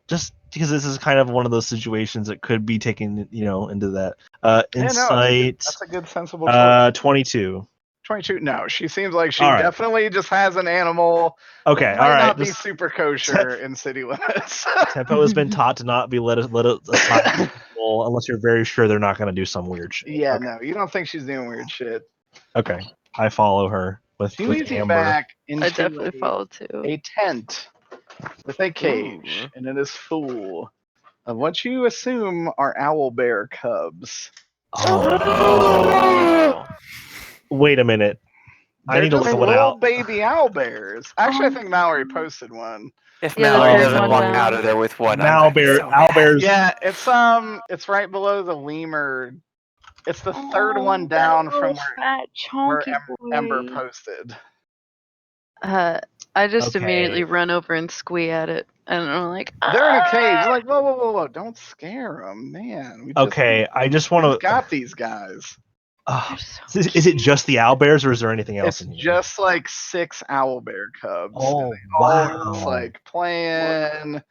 Just because this is kind of one of those situations that could be taken, into that. Yeah, no, Insight. that's a good sensible choice. 22. 22. No, she seems like she All right. definitely just has an animal. Okay, Might all right. not be This super kosher in city limits. Tempo has been taught to not be let aside unless you're very sure they're not going to do some weird shit. Yeah, Okay. no, you don't think she's doing weird shit. Okay, I follow her with She leads you Amber. back I into definitely follow too. a tent with a cage, and it is full of what you assume are owlbear cubs. Oh. Wait a minute. I They're need to just look at what little owl. baby owlbears. Actually, I think Mallory posted one. If Yeah, Mallory there's doesn't one walk down. out of there with one, I'm Owlbear, so mad. owlbears. Yeah, it's right below the lemur. It's the third one down from fat where chonky Ember boy. posted. I just Okay. immediately run over and squee at it, and I'm like, They're in a cage. "Ah!" You're like, whoa! Don't scare them, man. We Okay, I just want we've to. got these guys. They're so Is it just the owlbears, or is there anything else It's in here? just like 6 owlbear cubs. Oh All wow! just like playing,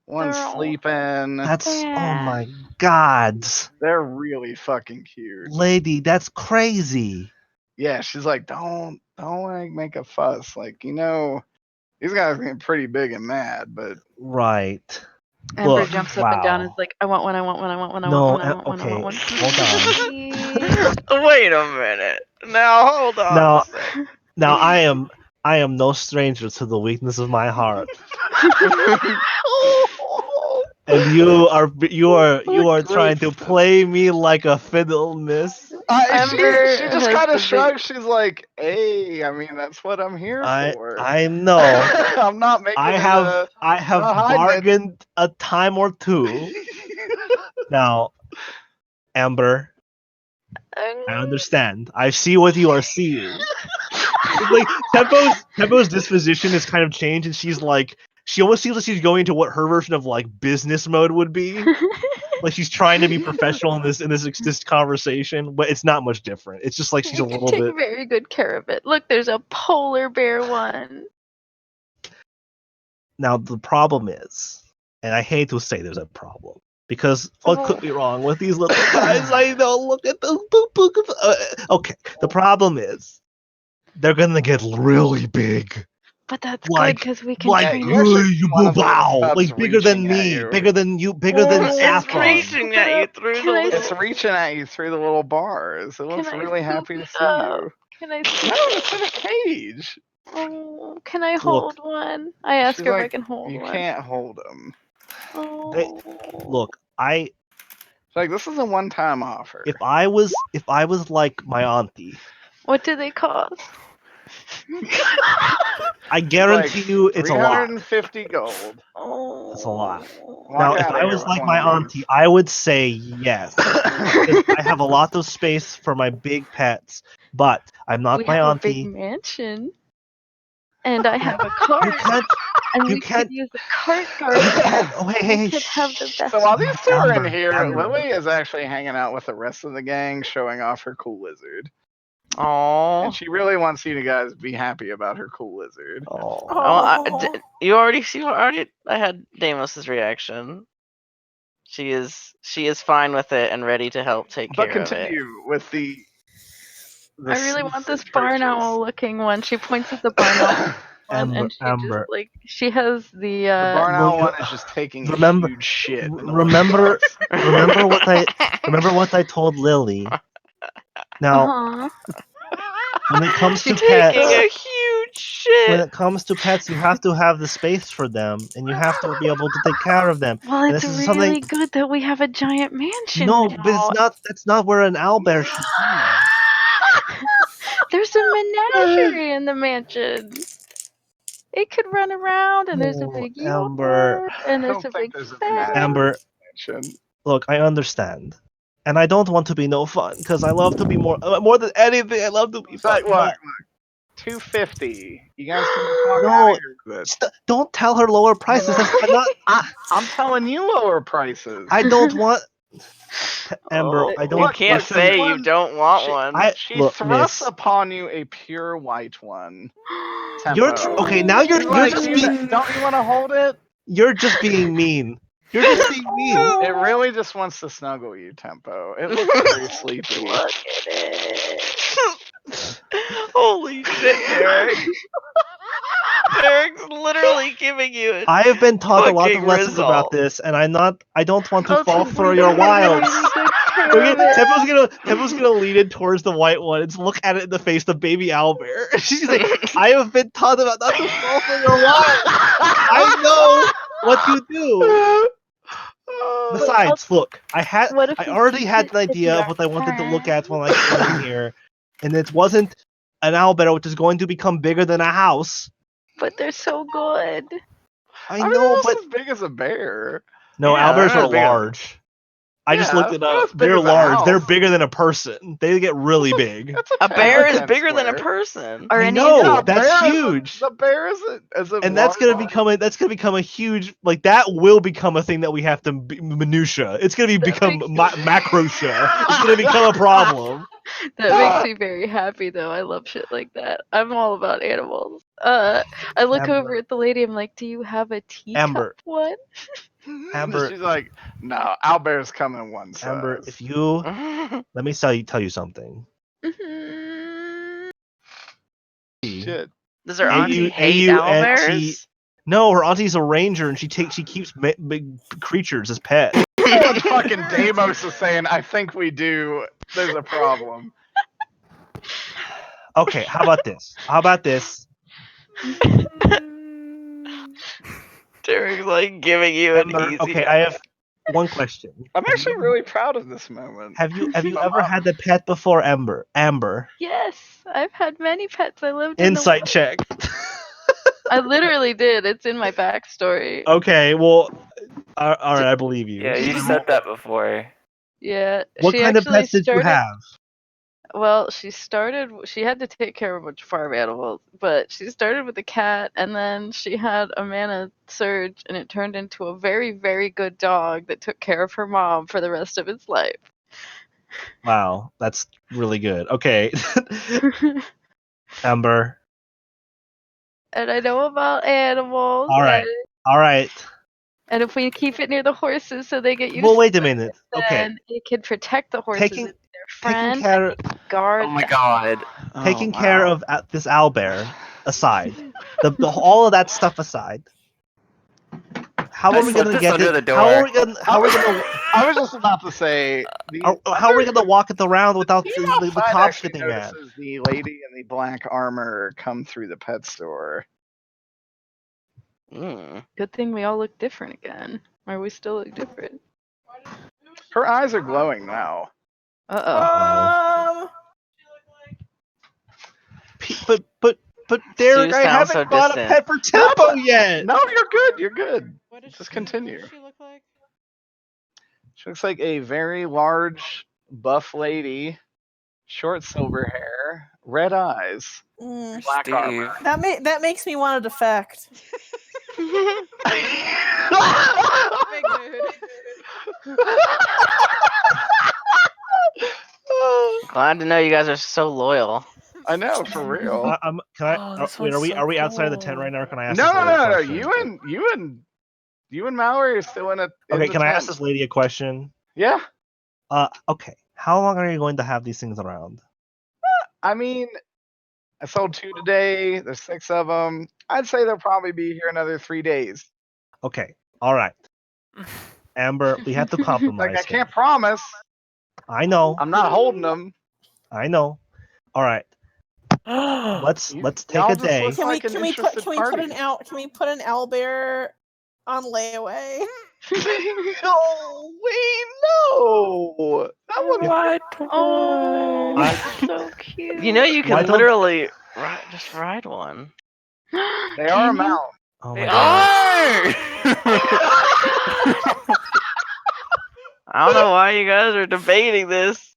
One's They're all- sleeping. That's oh Yeah. my god, They're really fucking cute. lady, that's crazy. Yeah, she's like, don't like make a fuss. Like, you know, these guys getting pretty big and mad, but Right. Ember Look, jumps up and down and is wow. like, I want one, I want one, I want one, I No, want one, I want one, I okay, want one. hold on. Wait a minute. Now hold on. Now- a sec. Now I am no stranger to the weakness of my heart, and you are trying to play me like a fiddle, miss. Ember she just has kind the of shrugs. She's like, "Hey, I mean, that's what I'm here for. I know. I'm not making I it have a- I not have hiding it. bargained a time or two. Now, Amber, I understand. I see what you are seeing. It's like Tempo's disposition has kind of changed, and she's like, she almost seems like she's going into what her version of like business mode would be. Like she's trying to be professional in this conversation, but it's not much different. It's just like she's a You can little take bit. very good care of it. Look, there's a polar bear one. Now the problem is, and I hate to say there's a problem, because what could be wrong with these little guys? I know. Look at those. Okay, the problem is they're gonna get really big. But that's Like- good because we can Like, train you actually see one of those wow, pups like bigger than reaching at me, you. bigger than you, bigger than It's It's Saffron. reaching at you through Can the I little. It's reaching at you through the little bars. It looks I really scoop happy to it see up? you. Can I No, it's in a cage. Oh, can I hold one? I ask She's her if I like, can hold you one. can't hold them. Oh. Look, I It's like, this is a one-time offer. if I was like my auntie, What do they cost? I guarantee you it's a lot. 350 gold. Oh. It's a lot. Walk Now, if outta I here was with like one my of these. auntie, I would say yes. Because I have a lot of space for my big pets, but I'm not We my have auntie. a big mansion. And I have a You cart. can't. And you we can't- could use a cart You garden. can't. Oh, hey, We could have the shh. best. So while these two are in Amber, here, Amber. Lily is actually hanging out with the rest of the gang, showing off her cool lizard. Oh. And she really wants you to guys be happy about her cool lizard. Oh. You already. I had Deumos' reaction. She is fine with it and ready to help take But care of it. continue with the I really want this secret barn purchase. owl looking one. She points at the barn owl one, Amber, and she Amber. just like she has the The barn owl Look, one is just taking remember- huge shit. in the remember- woods. remember what I told Lily. Now, Uh-huh. when it comes to Taking pets, a huge shit. when it comes to pets, you have to have the space for them, and you have to be able to take care of them. Well, And it's this is really something. good that we have a giant mansion. No, now. but it's not. That's not where an owlbear should be. There's a menagerie in the mansion. It could run around, and there's a Oh, big Amber. yard, and I there's don't a think big there's a fence. menagerie. Amber, Mention. look, I understand, and I don't want to be no fun because I love to be more than anything. I love to be It's fun. like, look, 250. You guys can just walk No, out of here with it. don't tell her lower prices. I'm not. I'm telling you lower prices. I don't want. Amber, Oh. I don't. You can't listen, say you don't want She- one. She Look, thrusts miss. upon you a pure white one. You're Tempo. okay. Now you're She's like, just "You being. don't you want to hold it? You're just being mean. You're just being mean. It really just wants to snuggle you, Tempo. It looks very sleepy. Look at it. Holy shit, Derek. Derek's literally giving you it. I have been taught a lot of Fucking lessons about result. this, and I don't want to Oh, fall she's for really your good wiles. care of it. Tempo's gonna lean in towards the white one and look at it in the face, the baby owlbear. She's like, I have been taught about not to fall for your wiles. I know what you do. Besides, look, I What if we already keep had it an in idea of your what I wanted to look at friend? when I came in here, and it wasn't an owlbear, which is going to become bigger than a house. But they're so good. I mean, know, they're but just as big as a bear. no, Yeah, they're owlbears not are as big as- large. I just Yeah, looked it they're up. as big They're as a large. They're house. bigger than a person. They get really big. That's A ten bear by is 10 bigger than a square. person. Are I any know, of them- Yeah, that's bear is huge. The bear is a And that's gonna become a huge, like, that will become a thing that we have to minutia. It's gonna become macrotia. It's gonna become a problem. That makes me very happy, though. I love shit like that. I'm all about animals. I look Amber. over at the lady. I'm like, "Do you have a teacup Amber. one?" Amber- She's like, no, Owlbear's coming one size. Amber, if you let me tell you something. Shit. Does her AU auntie hate and owlbears? No, her auntie's a ranger, and she keeps big creatures as pets. What fucking Deumos is saying, I think we do. There's a problem. Okay, how about this? Derek's like giving you an Amber, easy. okay, I have one question. I'm actually really proud of this moment. Have you ever had the pet before, Amber? Yes, I've had many pets. I lived in the Insight check. I literally did. It's in my backstory. Okay, well, all right, I believe you. Yeah, you said that before. Yeah. What she kind of actually pets did you started- have? Well, she had to take care of a bunch of farm animals, but she started with a cat, and then she had a mana surge, and it turned into a very, very good dog that took care of her mom for the rest of its life. Wow, that's really good. Okay, Amber. And I know about animals. All right. All right. And if we keep it near the horses so they get used Well, to wait a it, minute. Okay, then it can protect the horses taking and be their friend, care guard Oh my them. god. taking care of this owlbear aside, the all of that stuff aside. How are we Slip gonna this get under it? the door. How are we gonna? I was just about to say. How are we gonna walk it around without Team the outside cops actually getting mad? notices the lady in the black armor come through the pet store. Good thing we all look different again. Or we still look different. Her eyes are glowing now. Uh-oh. But Derek, Sue I sounds haven't so bought a distant. pet for Tempo yet. No, you're good. You're good. What does Just she, continue. What does she look like? She looks like a very large, buff lady, short silver hair, red eyes, black Steve. armor. That makes me want to defect. Big mood. Glad to know you guys are so loyal. I know, for real. Can I? Oh, this Wait, one's are we so outside of the tent cool. right now? Or can I ask No, this no, lady a no, no. question? You and Mallory are still in a. Okay, can I ask this lady a question? Yeah. Okay. How long are you going to have these things around? I mean, I sold 2 today. There's 6 of them. I'd say they'll probably be here another 3 days. Okay. All right. Amber, we have to compromise. Like I can't promise. I know. I'm not holding them. I know. All right. Let's take y'all a just day. look like an Can we put interested party. an owlbear on layaway? Oh, wait, no. That would What? Oh, I- so cute. You know you Why can don't- literally just ride one. They are a mount. Oh They my god. are! I don't know why you guys are debating this.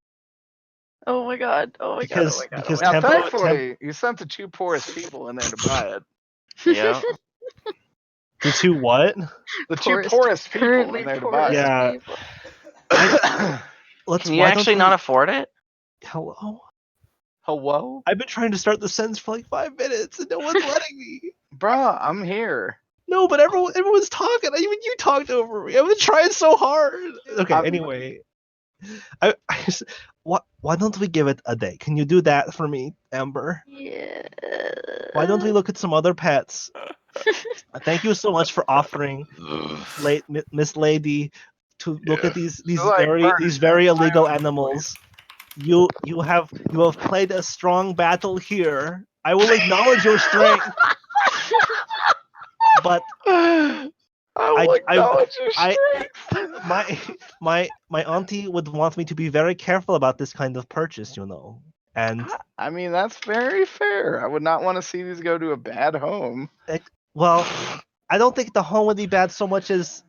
Oh my god. Oh my god. Oh Because my god. because Now, Tempo, thankfully, you sent the 2 poorest people in there to buy it. Yeah. the two what? The 2 poorest people currently in there to buy poorest it. Yeah. people. Let's. Can you why don't actually we- not afford it? Hello. Hello? I've been trying to start the sentence for like 5 minutes and no one's letting me. Bruh, I'm here. No, but everyone's talking. Even you talked over me. I've been trying so hard. Okay. Anyway, I just, why don't we give it a day? Can you do that for me, Ember? Yeah. Why don't we look at some other pets? Thank you so much for offering, Miss Lady, to look at these like very illegal animals. You have played a strong battle here. I will acknowledge your strength, but I will acknowledge your strength. my auntie would want me to be very careful about this kind of purchase, you know. And I mean, that's very fair. I would not want to see these go to a bad home. well, I don't think the home would be bad so much as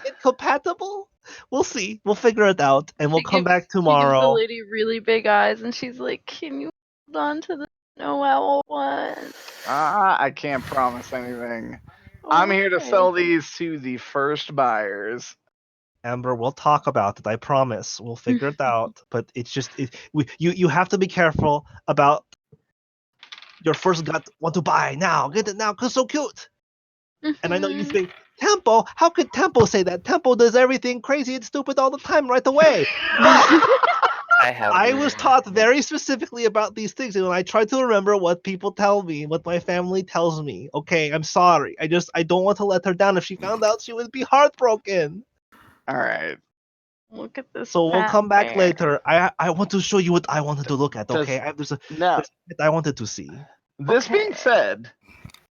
incompatible. We'll see. We'll figure it out, and we'll She come gives- back She gives the tomorrow. lady really big eyes, and she's like, "Can you hold on to the snow owl one?" I can't promise anything. I'm here to Okay. sell these to the first buyers. Amber, we'll talk about it. I promise. We'll figure it out. But it's just you have to be careful about your first gut. Want to buy now? Get it now? Cause so cute. And I know you think Tempo? How could Tempo say that? Tempo does everything crazy and stupid all the time right away. I was taught very specifically about these things, and I try to remember what people tell me, what my family tells me. Okay, I'm sorry. I don't want to let her down. If she found out, she would be heartbroken. All right. Look at this. So we'll fat come back bear. later. I want to show you what I wanted to look at. Okay, Now, there's I wanted to see. this being said,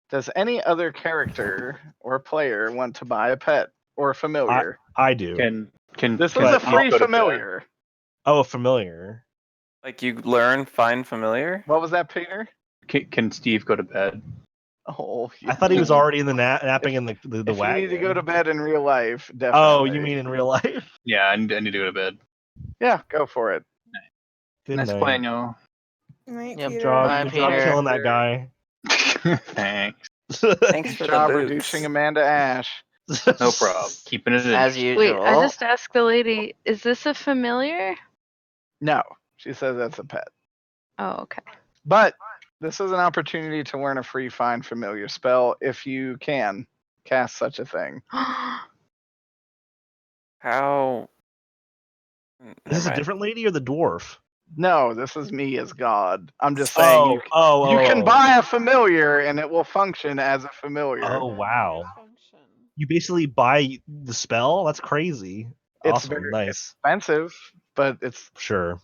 does any other character or player want to buy a pet or a familiar? I do. This is can a Steve free go to bed? familiar. Oh, a familiar. Like you learn, find familiar. What was that, Peter? Can Steve go to bed? Oh, I thought he was already in the napping in the if wagon. you need to go to bed in real life, definitely. Oh, you mean in real life? Yeah, I need to go to bed. Yeah, go for it. Good Nice night. playing, y'all. Night, Yep. Good Peter. job. Bye, Good job Peter. killing that guy. Thanks. Thanks Good for job the boots. reducing Amanda Ash. No problem. Keeping it in. As Wait, usual. I just asked the lady, is this a familiar? No, she says that's a pet. Oh, okay. But this is an opportunity to learn a free find familiar spell if you can cast such a thing. How? Is Never this a mind. different lady or the dwarf? No, this is me as God. I'm just saying you can buy a familiar and it will function as a familiar. Oh wow! Function. You basically buy the spell. That's crazy. It's Awesome. very Nice. expensive, but it's Sure.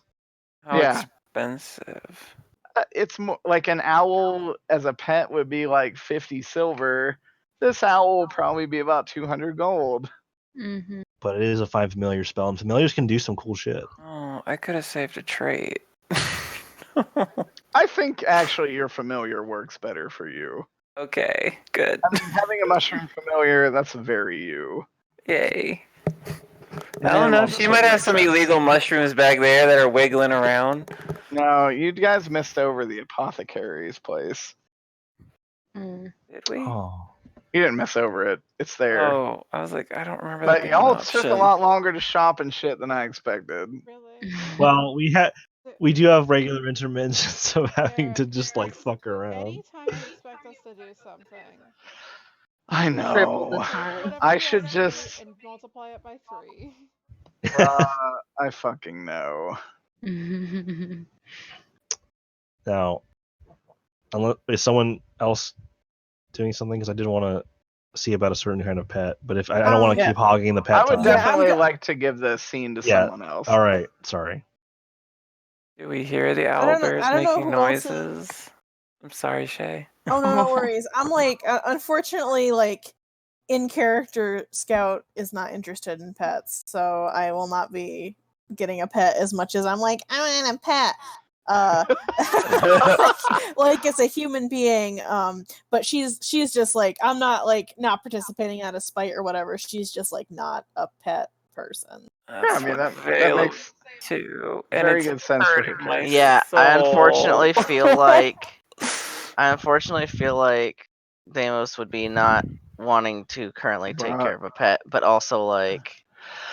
How Yeah. expensive? it's more like an owl as a pet would be like 50 silver. This owl will probably be about 200 gold. Mm-hmm. But it is a find familiar spell, and familiars can do some cool shit. Oh, I could have saved a trait. I think actually your familiar works better for you. Okay, good. I mean, having a mushroom familiar, that's very you. Yay. And I don't know. animal She just might wouldn't have make some sense. illegal mushrooms back there that are wiggling around. No, you guys missed over the apothecary's place. Mm. Did we? Oh. You didn't miss over it. It's there. Oh, I was like, I don't remember that But being an y'all took a option. lot longer to shop and shit than I expected. Really? Well, we do have regular intermissions of having Yeah, to just like fuck around. Anytime you expect us to do something, I Triple the know. time. whatever I you should wanna just. do and multiply it by 3. I fucking know. Now, unless is someone else doing something? Because I did want to see about a certain kind of pet, but if I don't want to Yeah. keep hogging the pet I would time. definitely like to give the scene to Yeah. someone else. All right. Sorry. Do we hear the I don't know- owlbears I don't know making who else is- noises? I'm sorry, Shay. Oh no worries. I'm like, unfortunately, like in character Scout is not interested in pets, so I will not be getting a pet as much as I'm like, I want a pet. Like as a human being, but she's just like, I'm not like not participating out of spite or whatever. She's just like not a pet person. Yeah, I mean that makes too, and very it's good sense for her hurting my character. Yeah, I soul. unfortunately feel like Deumos would be not wanting to currently take care of a pet, but also like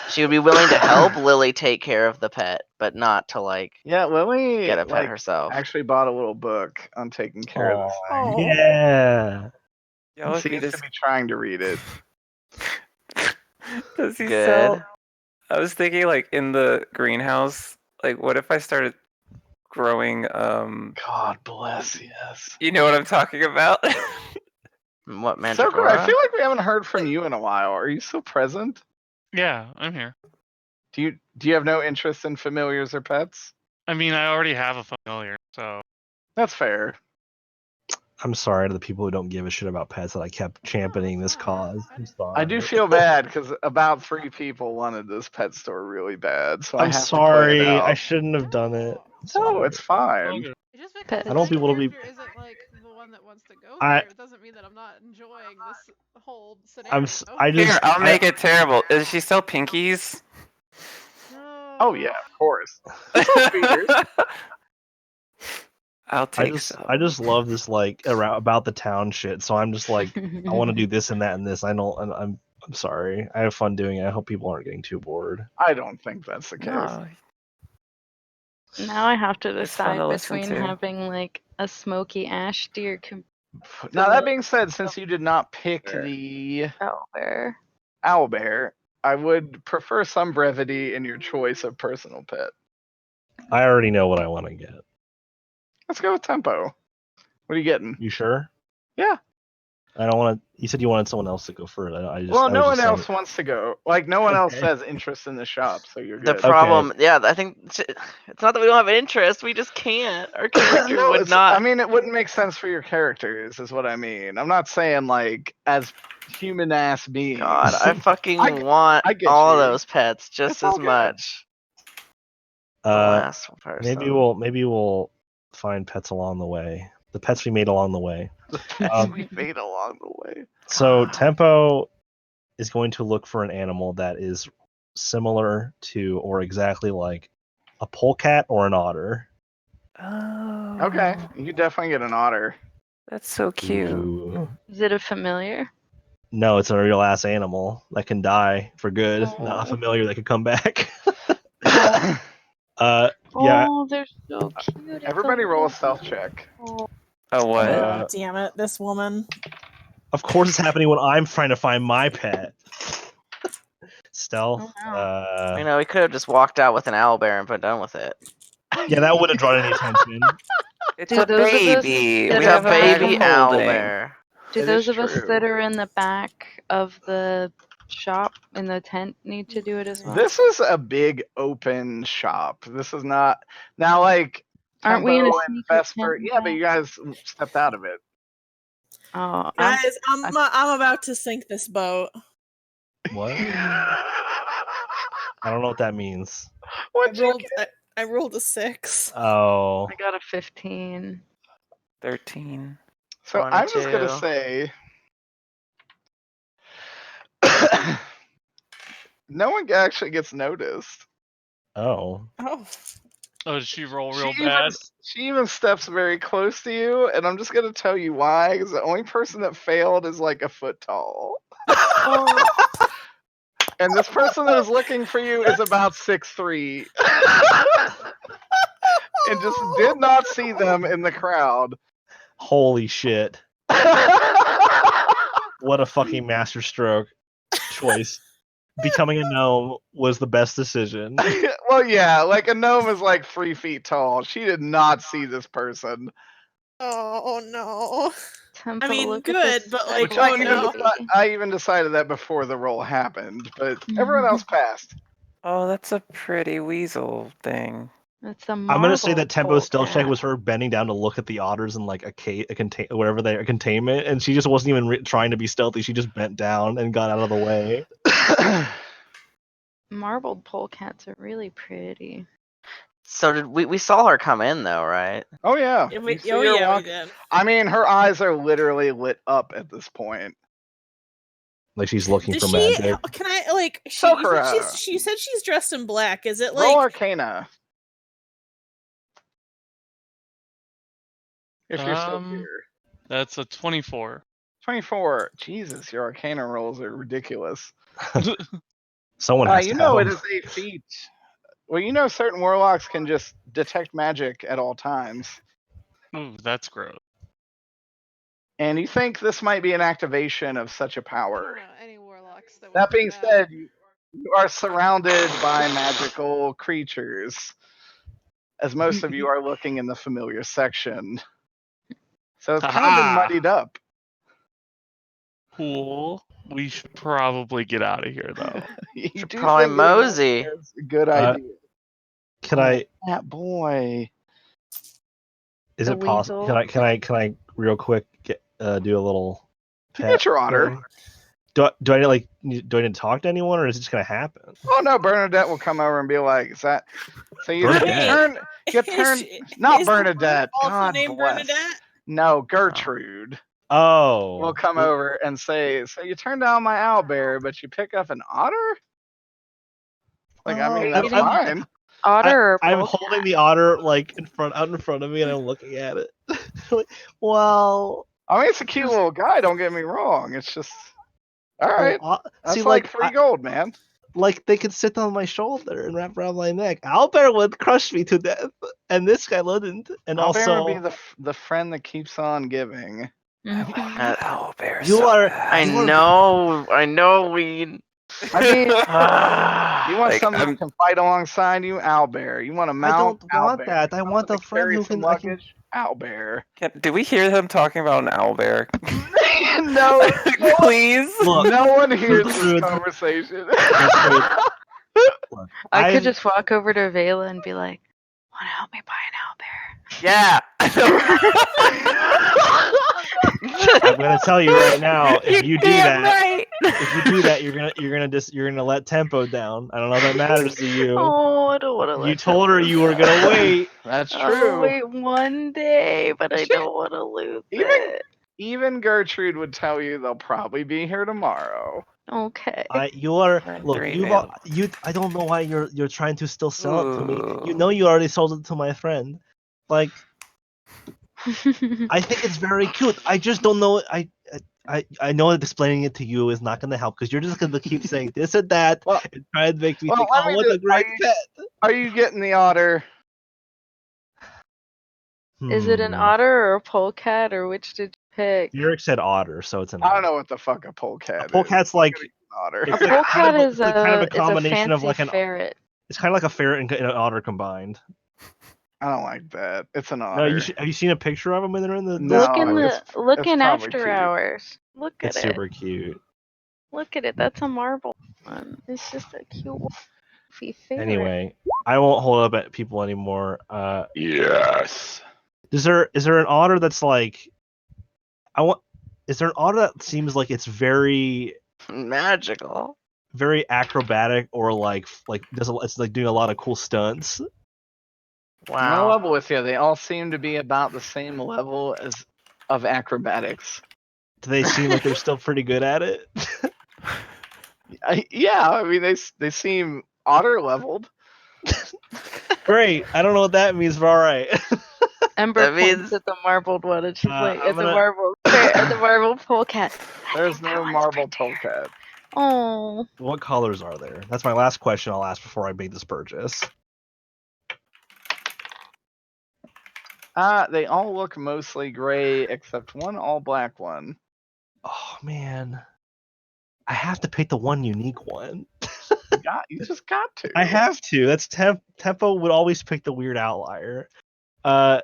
she would be willing to help Lily take care of the pet, but not to like Yeah, Lily get a pet herself. actually bought a little book on taking care of this. Oh. Yeah. Y'all, if he Seems to just be trying to read it. does he Good. sell? I was thinking like in the greenhouse. Like, what if I started growing? God bless, yes. You know what I'm talking about? What Zocura, Mandragora? I feel like we haven't heard from you in a while. Are you still present? Yeah, I'm here. Do you have no interest in familiars or pets? I mean, I already have a familiar, so That's fair. I'm sorry to the people who don't give a shit about pets that I kept championing this cause. I'm sorry. I do feel bad because about 3 people wanted this pet store really bad, so I I'm have to play it sorry. out. I shouldn't have done it. No, it's all fine. good. Just because I don't want my people to be- character isn't like the one that wants to go I- there, it doesn't mean that I'm not enjoying this whole scenario. Here, I'll make it terrible. Is she sell pinkies? Oh yeah, of course. I'll take some. I just love this like around about the town shit. So I'm just like I want to do this and that and this. I don't. And I'm sorry. I have fun doing it. I hope people aren't getting too bored. I don't think that's the case. No, Now I have to It's fun decide to listen between to. having like a smoky ash deer Now that being said, since you did not pick the Owlbear. owlbear, I would prefer some brevity in your choice of personal pet. I already know what I want to get. Let's go with tempo. What are you getting? You sure? Yeah. I don't want to. You said you wanted someone else to go first. Well, no one else wants to go. Like, no one else Okay. has interest in the shop, so you're The good. problem, yeah, I think it's not that we don't have interest. We just can't. Our character No, would it's- not. I mean, it wouldn't make sense for your characters, is what I mean. I'm not saying, like, as human ass beings. God, I fucking I want get all you. those pets just It's all as good. much. The last person. Maybe we'll find pets along the way. The pets we made along the way. The pets we made along the way. So God. Tempo is going to look for an animal that is similar to or exactly like a polecat or an otter. Oh. Okay, you definitely get an otter. That's so cute. Ooh. Is it a familiar? No, it's a real ass animal that can die for good, not Oh. a familiar that could come back. Oh, Yeah. oh, they're so cute. It's Everybody a roll a little- stealth check. Oh. Oh, what? Oh, damn it, this woman. Of course, it's happening when I'm trying to find my pet. Stealth. Oh, You know, we could have just walked out with an owlbear and been done with it. Yeah, that wouldn't have drawn any attention. It's Do a those of us baby. that We It's are a have a bag baby of holding. owlbear. Do It those is of us true. that are in the back of the shop in the tent need to do it as well? This is a big open shop. This is not now like Aren't we in a Tempo and sneaker Vesper. tent Yeah, but now? you guys stepped out of it. Oh, Guys, I'm about to sink this boat. What? I don't know what that means. I rolled a 6. Oh. I got a 15. 13. So I'm just 22. gonna say no one actually gets noticed. Oh. Oh. Oh, did she roll real She bad? she even steps very close to you, and I'm just gonna tell you why. Because the only person that failed is like a foot tall, Oh, and this person that is looking for you is about 6'3", and just did not see them in the crowd. Holy shit. What a fucking masterstroke choice. Becoming a gnome was the best decision. Well, yeah, like a gnome is like 3 feet tall. She did not see this person. Oh no. Tempo, I mean, look at good, this but, fat like, Which little oh, no. baby. I even decided that before the roll happened, but everyone else passed. Oh, that's a pretty weasel thing. It's a I'm gonna say marble that Tempo's stealth check polecat. was her bending down to look at the otters in like a whatever they are, containment, and she just wasn't even trying to be stealthy. She just bent down and got out of the way. Marbled polecats are really pretty. So did we saw her come in though, right? Oh yeah. Yeah, You see oh her yeah, we walk- did. I mean, her eyes are literally lit up at this point. Like she's looking Does for she? magic. Can I like? Zocura. She said she's dressed in black. Is it Roll like? Arcana. If you're still here. That's a 24. 24. Jesus, your Arcana rolls are ridiculous. Someone has You to know have it is a feat. Well, you know certain warlocks can just detect magic at all times. Ooh, that's gross. And you think this might be an activation of such a I don't power. know any warlocks that. That would do being said, you are surrounded by magical creatures, as most of you are looking in the familiar section. So it's kind of been Aha! muddied up. Cool. We should probably get out of here, though. You Should do probably think that mosey. is a good Uh, idea. Can I? That boy. Is The it possible? weasel. Can I real quick do a little? You get your otter. thing? Do I need to talk to anyone, or is it just gonna happen? Oh no, Bernadette will come over and be like, "Is that?" So you Bernadette? turn. You turn. Not Is the Bernadette. bird also God named bless. Bernadette? No, Gertrude Oh. will come over and say, "So you turn down my owlbear, but you pick up an otter?" Like, I mean, that's I'm- fine. Otter or I'm polecat? holding the otter like out in front of me, and I'm looking at it. Like, well, I mean, it's a cute little guy. Don't get me wrong. It's just, all right. That's see, like 3 gold, man. like they could sit on my shoulder and wrap around my neck. Owlbear would crush me to death, and this guy wouldn't. And Owlbear also, would be the friend that keeps on giving. Owlbear. You are. I you are- know, Ween. I mean, You want Like, someone I'm- who can fight alongside you? Owlbear. You want a I mount? don't want Owlbear. that. I You want someone a to friend carry who some can. I can. luggage? Owlbear. Do we hear them talking about an owlbear? No, Please. Look, no one hears this Gertrude. conversation. Gertrude, look, I could I've- just walk over to Vaila and be like, "Want to help me buy an owlbear?" Yeah. I'm gonna tell you right now. If you do damn that, right. if you do that, you're gonna let tempo down. I don't know if that matters to you. Oh, I don't want to. You told her you were gonna wait. That's I'll true. wait one day, but I Shit. don't want to lose Even- it. Even Gertrude would tell you they'll probably be here tomorrow. Okay. You're Red look. three You've available. you. I don't know why you're trying to still sell it to me. You Ooh. know you already sold it to my friend. Like I think it's very cute. I just don't know. I know that explaining it to you is not gonna help because you're just gonna keep saying this and that Well- and try to make me well, think, let oh, me what just- a great pet. Are you getting the otter? Is it an otter or a polecat, or which did you pick? Derek said otter, so it's an I otter. don't know what the fuck a polecat is. Polecat's like I'm gonna get an otter. it's A like kind polecat of a- is it's like kind of a it's combination of fancy like an ferret. it's kind of like a ferret and an otter combined. I don't like that. It's an No, otter. have you seen a picture of them when they're in the? No, Look in it's- look it's in probably after cute. hours. Look at It's it. super cute. Look at it. That's a marble one. It's just a cute fluffy ferret. Anyway, I won't hold up at people anymore. Yes. Is there an otter that's like is there an otter that seems like it's very Magical. very acrobatic or it's like doing a lot of cool stunts? I'm gonna Wow. level with you. They all seem to be about the same level of acrobatics. Do they seem like they're still pretty good at it? I mean they seem otter leveled. Great. I don't know what that means, but all right. Ember That points means- at the marbled one, and she's like, I'm "At the gonna- marbled ferret, at the marbled polecat." There's no marble polecat. Oh, What colors are there? That's my last question I'll ask before I make this purchase. They all look mostly gray except one all black one. Oh man. I have to pick the one unique one. You just got to. I have to. That's Tempo would always pick the weird outlier. Can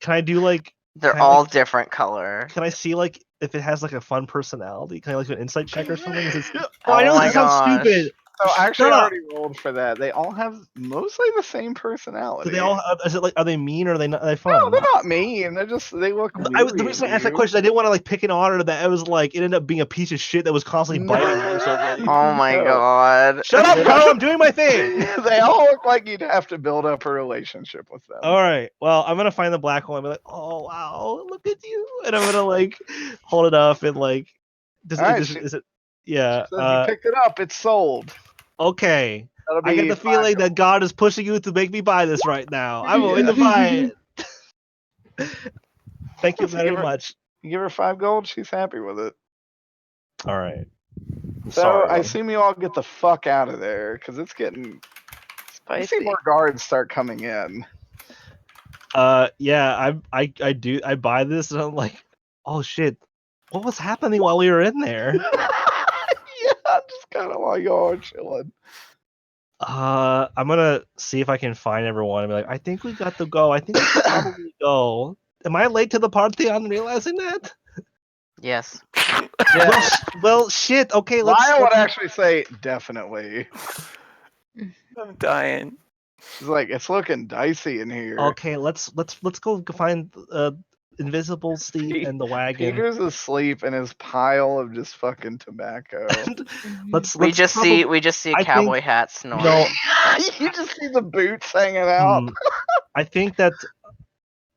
I do like They're Can I, all like- different color. can I see like if it has like a fun personality? Can I like do an insight check or something? Is it... Oh I know my this sounds gosh. stupid. So actually, Shut I up. already rolled for that. They all have mostly the same personality. Do they all? Is it like? Are they mean or are they not? Are they fun? No, they're not mean. They look weird. The reason I asked that question, I didn't want to like pick an otter that I was like it ended up being a piece of shit that was constantly biting me or something. Oh my No. god. Shut up, Poe! I'm doing my thing. They all look like you'd have to build up a relationship with them. All right. Well, I'm gonna find the black one and be like, oh wow, look at you, and I'm gonna like hold it up and like, All right, is it? Yeah. Says you picked it up. It's sold. Okay. That'll be I get the feeling that God is pushing you to make me buy this right now. I'm willing to buy it. Thank you very much. You give her 5 gold. She's happy with it. All right. I'm So sorry. I assume you all get the fuck out of there because it's getting. I see spicy. more guards start coming in. Yeah, I buy this and I'm like, oh shit, what was happening while we were in there? Yeah, just kind of while y'all are chilling. I'm gonna see if I can find everyone and be like, I think we got to go. I think we should probably go. Am I late to the party on realizing that? Yes. Well, shit. Okay, let's. Lyle would actually say definitely. I'm dying. It's like it's looking dicey in here. Okay, let's go find Invisible Steve and the wagon. Peter's asleep in his pile of just fucking tobacco. We just see a I cowboy think- hat snoring. No, You just see the boots hanging out. I think that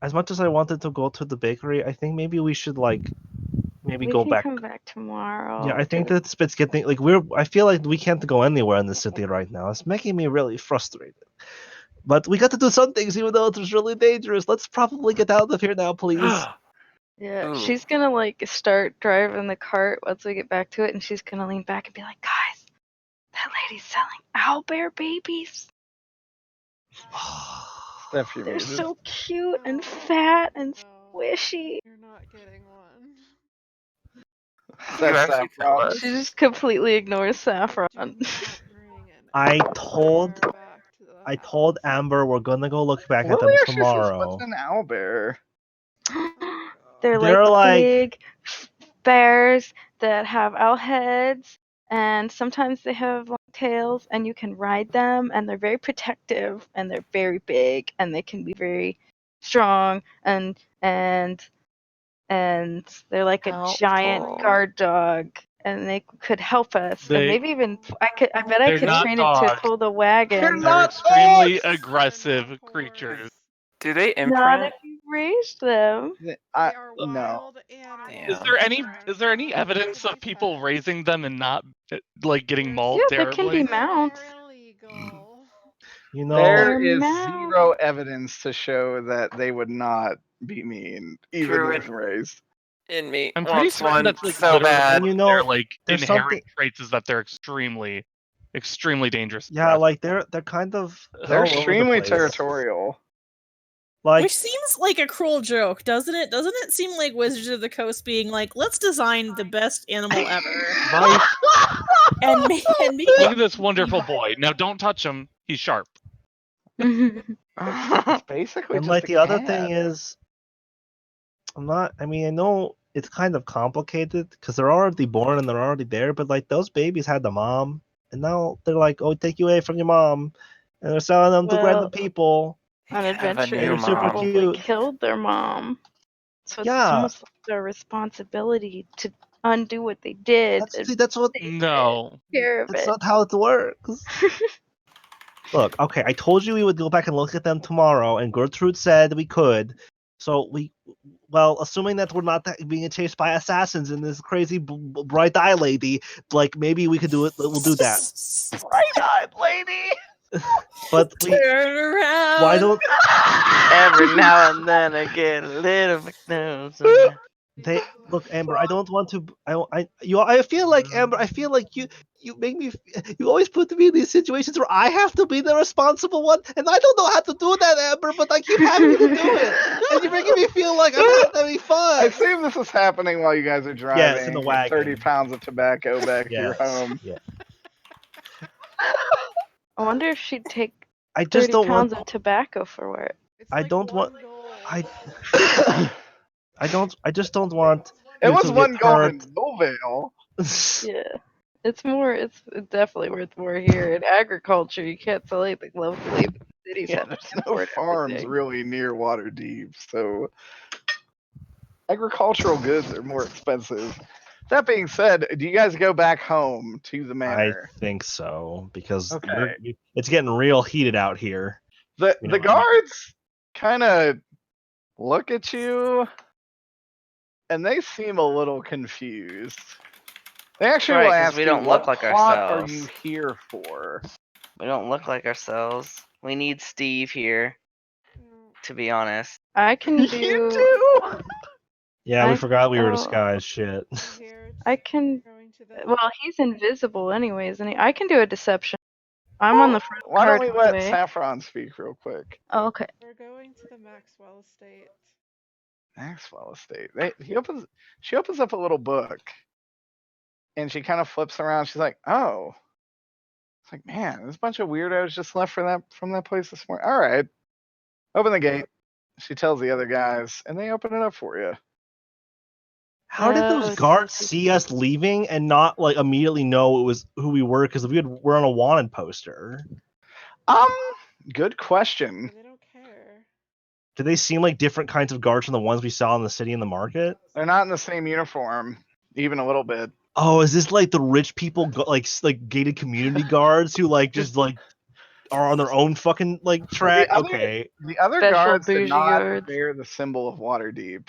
as much as I wanted to go to the bakery, I think maybe we should like maybe We go can back. come back tomorrow. Yeah, I think to- that it's getting like I feel like we can't go anywhere in the city right now. It's making me really frustrated. But we got to do some things, even though it's really dangerous. Let's probably get out of here now, please. Yeah, Ooh. she's gonna like start driving the cart once we get back to it, and she's gonna lean back and be like, "Guys, that lady's selling owlbear babies. Steph, you They're muted. so cute and fat and No. Squishy. You're not getting one. You That's actually tell Saffron. us. She just completely ignores Saffron. Do not bring an I owlbear told back to the I told house. Amber we're gonna go look back at Lily them actually says, tomorrow. "What's an owlbear?" They're They're like- big bears that have owl heads, and sometimes they have long tails, and you can ride them, and they're very protective, and they're very big, and they can be very strong, and they're like a giant Helpful. guard dog, and they could help us, and They- maybe even I bet I they're could not train it to dogs. pull the wagon. They're They're not extremely dogs! aggressive They're not creatures. horse. Do they Not imprint? if you raise them. They I, are no. wild animals. Damn. Is there any They're evidence not of people pets. raising them and not like getting They're mauled Yeah, they can be terribly? mounts. They're illegal. You know, There They're is mounts. zero evidence to show that they would not be mean, even Druid. when raised. In me. I'm pretty wants certain one that's like so literally bad. And you one know, of their like there's inherent something- traits is that they're extremely dangerous. and yeah, aggressive. like they're kind of They're all over the extremely place. territorial. Like Which seems like a cruel joke, doesn't it? Doesn't it seem like Wizards of the Coast being like, let's design the best animal ever, my and make Look at this wonderful boy. Now don't touch him. He's sharp. It's basically and just like a the other cat. thing is, I mean, I know it's kind of complicated because they're already born and they're already there, but like those babies had the mom, and now they're like, oh, take you away from your mom, and they're selling them to random Well, people. On Have a adventure, new super probably cute. killed their mom. So it's Yeah. almost like their responsibility to undo what they did. That's what. No. Take care of That's it. not how it works. Look, okay, I told you we would go back and look at them tomorrow, and Gertrude said we could. So assuming that we're not being chased by assassins and this crazy bright eye lady, like maybe we could do it. We'll do that. Bright-eyed lady. But turn around. why don't Every now and then I get a little McNose. they look, Amber? I don't want to. I feel like Amber. I feel like you make me. You always put me in these situations where I have to be the responsible one, and I don't know how to do that, Amber. But I keep having to do it, and you're making me feel like I'm not having I fun. assume this is happening while you guys are driving. Yeah, it's in the with wagon. 30 pounds of tobacco back to your Yes, home. yeah. I wonder if she'd take I just 30 don't pounds want. of tobacco for it. It's I like don't want. one gold. I just don't want. It you was to one get goal hurt. in Millvale. Yeah. It's definitely worth more here. In agriculture, you can't sell anything locally, but cities Yeah, have to there's no import farms everything. really near Waterdeep, so agricultural goods are more expensive. That being said, do you guys go back home to the I manor? think so because Okay. it's getting real heated out here. The You know, guards kind of look at you, and they seem a little confused. They actually Right, will 'cause ask we you, don't "What look like plot ourselves." are you here for?" We don't look like ourselves. We need Steve here, Mm, to be honest. I can You do. do. Yeah, we I- forgot we were oh. disguised. Shit. I'm here I can. going to the Well, he's invisible anyways, and I can do a deception. I'm on the front Why don't card we let anyway. Saffron speak real quick? Oh, okay. We're going to the Maxwell estate. Maxwell Estate. She opens up a little book, and she kind of flips around. She's like, "Oh." It's like, man, there's a bunch of weirdos just left from that place this morning. All right, open the gate. She tells the other guys, and they open it up for you. How did those guards see us leaving and not like immediately know it was who we were because we're on a wanted poster? Good question. They don't care. Do they seem like different kinds of guards from the ones we saw in the city and the market? They're not in the same uniform, even a little bit. Oh, is this like the rich people, like gated community guards who like just like are on their own fucking like track? Okay, The other Special guards did bougie not guards. bear the symbol of Waterdeep.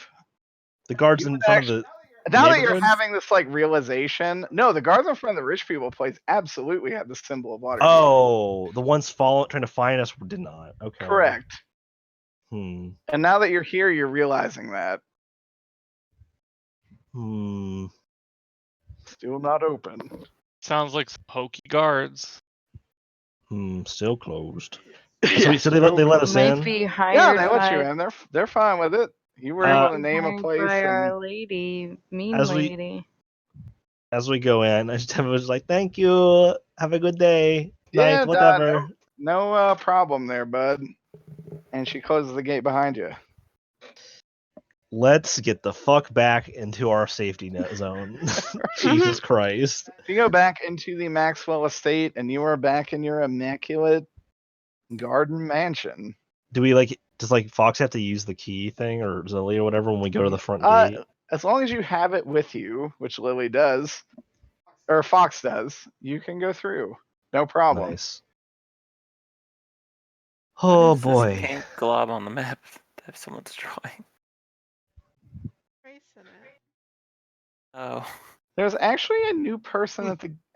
the guards in front of the. Now that you're neighborhood? having this like realization, no, the guards in front of the rich people place absolutely had the symbol of Waterdeep. Oh, the ones trying to find us did not. Okay. Correct. And now that you're here, you're realizing that. Still not open. Sounds like some hokey guards. Still closed. So they let us Might in. be hired Yeah, they let by. you in. They're fine with it. You were able to name a Thanks place. by And Our Lady, mean As we- lady. As we go in, I just was like, "Thank you. Have a good day. Yeah, Night, whatever." no problem there, bud. And she closes the gate behind you. Let's get the fuck back into our safety net zone. Jesus Christ. You go back into the Maxwell estate, and you are back in your immaculate garden mansion. Do we does Fawkes have to use the key thing or Zoe or whatever when we go to the front gate? As long as you have it with you, which Lily does, or Fawkes does, you can go through. No problem. Nice. Oh What is this boy. pink glob on the map that someone's drawing? Tracing it. Oh. There's actually a new person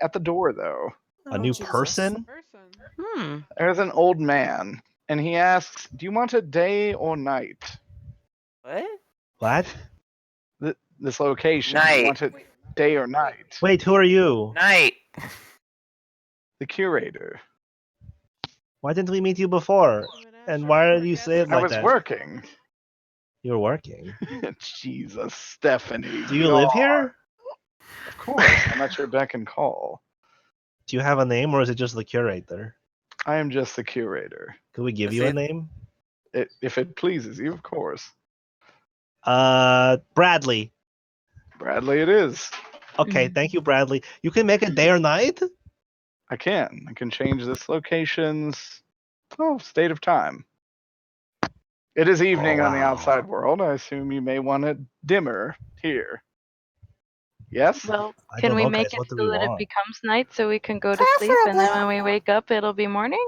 at the door, though. A new person? Person. There's an old man, and he asks, "Do you want a day or night?" What? What? This location. Do you Night. want it day or night? Wait, who are you? Night. The curator. Why didn't we meet you before? And why did you say it I like was that? working. You were working. Jesus, Stephanie. Do you live here? Of course. I'm at your beck and call. Do you have a name or is it just the curator? I am just the curator. Could we give Is you a it- name? If it pleases you, of course. Bradley. Bradley it is. Okay, thank you, Bradley. You can make it day or night? I can. I can change this location's state of time. It is evening on the wow. outside world. I assume you may want it dimmer here. Yes? Well, I can don't we know, make guys. it What do so we that it want? becomes night so we can go to sleep, and then when we wake up, it'll be morning?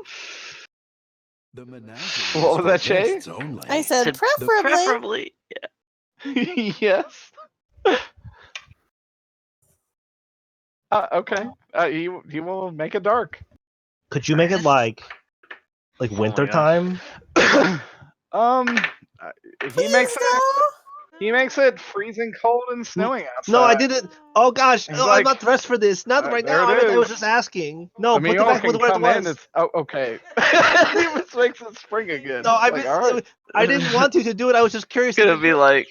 What was that, Shay? I said To- preferably. Preferably. Yes. Okay. He will make it dark. Could you make it like winter time? He makes it freezing cold and snowing outside. No, I didn't. Oh gosh, He's no, like, I'm not dressed for this. Not right there now. it I was is. just asking. No, I mean, put it y'all back can with where it come in. was. It's okay. He just makes it spring again. No, It's like, all right. I didn't want you to do it. I was just curious. It's gonna be like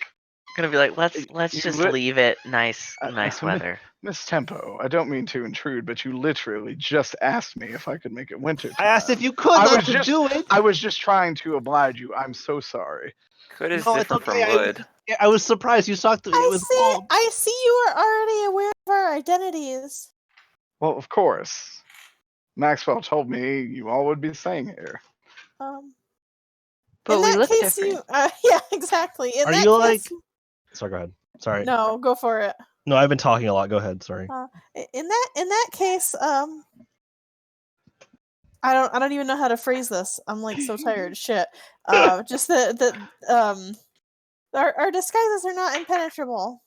let's You just lit- leave it nice I- weather. Miss Tempo, I don't mean to intrude, but you literally just asked me if I could make it winter. I asked if you could I not was to just- do it. I was just trying to oblige you. I'm so sorry. Could is No, it's different okay. from wood. I was surprised you talked to me. It was bulb. I see you are already aware of our identities. Well, of course. Maxwell told me you all would be staying here. But in we that look case, different. you, yeah, exactly. In Are that you case, Sorry, go ahead. Sorry. No, go for it. No, I've been talking a lot. Go ahead. Sorry. In that case, I don't even know how to phrase this. I'm like so tired. Shit. Just our disguises are not impenetrable.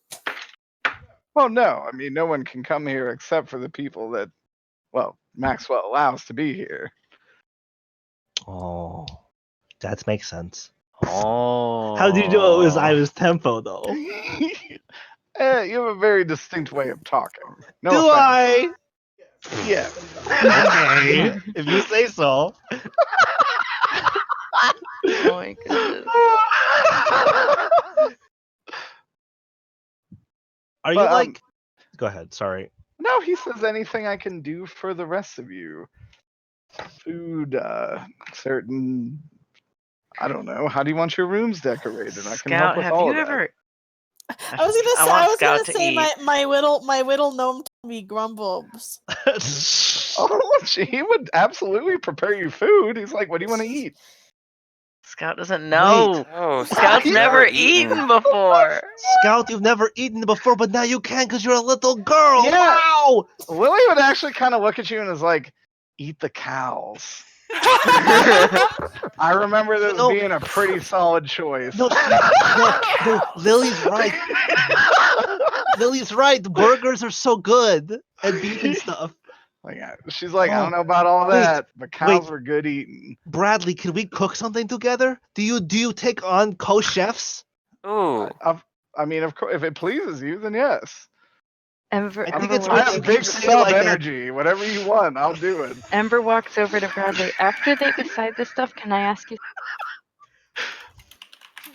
Well, no. I mean, no one can come here except for the people that, well, Maxwell allows to be here. Oh, that makes sense. Oh. How did you know it was I was Tempo though? You have a very distinct way of talking. No Do offense. I? Yes. Okay, if you say so. Oh my goodness. Are you But, like? Go ahead. Sorry. No, he says anything I can do for the rest of you. Food, certain. I don't know. How do you want your rooms decorated? I can help Scout, with have all you of that. ever? I was gonna say, want I was Scout gonna to say eat. my whittle gnome Tommy grumbles. Oh, he would absolutely prepare you food. He's like, "What do you want to eat?" Scout doesn't know. Oh, Scout's Scout's never eaten before. Scout, you've never eten before, but now you can because you're a little girl. Yeah. Wow. Lily would actually kind of look at you and is like, "Eat the cows." I remember this No. being a pretty solid choice. No, Lily's right. Lily's right. The burgers are so good and beef and stuff. Like, she's like, I Oh, don't know about all wait, that, but cows wait. were good eating. Bradley, can we cook something together? Do you take on co-chefs? Ooh. I mean, of course, if it pleases you, then yes. Ember, I think Ember, it's I weird walks, have you keep big saying sub like that. energy. Whatever you want, I'll do it. Ember walks over to Bradley. After they decide this stuff, can I ask you?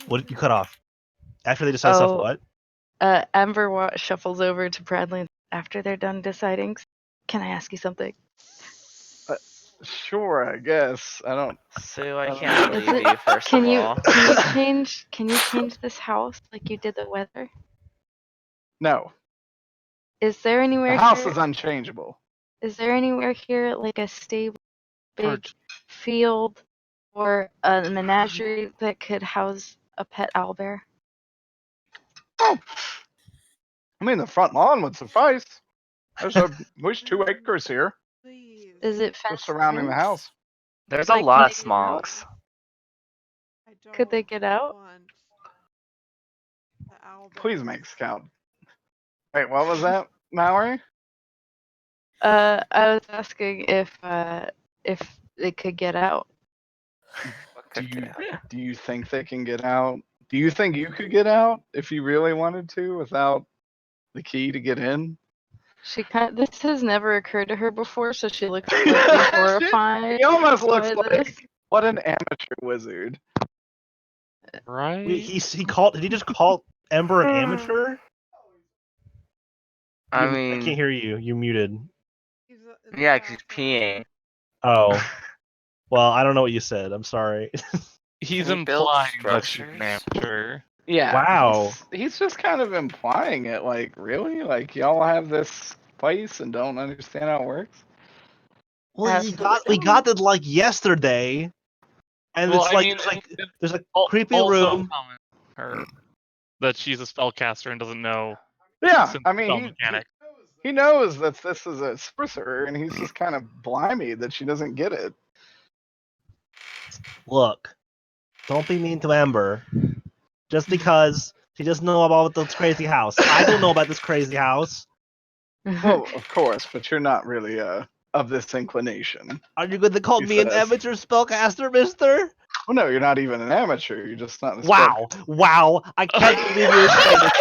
What did you cut off? After they decide stuff, what? Ember shuffles over to Bradley after they're done deciding. Can I ask you something? Sure, I guess. I don't. Sue, I don't can't know. believe you, first of all. Can you change this house like you did the weather? No, Is there the anywhere house here? is unchangeable. Is there anywhere here like a stable, big George. field, or a menagerie that could house a pet owlbear? Oh, I mean, the front lawn would suffice. There's at least 2 acres here, Please. Is it just fenced surrounding the in? house. There's Like, a lot of can they get out? smonks. Could they get out? Want the owl Please bear. make scout. Wait, what was that, Mallory? I was asking if they could get out. Do you think they can get out? Do you think you could get out if you really wanted to without the key to get in? This has never occurred to her before, so she looks slightly horrified. He almost looks by like this. what an amateur wizard. Right? Wait, did he just call Ember an amateur? I I mean, can't hear you. You're muted. He's in the yeah, 'cause he's bathroom. peeing. Oh. Well, I don't know what you said. I'm sorry. He's Can he build implying that she's an structures? amateur. Yeah. Wow. He's just kind of implying it. Like, really? Like, y'all have this place and don't understand how it works? Well, we got it like yesterday, and Well, it's I like mean, there's a Al- creepy also room. comment her that she's a spellcaster and doesn't know Yeah, simple I spell mean, mechanics. he knows that this is a sorcerer, and he's just kind of blimey that she doesn't get it. Look, don't be mean to Ember. Just because she doesn't know about this crazy house. I don't know about this crazy house. Well, of course, but you're not really of this inclination. Are you going to call He me an says. amateur spellcaster, mister? Well, no, you're not even an amateur. You're just not. Wow! I can't believe you would say this.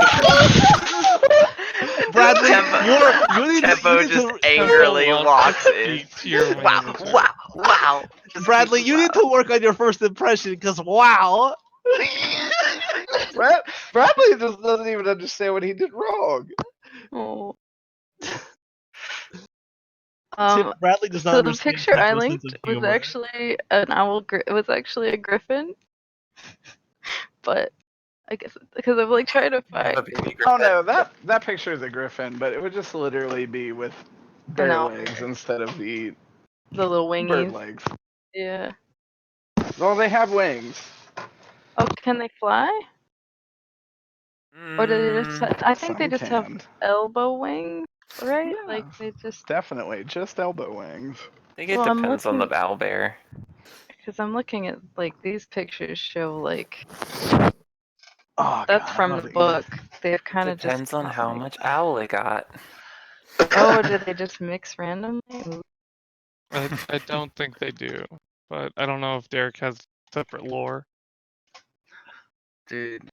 Bradley, you Tempo need just to angrily Tempo walks wants in. to cheer my Wow, amateur. wow. Just Bradley, keep you it need to work on your first impression, because wow. Bradley just doesn't even understand what he did wrong. Oh. Bradley does not So the understand picture I Tempo's sense linked of was humor. actually an owl. It was actually a griffin, but I guess because I'm like trying to find Oh no, that picture is a griffin, but it would just literally be with bare owl legs bear. instead of the The little bird wingies. legs. Yeah. Well, they have wings. Oh, can they fly? Or do they just? I think they Some just have can. elbow wings, right? Yeah. Like they just. Definitely, just elbow wings. I think it Well, I'm depends on the looking owlbear. because I'm looking at like these pictures show like Oh that's god, from the book. They've kind of just. Depends on got, how like- much owl it got. Oh, did they just mix randomly? Ooh. I don't think they do, but I don't know if Derek has separate lore. Dude,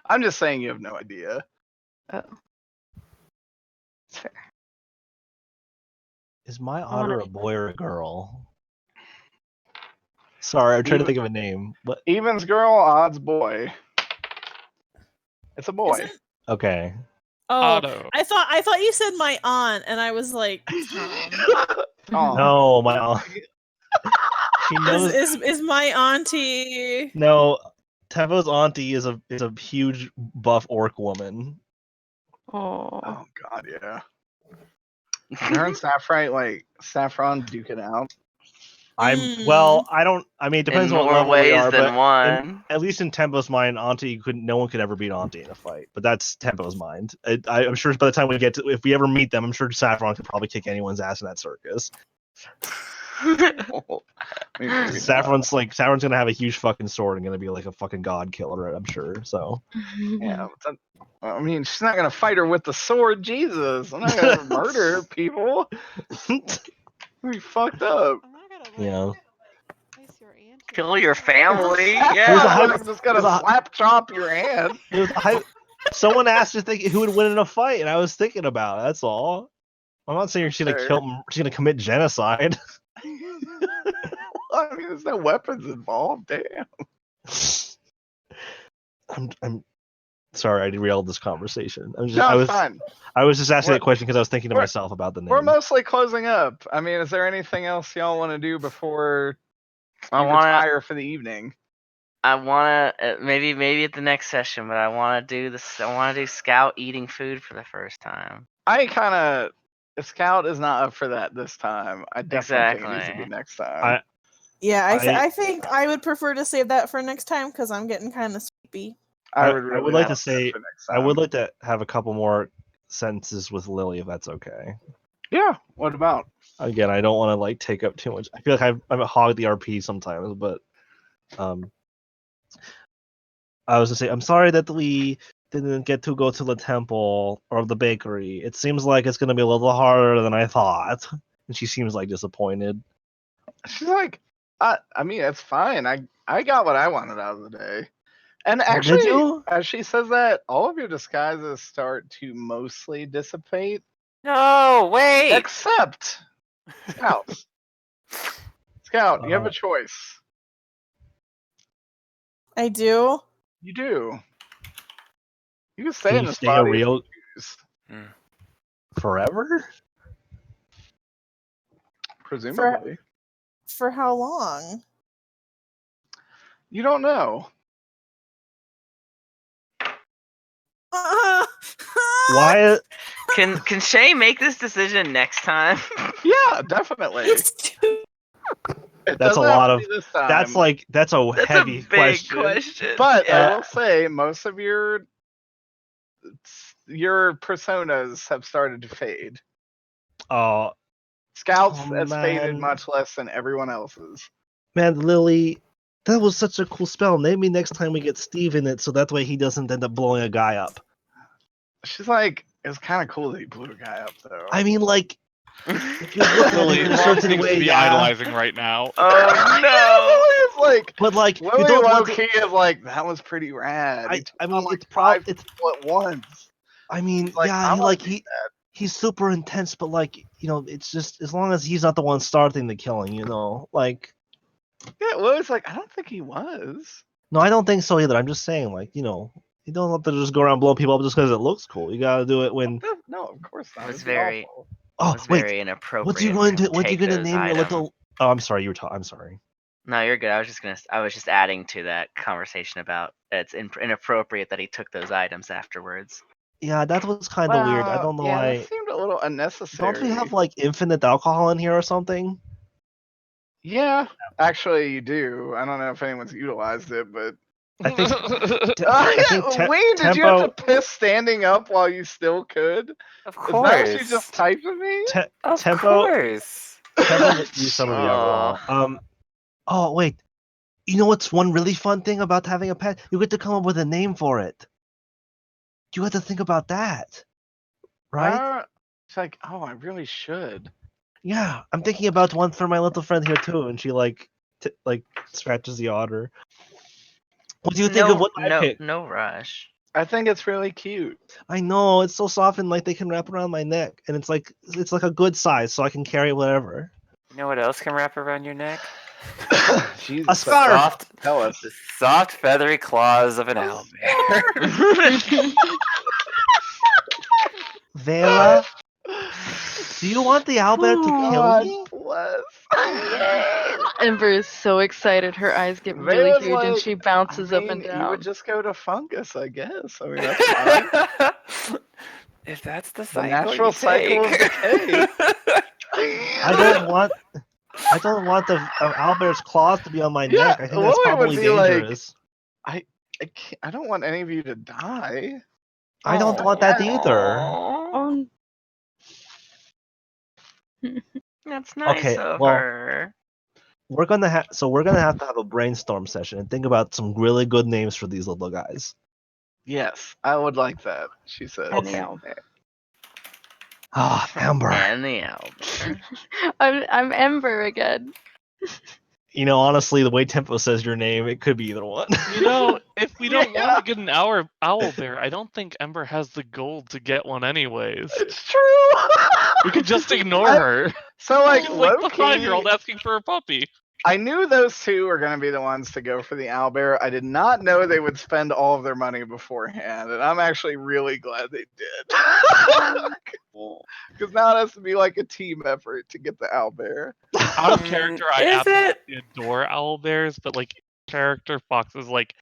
I'm just saying you have no idea. Oh. It's fair. Is my I wanna otter a boy or a girl? Sorry, I'm trying to think of a name. What? Evens girl, odds boy. It's a boy. Isn't- Okay. Oh, Otto. I thought you said my aunt, and I was like, Oh. No, my aunt. She knows. is my auntie? No, Tempo's auntie is a huge buff orc woman. Oh. Oh god, yeah. Her and Saffron duke it out. Well, I don't. I mean, it depends in on what more level we ways are, than but one. at least in Tempo's mind, no one could ever beat Auntie in a fight. But that's Tempo's mind. I'm sure by the time we get to, if we ever meet them, I'm sure Saffron could probably kick anyone's ass in that circus. Saffron's gonna have a huge fucking sword and gonna be like a fucking god killer, I'm sure. So Yeah, I mean, she's not gonna fight her with the sword. Jesus, I'm not gonna murder people. We fucked up. I'm not gonna yeah. place your aunt. Kill your family. It was a Yeah. hype- I'm just gonna slap chop your hand. It was someone asked who would win in a fight, and I was thinking about it. That's all. I'm not saying she's gonna kill. She's gonna commit genocide. I mean, there's no weapons involved. Damn. Sorry, I derailed this conversation. No, I it's was fine. I was just asking What- that question because I was thinking to we're- myself about the name. We're mostly closing up. I mean, is there anything else y'all want to do before I you wanna- retire for the evening? I wanna maybe at the next session, but I wanna do this. I wanna do Scout eating food for the first time. I kind of Scout is not up for that this time. I definitely think it needs to be Exactly. next time. Yeah, I- I think I would prefer to save that for next time because I'm getting kind of sleepy. I would really like to want that say for next I would time. like to have a couple more sentences with Lily if that's okay. Yeah. What about? Again, I don't want to like take up too much. I feel like I'm a hog the RP sometimes, but I was gonna say I'm sorry that we didn't get to go to the temple or the bakery. It seems like it's gonna be a little harder than I thought. And she seems like disappointed. She's like, I mean, it's fine. I got what I wanted out of the day. And did actually, you? as she says that, all of your disguises start to mostly dissipate, No, wait. except Scout. Scout, you have a choice. I do. You do. You can stay Can in you this stay a body if real you choose. forever? Presumably. For how long? You don't know. Why? Can Shay make this decision next time? Yeah, definitely. It's too. It That's a doesn't have lot to of. be this time. That's a That's heavy a big question. But I Uh, will say most of your personas have started to fade. Oh Scouts Oh, has faded man. much less than everyone else's. man, Lily, that was such a cool spell. Maybe next time we get Steve in it, so that way he doesn't end up blowing a guy up. She's like, it's kind of cool that you blew a guy up, though. I mean, like, if you look at Lily, it in a Mom certain seems way, to be yeah. idolizing right now. Oh no! Lily's like, But like, you Lily don't want low to. key is like, that was pretty rad. He took I mean, on, like, it's 5 it's. people at once. I mean, He's like, yeah, I he wanna like do that. he's super intense, but like, it's just as long as he's not the one starting the killing, like. Yeah, Lily's like, I don't think he was. No, I don't think so either. I'm just saying, like, you don't have to just go around blowing people up just because it looks cool. You gotta do it when. No, of course not. It was It'd be very, awful. Oh was wait, very inappropriate. what you going to take those name your items. little? Oh, I'm sorry. I'm sorry. No, you're good. I was just adding to that conversation about it's inappropriate that he took those items afterwards. Yeah, that was kind of weird. I don't know yeah, why. that seemed a little unnecessary. Don't we have like infinite alcohol in here or something? Yeah, actually, you do. I don't know if anyone's utilized it, but I think. Wayne, did you have to piss standing up while you still could? Of Is that what you course. just typed to me? Of Tempo. course. Tempo use some of the alcohol. Oh wait, you know what's one really fun thing about having a pet? You get to come up with a name for it. You have to think about that, right? It's like, oh, I really should. Yeah, I'm thinking about one for my little friend here too, and she like scratches the otter. What do you think of what I picked? No rush. I think it's really cute. I know it's so soft and like they can wrap around my neck, and it's like a good size, so I can carry whatever. You know what else can wrap around your neck? Jesus, A scarf. Tell us. The soft, feathery claws of an owlbear. Vaila, do you want the owlbear to kill me? Bless. Ember is so excited. Her eyes get really Vaila's huge and like, she bounces up and You down. would just go to fungus, I guess. I mean, that's fine. If that's the The cycle natural you cycle of take. decay. I don't want the owlbear's claws to be on my Yeah, neck. I think that's Lily would probably be like, dangerous. I don't want any of you to die. I don't want that either. Oh, That's nice Okay, of well, her. we're gonna have to have a brainstorm session and think about some really good names for these little guys. Yes, I would like that, she said. and the owlbear. Ah, Ember. And the owlbear. I'm Ember again. Honestly, the way Tempo says your name, it could be either one. If we don't want to get an owl bear, I don't think Ember has the gold to get one anyways. It's true. We could just ignore her. So like Like the low-key, 5-year-old asking for a puppy. I knew those two were going to be the ones to go for the owlbear. I did not know they would spend all of their money beforehand, and I'm actually really glad they did. Because now it has to be like a team effort to get the owlbear. Out of character, I Is absolutely adore owlbears, but like character Fawkes is like,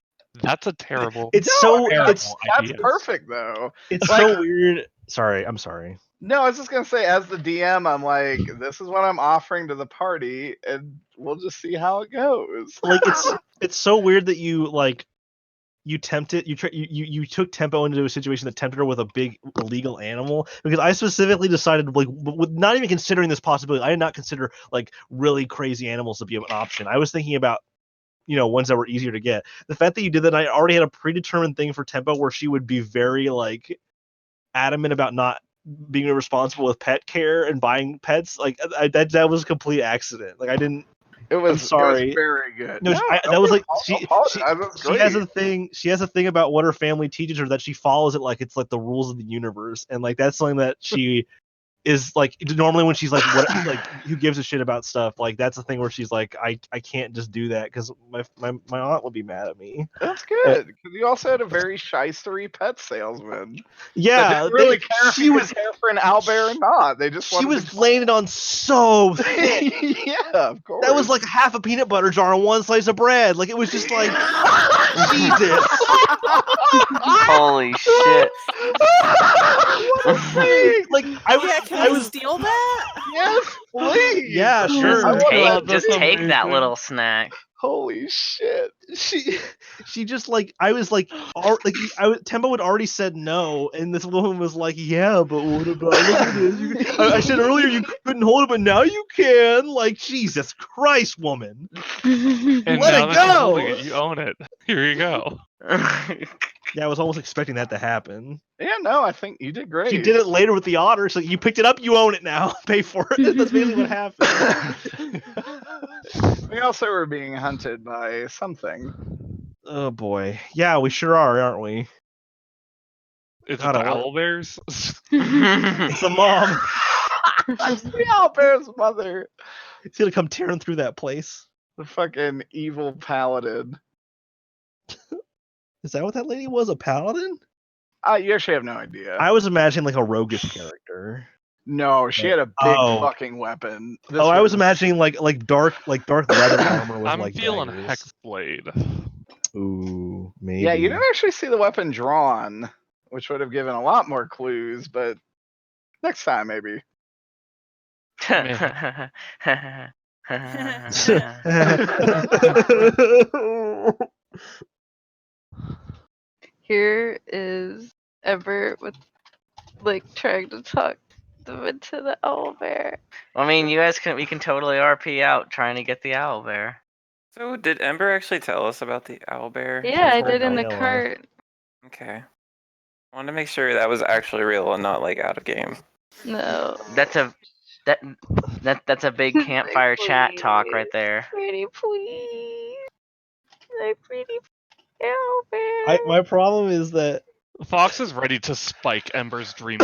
that's a terrible. It's No, so that's idea. perfect though. it's Like- so weird. Sorry, I'm sorry. No, I was just gonna say, as the DM, I'm like, this is what I'm offering to the party, and we'll just see how it goes. Like it's so weird that you tempted you took Tempo into a situation that tempted her with a big illegal animal, because I specifically decided, like, with not even considering this possibility, I did not consider like really crazy animals to be an option. I was thinking about ones that were easier to get. The fact that you did that, I already had a predetermined thing for Tempo where she would be very like adamant about not being responsible with pet care and buying pets. Like that was a complete accident. Like I didn't. It was sorry. It was very good. No, No, that was like she she has a thing. She has a thing about what her family teaches her, that she follows it like it's like the rules of the universe, and like that's something that she is like normally when she's like what like who gives a shit about stuff, like that's the thing where she's like I can't just do that because my aunt will be mad at me. That's good, because you also had a very shystery pet salesman. Yeah, They didn't really care if you could care for an owlbear or not. They just she wanted was laying it on so thick. Yeah, of course. That was like half a peanut butter jar and one slice of bread. Like it was just like Jesus. Holy shit! Like Can I steal that? Yes, please. Yeah, sure. Just take that little snack. Holy shit. She just like I was like Tempo had already said no, and this woman was like, yeah, but what about look at this? I said earlier you couldn't hold it, but now you can. Like Jesus Christ, woman. And Let now it that you're go. holding it, you own it. Here you go. Yeah, I was almost expecting that to happen. Yeah, no, I think you did great. She did it later with the otter, so you picked it up, you own it now. Pay for it. That's basically what happened. We also were being hunted by something. Oh boy. Yeah, we sure are, aren't we? Is God, it the I want- owlbears? It's the mom. That's the owlbear's mother. It's gonna come tearing through that place. The fucking evil paladin. Is that what that lady was? A paladin? You actually have no idea. I was imagining like a roguish character. No, she had a big fucking weapon. I was imagining like dark leather armor with I'm like feeling daggers. Hexblade. Ooh, maybe. Yeah, you didn't actually see the weapon drawn, which would have given a lot more clues, but next time maybe. Here is Ember with like trying to talk them into the owlbear. I mean, we can totally RP out trying to get the owlbear. So did Ember actually tell us about the owlbear? Yeah, I for did in the Vaila. cart. Okay. I wanted to make sure that was actually real and not like out of game. No. That's a big campfire chat talk right there. Pretty please. My pretty owlbear. My problem is that Fawkes is ready to spike Ember's dream.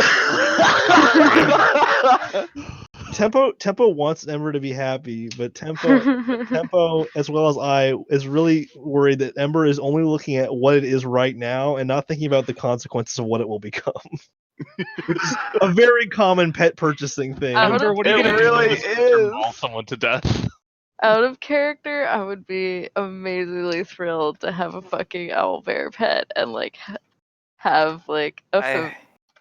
Tempo wants Ember to be happy, but Tempo, as well as I, is really worried that Ember is only looking at what it is right now and not thinking about the consequences of what it will become. Which is a very common pet purchasing thing. Ember, what are you It gonna really do? Just is. maul someone to death. Out of character, I would be amazingly thrilled to have a fucking owlbear pet and like have like a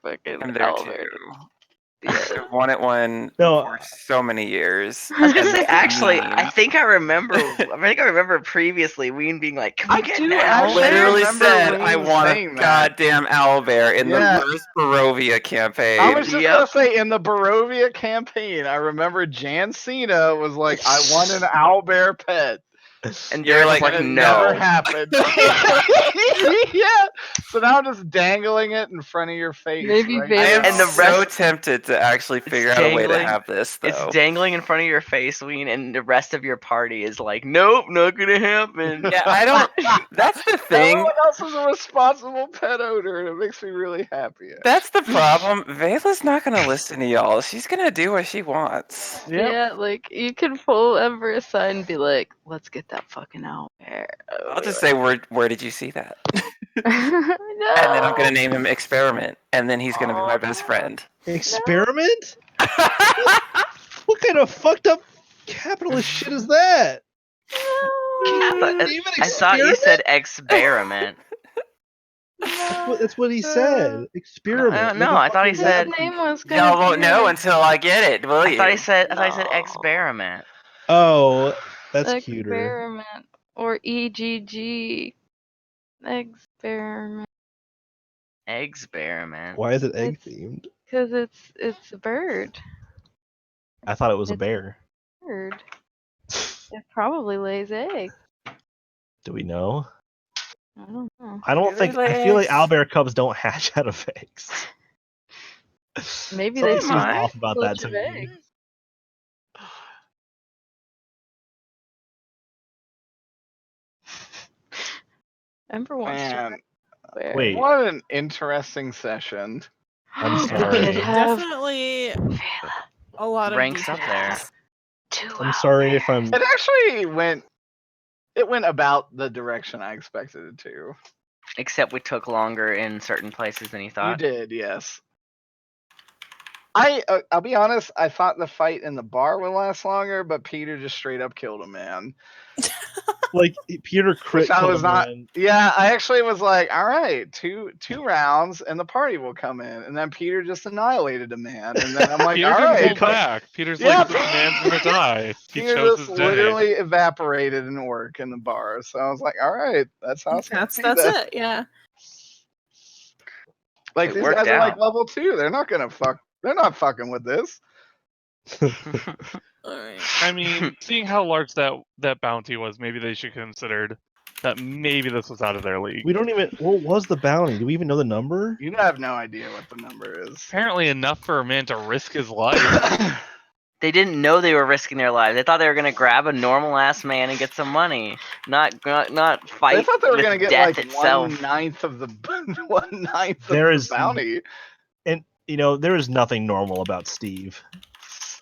fucking I'm there owlbear. too. I've wanted one No. for so many years. I was gonna say, And actually, me. I think I remember previously Ween being like, "Can we get an I owlbear?" literally remember said Ween I want a saying that. goddamn owlbear in Yeah. the first Barovia campaign. I was just Yep. gonna say, in the Barovia campaign, I remember Jan Cena was like, I want an owlbear pet. And You're you're like, like, And it no. never happened. Yeah. So now I'm just dangling it in front of your face. Maybe right Vaila- I am now. And the so rest- tempted to actually figure out a way to have this, though. It's dangling in front of your face, Ween, and the rest of your party is like, nope, not gonna happen. Yeah, I don't. That's the thing. Everyone else is a responsible pet owner, and it makes me really happy. That's the problem. Vayla's not gonna listen to y'all. She's gonna do what she wants. Yep. Yeah, like you can pull Ember aside and be like, "Let's get that fucking out there." I'll just say, where did you see that? No. And then I'm gonna name him Experiment, and then he's gonna be my best friend. Experiment? What kind of fucked up capitalist shit is that? I thought you said experiment. That's what he said. Experiment. No, I thought he said. His name was gonna Y'all won't be know like until I get it, will you? I thought he said experiment. Oh, that's cuter. Experiment or EGG. Experiment. Experiment. Why is it egg It's- themed? Because it's a bird. I thought it was a It's- bear. Bird. It probably lays eggs. Do we know? I don't know. I don't Do think. they lay I feel like eggs? owlbear cubs don't hatch out of eggs. Maybe Something they seems might. off about that Bunch to of me. eggs. Ember wants Man, to wear. Wait. what an interesting session. I'm We sorry. could have Definitely Vaila. a lot of Ranks up there. details. I'm sorry if I'm. It actually went. It went about the direction I expected it to. Except we took longer in certain places than you You thought. did, yes. I'll be honest. I thought the fight in the bar would last longer, but Peter just straight up killed a man. Like Peter crit Which I killed was a not. man. Yeah, I actually was like, all right, two rounds, and the party will come in, and then Peter just annihilated a man, and then I'm like, Peter all didn't right, hold back. Peter's Yeah, like, this man's gonna die. He Peter chose just his day. literally evaporated in work in the bar. So I was like, all right, that's how it's That's gonna be then. it. Yeah. Like It these worked guys are like out. level 2. They're not gonna fuck. They're not fucking with this. All right. I mean, seeing how large that bounty was, maybe they should considered that maybe this was out of their league. We don't even. What was the bounty? Do we even know the number? You have no idea what the number is. Apparently enough for a man to risk his life. They didn't know they were risking their lives. They thought they were gonna grab a normal ass man and get some money, not fight They thought they were with gonna get death like itself. 1/9 of the 1/9 of There the is- bounty. And there is nothing normal about Steve.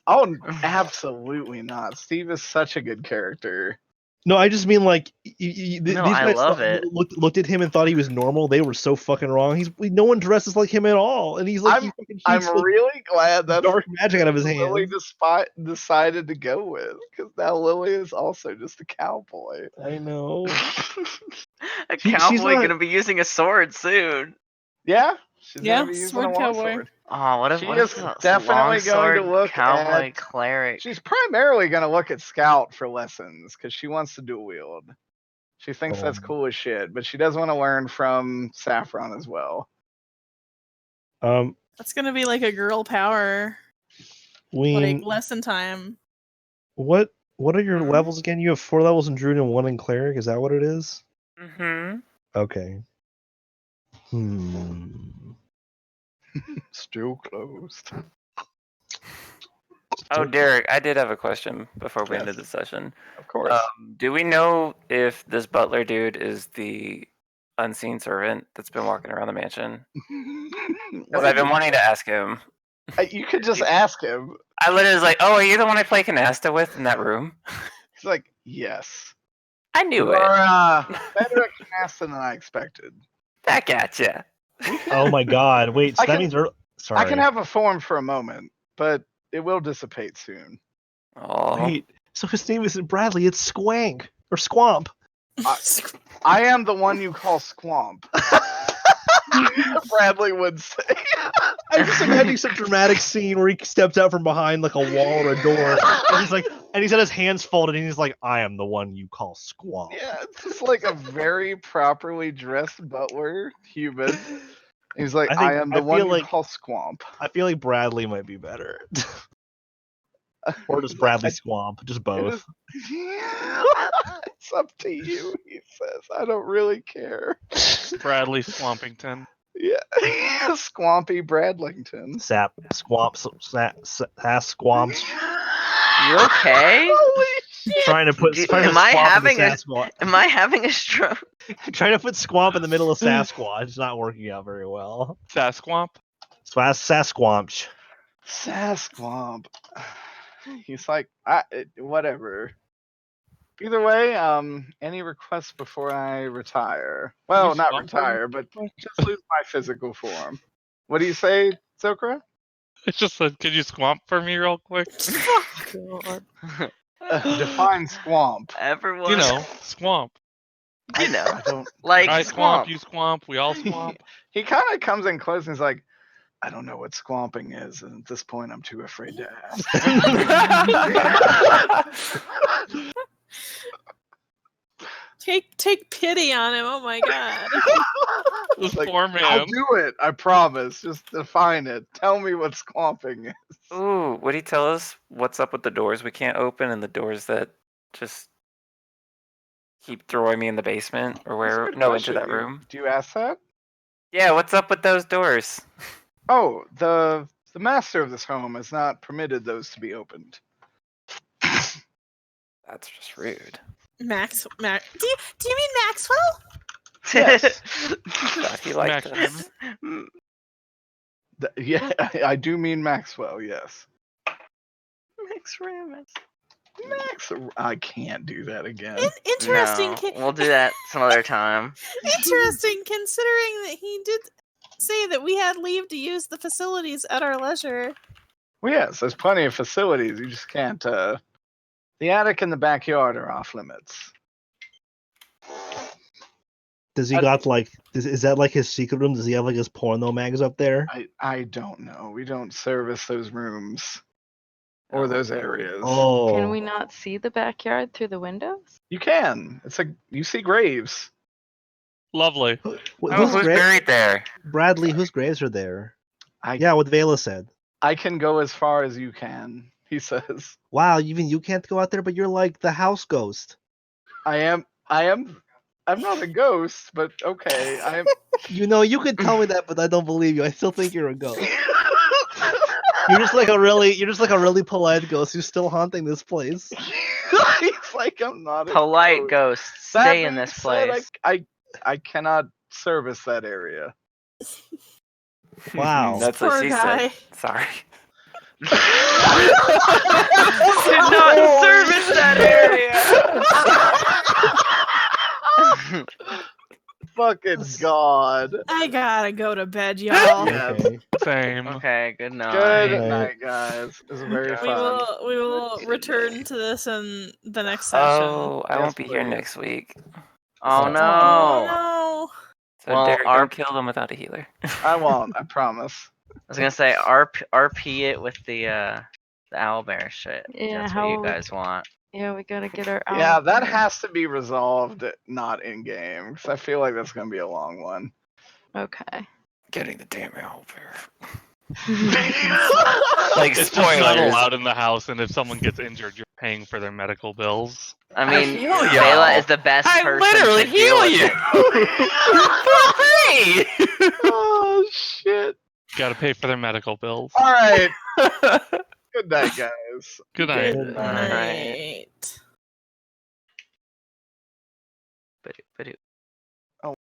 Oh, absolutely not. Steve is such a good character. No, I just mean like No, these I guys love it. looked at him and thought he was normal. They were so fucking wrong. No one dresses like him at all, and he's like he fucking I'm shoots, like, really glad that's dark magic out of his Lily hands. decided to go with, because now Lily is also just a cowboy. I know. A She's cowboy not- gonna be using a sword soon. Yeah, she's Yeah, gonna be using sword a long cowboy. sword. Oh, what if She what is if a definitely going to longsword look cowboy at- cleric? She's primarily gonna look at Scout for lessons because she wants to dual wield. She thinks that's Oh. cool as shit, but she does want to learn from Saffron as well. That's gonna be like a girl power, Ween, like lesson time. what are your Mhm. levels again? You have 4 levels in Druid and 1 in Cleric. Is that what it is? Mm-hmm. Okay. Still closed. Oh, Derek, I did have a question before we Yes. ended the session. Of course. Do we know if this butler dude is the unseen servant that's been walking around the mansion? Because I've been wanting to ask him. You could just ask him. I literally was like, "Oh, are you the one I play canasta with in that room?" He's like, yes. I knew You it. are better at canasta than I expected. Back at ya. Oh my god. Wait, so I that can- means sorry. I can have a form for a moment, but it will dissipate soon. Oh, Wait, so his name isn't Bradley, it's Squank. Or Squamp. I am the one you call Squamp. Bradley would say. I'm just imagining some dramatic scene where he steps out from behind like a wall or a door, and he's got his hands folded, and he's like, "I am the one you call Squamp." Yeah, it's just like a very properly dressed butler human. He's like, I am the one feel you like call Squamp. I feel like Bradley might be better, or just Bradley Squamp, just both. It's up to you, he says. I don't really care. Bradley Swampington. Yeah. Squampy Bradlington. Sap, squamps, squamps. You okay? Holy Trying to put. Trying to Am I swamp in having the a Sasquatch. Am I having a stroke? Trying to put squamp in the middle of Sasquatch. It's not working out very well. Sasquamp. Sasquamch. Sasquamp. He's like, whatever. Either way, any requests before I retire? Well, You not swamp retire, but just lose my physical form. What do you say, Zocura? It just said, could you squamp for me real quick? God. Define squamp. Everyone, You know, swamp. you know, I don't. like I swamp. swamp, you swamp, we all swamp. He kind of comes in close and he's like, I don't know what squamping is, and at this point, I'm too afraid to ask. Take pity on him. Oh my god. This Like, poor I'll man. do it. I promise. Just define it. Tell me what squamping is. Ooh, would he tell us what's up with the doors we can't open and the doors that just keep throwing me in the basement or where? Good No, question. into that room. Do you ask that? Yeah, what's up with those doors? Oh, the master of this home has not permitted those to be opened. That's just rude. Do you mean Maxwell? Yes. Thought he liked Max us. Yeah, I do mean Maxwell. Yes. Max Ramus. Max, I can't do that again. Interesting. No, we'll do that some other time. Interesting, considering that he did say that we had leave to use the facilities at our leisure. Well, yes, there's plenty of facilities. You just can't. The attic and the backyard are off limits. Does he got like? Is that like his secret room? Does he have like his porno mags up there? I don't know. We don't service those rooms or those areas. Oh. Can we not see the backyard through the windows? You can. It's like you see graves. Lovely. Oh, Whose who's buried there? Bradley, whose graves are there? I Yeah, what Vaila said. I can go as far as you can. He says. Wow, even you can't go out there, but you're like the house ghost. I'm not a ghost, but okay. I am. You know, you could tell me that, but I don't believe you. I still think you're a ghost. You're just like a really polite ghost who's still haunting this place. It's like I'm not a Polite ghost. ghosts, That stay in being this said, place. I cannot service that area. Wow. That's Poor what she guy. said. Sorry. Did not service that area. Fucking God. I gotta go to bed, y'all. Okay. Same. Okay, good night. Good Alright. night, guys. It was very We fun. will return to this in the next session. Oh, I Yes, won't be here please. next week. Oh Oh, no. Oh no. So Well, Derek, our- don't kill them without a healer. I won't. I promise. I was gonna say RP it with the owlbear shit. Yeah, That's how- what you guys want. Yeah, we gotta get our Yeah, owl that there. has to be resolved not in game because I feel like that's gonna be a long one. Okay. Getting the damn owlbear. Like, Like it's just not spoilers. allowed in the house, and if someone gets injured, you're paying for their medical bills. I mean, heal Vaila y'all. is the best I person literally to deal heal with you. it. For free. Oh shit! Gotta pay for their medical bills. All right. Good night, guys. Good night. Good Night. But